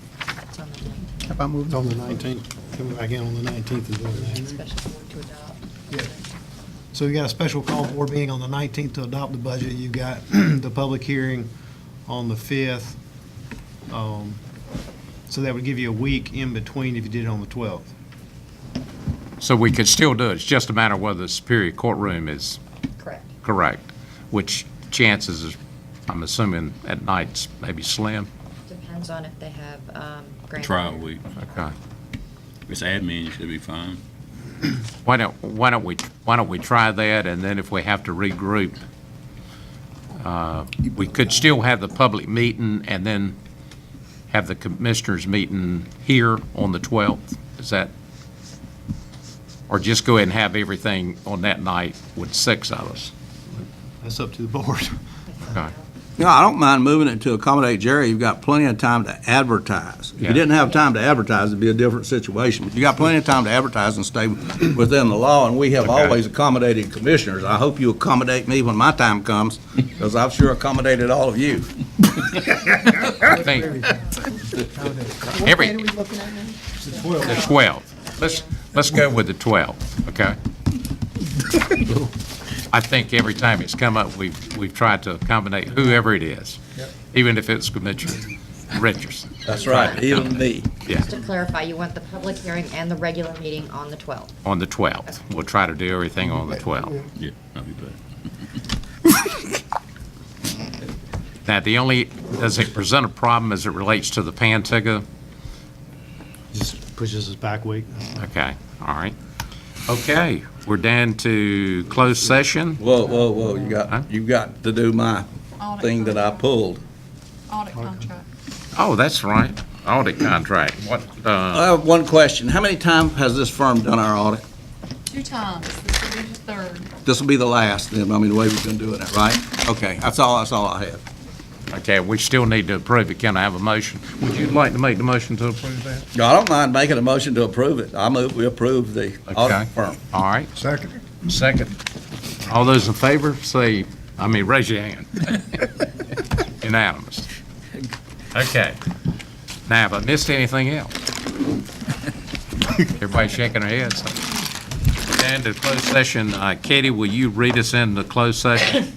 It's on the 19th. How about moving It's on the 19th, coming back in on the 19th and doing that. Special board to adopt. So we got a special call board meeting on the 19th to adopt the budget. You've got the public hearing on the 5th. So that would give you a week in between if you did it on the 12th. So we could still do it. It's just a matter of whether the Superior Courtroom is Correct. correct, which chances is, I'm assuming at nights, maybe slim. Depends on if they have grand. Trial week. Okay. If it's admin, you should be fine. Why don't we try that, and then if we have to regroup, we could still have the public meeting and then have the commissioners meeting here on the 12th. Is that, or just go ahead and have everything on that night with 6 of us? That's up to the board. Okay. I don't mind moving it to accommodate Jerry. You've got plenty of time to advertise. If you didn't have time to advertise, it'd be a different situation. But you got plenty of time to advertise and stay within the law, and we have always accommodated commissioners. I hope you accommodate me when my time comes, because I've sure accommodated all of you. I think every, the 12th. Let's go with the 12th, okay? I think every time it's come up, we've tried to accommodate whoever it is, even if it's Commissioner Richardson. That's right, even me. Yeah, Just to clarify, you want the public hearing and the regular meeting on the 12th. on the 12th. We'll try to do everything on the 12th. Yeah, that'll be better. Now, does it present a problem as it relates to the Pantigga? Just pushes us back a week. Okay, all right. Okay, we're down to closed session. Whoa, you got to do my thing that I pulled. Audit contract. Oh, that's right, audit contract. What, I have one question. How many times has this firm done our audit? 2 times. This will be the 3rd. This will be the last, then, I mean, the way we've been doing it, right? Okay, that's all I have. okay, we still need to approve it. Can I have a motion? Would you like to make the motion to approve that? No, I don't mind making a motion to approve it. I move we approve the Okay. audit firm. All right. Second. Second. All those in favor, raise your hand. Unanimous. Okay. Now, have I missed anything else? Everybody shaking their heads. And to closed session, Katie, will you read us into closed session?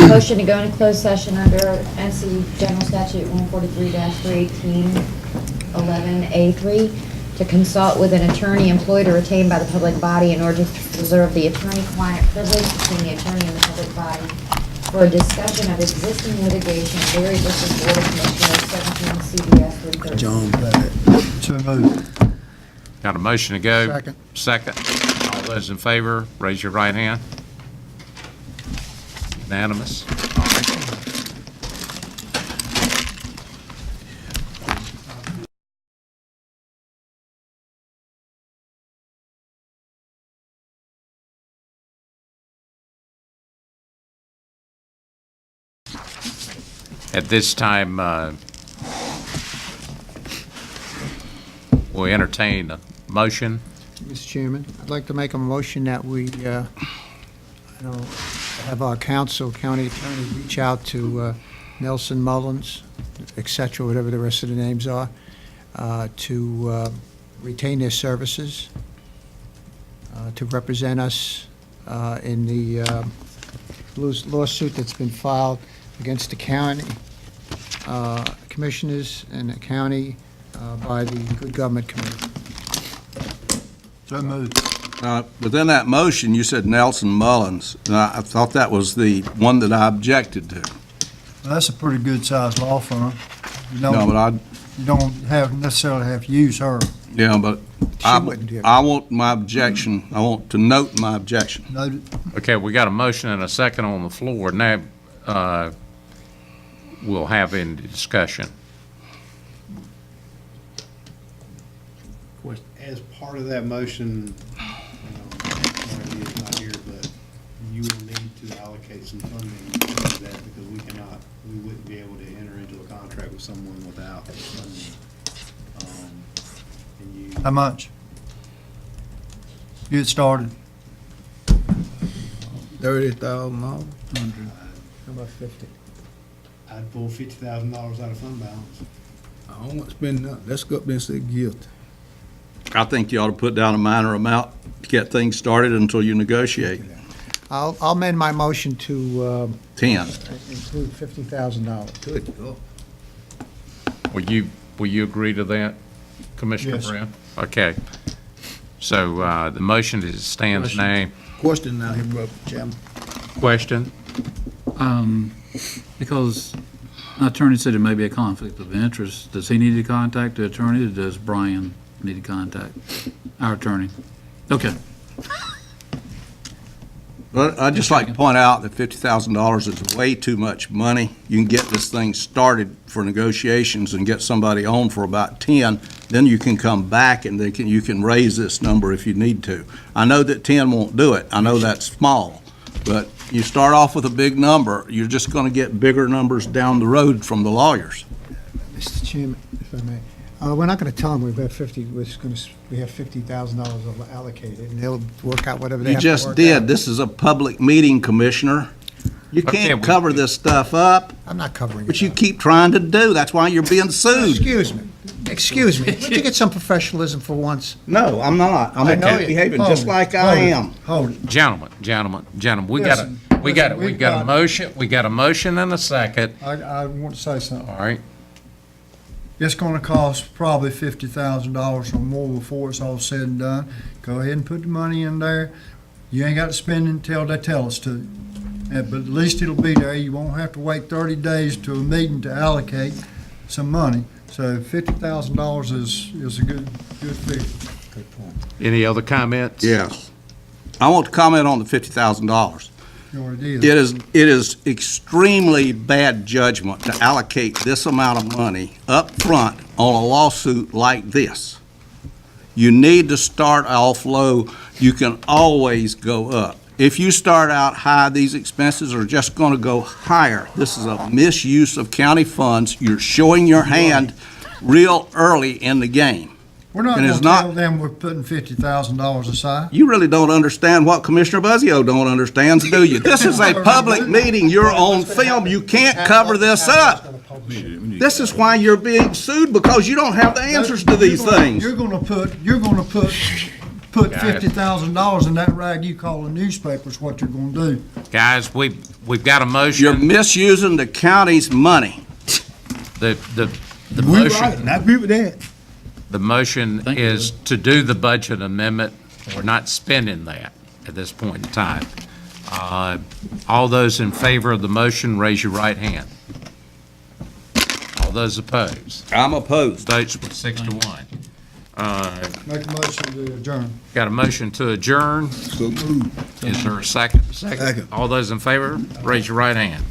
Motion to go into closed session under NC General Statute 143-318-11A3 to consult with an attorney employed or retained by the public body in order to preserve the attorney-client privilege between the attorney and the public body for a discussion of existing litigation, Berry v. Board of Commissioners, 17 CBS 330. John Platt. So moved. Got a motion to go? Second. Second. All those in favor, raise your right hand. Unanimous. All right. At this time, we'll entertain a motion. Mr. Chairman, I'd like to make a motion that we have our council, county attorney, reach out to Nelson Mullins, et cetera, whatever the rest of the names are, to retain their services, to represent us in the lawsuit that's been filed against the county commissioners and the county by the Good Government Committee. So moved. Within that motion, you said Nelson Mullins, and I thought that was the one that I objected to. Well, that's a pretty good-sized law firm. You No, but you don't necessarily have to use her. yeah, but I want my objection, I want to note my objection. Noted. Okay, we got a motion and a second on the floor. Now, we'll have any discussion. As part of that motion, Marty is not here, but you will need to allocate some funding to that because we wouldn't be able to enter into a contract with someone without funding. How much? Get started. $30,000. How about 50? I'd pull $50,000 out of fund balance. I don't want to spend nothing. Let's go up there and say guilty. I think you ought to put down a minor amount to get things started until you negotiate. I'll amend my motion to 10. include $50,000. Good. Oh. Will you agree to that, Commissioner Yes. Brown? Okay. So the motion stands now. Question now, here, Chairman. Question? Because my attorney said there may be a conflict of interest. Does he need to contact the attorney, or does Brian need to contact our attorney? Okay. But I'd just like to point out that $50,000 is way too much money. You can get this thing started for negotiations and get somebody on for about 10, then you can come back and you can raise this number if you need to. I know that 10 won't do it. I know that's small, but you start off with a big number, you're just going to get bigger numbers down the road from the lawyers. Mr. Chairman, if I may, we're not going to tell them we have $50,000 allocated, and they'll work out whatever they You have to just work did. out. This is a public meeting, Commissioner. You can't cover this stuff up. I'm not covering it. But you keep trying to do. That's why you're being sued. Excuse me. Excuse me. Would you get some professionalism for once? No, I'm not. I'm I know you. behaving just like I am. Hold it. Gentlemen, we got a motion and a second. I want to say something. All right. It's gonna cost probably $50,000 or more before it's all said and done. Go ahead and put the money in there. You ain't got to spend it until they tell us to. But at least it'll be there. You won't have to wait 30 days to a meeting to allocate some money. So $50,000 is a good figure. Good point. Any other comments? Yes. I want to comment on the $50,000. You already did. It is extremely bad judgment to allocate this amount of money up front on a lawsuit like this. You need to start off low. You can always go up. If you start out high, these expenses are just going to go higher. This is a misuse of county funds. You're showing your hand real early in the game. We're not And going it's to not- tell them we're putting $50,000 aside. You really don't understand what Commissioner Buzzio don't understand, do you? This is a public meeting. You're on film. You can't cover this up. This is why you're being sued, because you don't have the answers to these things. You're gonna put $50,000 in that rag you call a newspaper is what you're gonna do. Guys, we've got a motion. You're misusing the county's money. The We motion. right, and I agree with that. The motion is to do the budget amendment. We're not spending that at this point in time. All those in favor of the motion, raise your right hand. All those opposed? I'm opposed. Votes were 6 to 1. Make a motion to adjourn. Got a motion to adjourn. So moved. Is there a second? Second. All those in favor, raise your right hand.